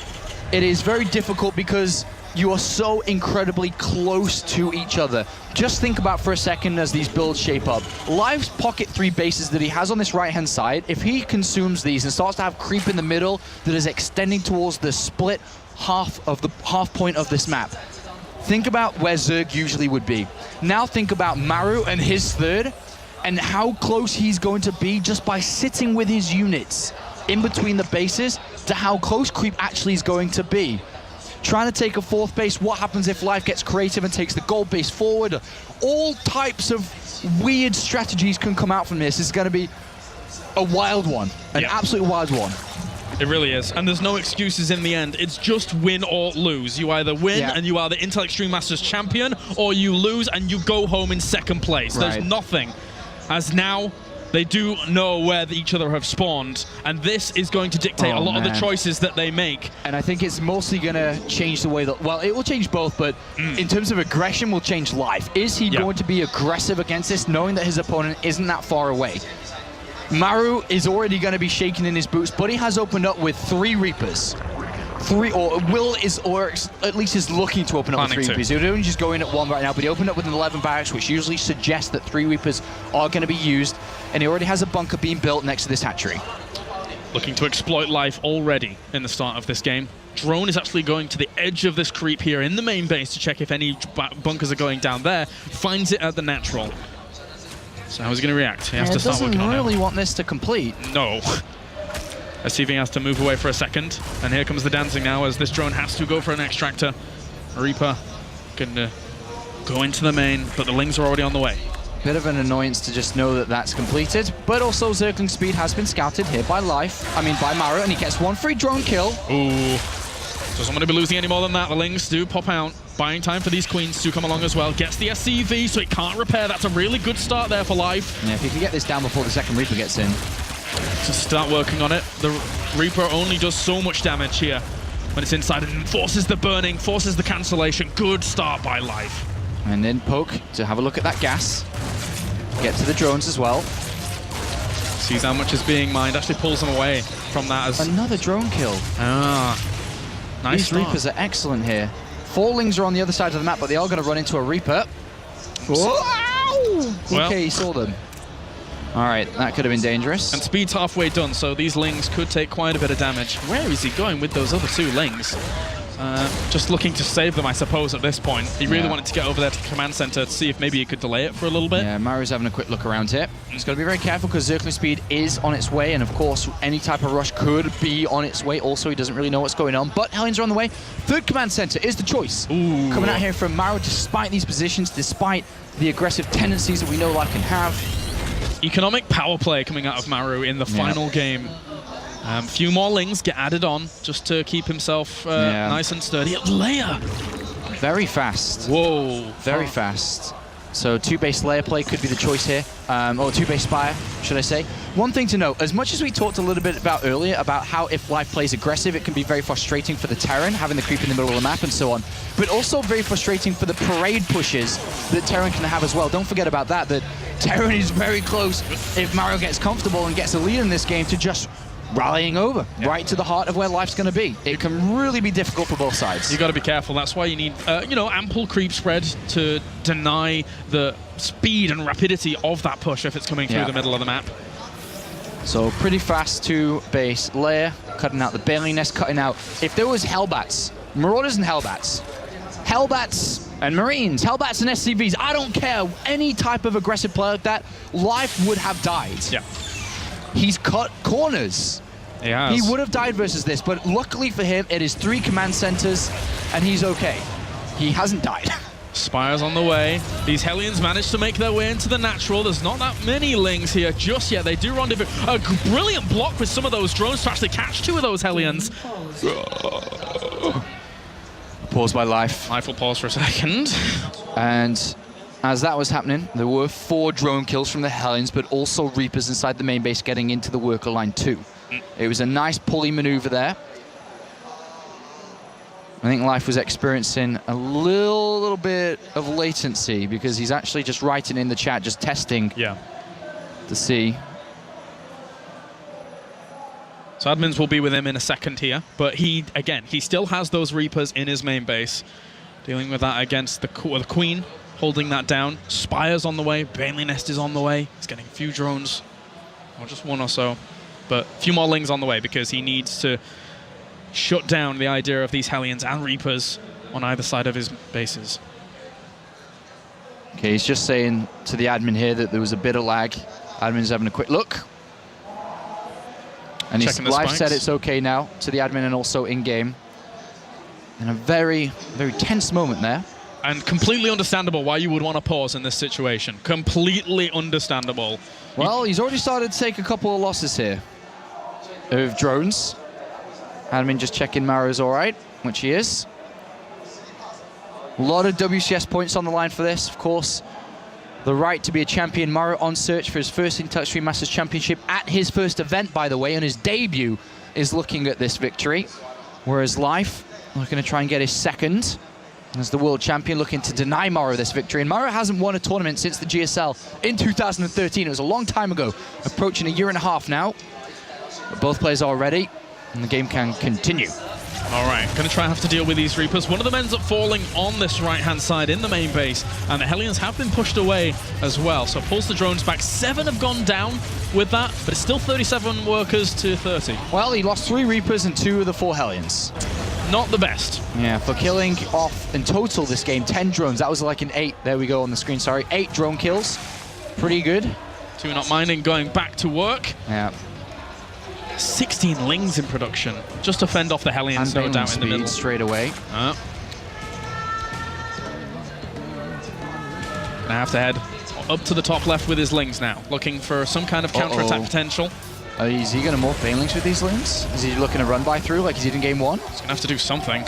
It is very difficult because you are so incredibly close to each other. Just think about for a second as these builds shape up. Life's pocket 3 bases that he has on this right-hand side, if he consumes these and starts to have creep in the middle that is extending towards the split half point of this map, think about where Zerg usually would be. Now think about Maru and his 3rd and how close he's going to be just by sitting with his units in between the bases to how close creep actually is going to be. trying to take a 4th base. What happens if Life gets creative and takes the gold base forward? All types of weird strategies can come out from this. This is going to be a wild one, an absolute wild one. It really is, and there's no excuses in the end. It's just win or lose. You either win and you are the Intel Extreme Masters champion, or you lose and you go home in 2nd place. Right. There's nothing. As now, they do know where each other have spawned, and this is going to dictate a lot of the choices that they make. And I think it's mostly going to change the way that, well, it will change both, but in terms of aggression, will change Life. Is he going to be aggressive against this, knowing that his opponent isn't that far away? Maru is already going to be shaking in his boots, but he has opened up with 3 Reapers. Or at least is looking to open up with 3 Reapers. He's only just going at 1 right now, but he opened up with an 11 barracks, which usually suggests that 3 Reapers are going to be used, and he already has a bunker being built next to this hatchery. Looking to exploit Life already in the start of this game. Drone is actually going to the edge of this creep here in the main base to check if any bunkers are going down there. Finds it at the natural. So how's he going to react? He has to start working on it. Doesn't really want this to complete. No. SCV has to move away for a second. And here comes the dancing now as this drone has to go for an extractor. Reaper going to go into the main, but the Lings are already on the way. Bit of an annoyance to just know that that's completed, but also Zergling speed has been scouted here by by Maru, and he gets 1 free drone kill. Ooh. Doesn't want to be losing any more than that. The Lings do pop out. Buying time for these Queens to come along as well. Gets the SCV, so it can't repair. That's a really good start there for Life. Yeah, if he can get this down before the 2nd Reaper gets in. To start working on it. The Reaper only does so much damage here when it's inside and forces the burning, forces the cancellation. Good start by Life. And then Poke to have a look at that gas. Get to the drones as well. Sees how much is being mined. Actually pulls them away from that as... Another drone kill. Nice These start. Reapers are excellent here. 4 Lings are on the other side of the map, but they are going to run into a Reaper. Wow! Well, okay, he saw them. All right, that could have been dangerous. And speed's halfway done, so these Lings could take quite a bit of damage. Where is he going with those other 2 Lings? Just looking to save them, I suppose, at this point. He really wanted to get over there to the command center to see if maybe he could delay it for a little bit. Yeah, Maru's having a quick look around here. He's got to be very careful because Zergling speed is on its way, and of course, any type of rush could be on its way. Also, he doesn't really know what's going on, but Hellions are on the way. 3rd command center is the choice. Ooh. Coming out here from Maru, despite these positions, despite the aggressive tendencies that we know Life can have. Economic power play coming out of Maru in the final game. Few more Lings get added on just to keep himself nice and sturdy. Leia! Very fast. Whoa. Very fast. So 2 base layer play could be the choice here, or 2 base Spire, should I say. One thing to note, as much as we talked a little bit about earlier about how if Life plays aggressive, it can be very frustrating for the Terran, having the creep in the middle of the map and so on, but also very frustrating for the parade pushes that Terran can have as well. Don't forget about that Terran is very close, if Maru gets comfortable and gets a lead in this game, to just rallying over right to the heart of where Life's going to be. It can really be difficult for both sides. You got to be careful. That's why you need, ample creep spread to deny the speed and rapidity of that push if it's coming through the middle of the map. So pretty fast 2 base layer, cutting out the Bailey Nest, cutting out. If there was Hellbats, Marauders and Hellbats and Marines, Hellbats and SCVs, I don't care. Any type of aggressive play like that, Life would have died. Yeah. He's cut corners. He has. He would have died versus this, but luckily for him, it is 3 command centers, and he's okay. He hasn't died. Spires on the way. These Hellions managed to make their way into the natural. There's not that many Lings here just yet. They do rendezvous. A brilliant block with some of those drones to actually catch 2 of those Hellions. Pause by Life. Life will pause for a second. And as that was happening, there were 4 drone kills from the Hellions, but also Reapers inside the main base getting into the worker line too. It was a nice pulley maneuver there. I think Life was experiencing a little bit of latency because he's actually just writing in the chat, just testing to see. So admins will be with him in a second here, but he still has those Reapers in his main base. Dealing with that against the Queen, holding that down. Spires on the way, Bailey Nest is on the way. He's getting a few drones, or just 1 or so, but a few more Lings on the way because he needs to shut down the idea of these Hellions and Reapers on either side of his bases. Okay, he's just saying to the admin here that there was a bit of lag. Admin's having a quick look. And his Life said it's okay now to the admin and also in-game. in a very, very tense moment there. And completely understandable why you would want to pause in this situation. Completely understandable. Well, he's already started to take a couple of losses here of drones. Admin just checking Maru's all right, which he is. A lot of WCS points on the line for this, of course. The right to be a champion. Maru on search for his first Intelli Masters Championship at his first event, by the way, and his debut is looking at this victory. Whereas Life looking to try and get his second as the world champion, looking to deny Maru this victory. And Maru hasn't won a tournament since the GSL in 2013. It was a long time ago, approaching a year and a half now. But both players are ready, and the game can continue. All right, going to try and have to deal with these Reapers. One of them ends up falling on this right-hand side in the main base, and the Hellions have been pushed away as well. So pulls the drones back. 7 have gone down with that, but it's still 37 workers to 30. Well, he lost 3 Reapers and 2 of the 4 Hellions. Not the best. Yeah, for killing off in total this game 10 drones. That was like an 8. There we go on the screen, sorry. 8 drone kills. Pretty good. 2 not minding going back to work. Yeah. 16 Lings in production, just to fend off the Hellions, no doubt, in the middle. Straight away. I have to head up to the top left with his Lings now, looking for some kind of counter-attack potential. Is he going to morph Banelings with these Lings? Is he looking to run by through like he did in game 1? He's going to have to do something.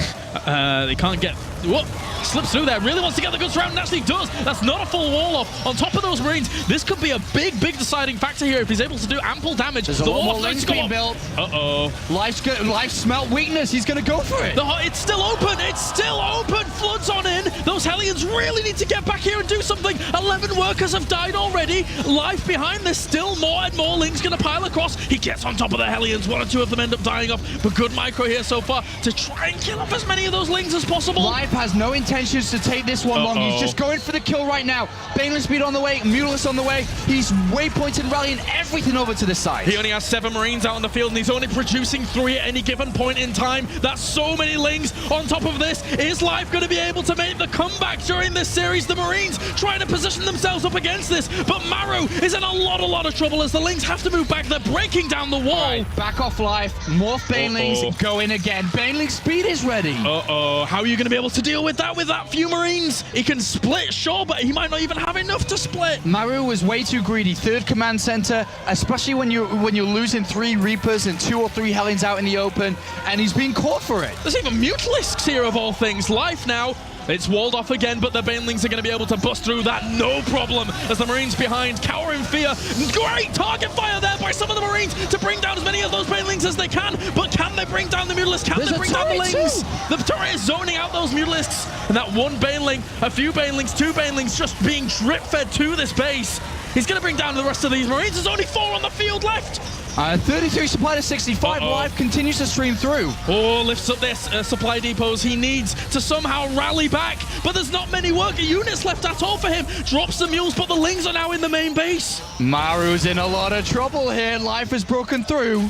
They can't get... Whoop! Slips through there, really wants to get the goods around, and actually does. That's not a full wall off. On top of those Marines, this could be a big, big deciding factor here if he's able to do ample damage. There's a lot more Lings being built. Uh-oh. Life smelt weakness. He's going to go for it. It's still open. It's still open. Floods on in. Those Hellions really need to get back here and do something. 11 workers have died already. Life behind this. Still more and more Lings going to pile across. He gets on top of the Hellions. 1 or 2 of them end up dying off. But good micro here so far to try and kill off as many of those Lings as possible. Life has no intentions to take this one long. He's just going for the kill right now. Baneling speed on the way, Mutalisk on the way. He's waypointing, rallying everything over to the side. He only has 7 Marines out on the field, and he's only producing 3 at any given point in time. That's so many Lings. On top of this, is Life going to be able to make the comeback during this series? The Marines trying to position themselves up against this, but Maru is in a lot of trouble as the Lings have to move back. They're breaking down the wall. Right, back off Life. Morph Banelings, go in again. Baneling speed is ready. How are you going to be able to deal with that few Marines? He can split, sure, but he might not even have enough to split. Maru was way too greedy. 3rd command center, especially when you're losing 3 Reapers and 2 or 3 Hellions out in the open, and he's being caught for it. There's even Mutalisks here of all things. Life now. It's walled off again, but the Banelings are going to be able to bust through that, no problem, as the Marines behind cower in fear. Great target fire there by some of the Marines to bring down as many of those Banelings as they can, but can they bring down the Mutalisks? Can they bring down the Lings? The turret is zoning out those Mutalisks, and that 1 Baneling, a few Banelings, 2 Banelings just being drip-fed to this base. He's going to bring down the rest of these Marines. There's only 4 on the field left. 33 supply to 65. Life continues to stream through. Lifts up their supply depots he needs to somehow rally back, but there's not many worker units left at all for him. Drops the mules, but the Lings are now in the main base. Maru's in a lot of trouble here. Life has broken through.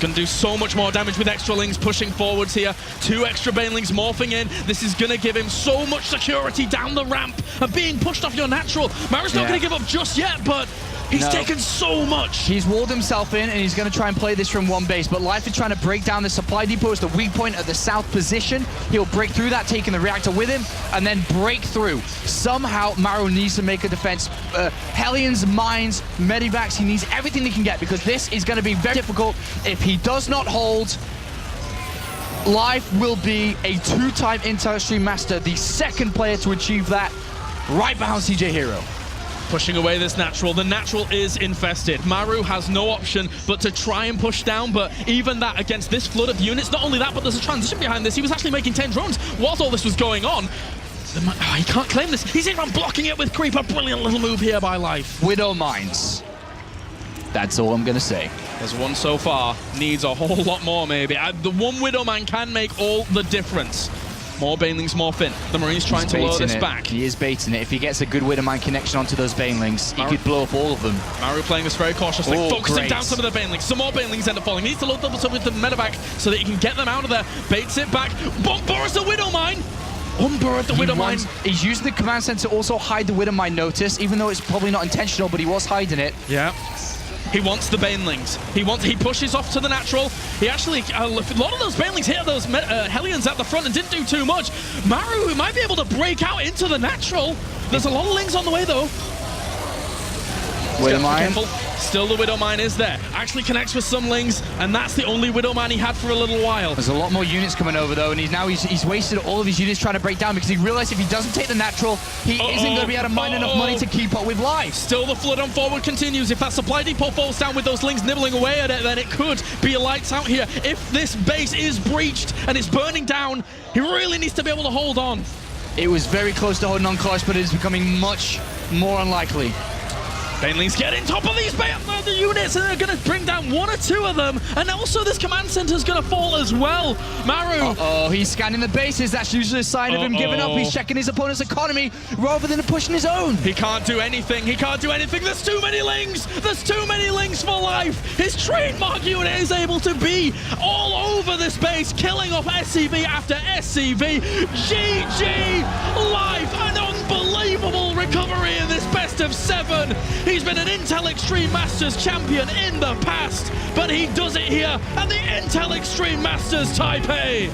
Can do so much more damage with extra Lings pushing forwards here. 2 extra Banelings morphing in. This is going to give him so much security down the ramp of being pushed off your natural. Maru's not going to give up just yet, but he's taken so much. He's walled himself in, and he's going to try and play this from 1 base, but Life is trying to break down the supply depot as the weak point at the south position. He'll break through that, taking the reactor with him, and then break through. Somehow, Maru needs to make a defense. Hellions, mines, medivacs, he needs everything he can get, because this is going to be very difficult. If he does not hold, Life will be a 2-time Intelli Master, the 2nd player to achieve that, right behind CJ Hero. Pushing away this natural. The natural is infested. Maru has no option but to try and push down, but even that against this flood of units, not only that, but there's a transition behind this. He was actually making 10 drones whilst all this was going on. He can't claim this. He's even blocking it with Creep. A brilliant little move here by Life. Widow mines. That's all I'm going to say. There's 1 so far. Needs a whole lot more, maybe. The 1 Widowman can make all the difference. More Banelings morph in. The Marines trying to lure this back. He is baiting it. If he gets a good Widowman connection onto those Banelings, he could blow up all of them. Maru playing this very cautiously, focusing down some of the Banelings. Some more Banelings end up falling. He needs to load double with the medevac so that he can get them out of there. Baits it back. Burrs the Widowmine. Unburred the Widowmine. He's using the command center to also hide the Widowmine notice, even though it's probably not intentional, but he was hiding it. Yeah. He wants the Banelings. He pushes off to the natural. He actually, a lot of those Banelings hit those Hellions at the front and didn't do too much. Maru might be able to break out into the natural. There's a lot of Lings on the way though. Still the Widowmine is there. Actually connects with some Lings, and that's the only Widowmine he had for a little while. There's a lot more units coming over though, and he's wasted all of his units trying to break down because he realized if he doesn't take the natural, he isn't going to be able to mine enough money to keep up with life. Still the flood on forward continues. If that supply depot falls down with those Lings nibbling away at it, then it could be a lights out here. If this base is breached and it's burning down, he really needs to be able to hold on. It was very close to holding on close, but it is becoming much more unlikely. Banelings get in top of these the units, and they're going to bring down one or two of them. And also this command center is going to fall as well. Maru. He's scanning the bases. That's usually a sign of him giving up. He's checking his opponent's economy rather than pushing his own. He can't do anything. He can't do anything. There's too many Lings. There's too many Lings for life. His trademark unit is able to be all over this base, killing off SCV after SCV. GG life. An unbelievable recovery in this best of 7. He's been an Intel Extreme Masters champion in the past, but he does it here at the Intel Extreme Masters Taipei.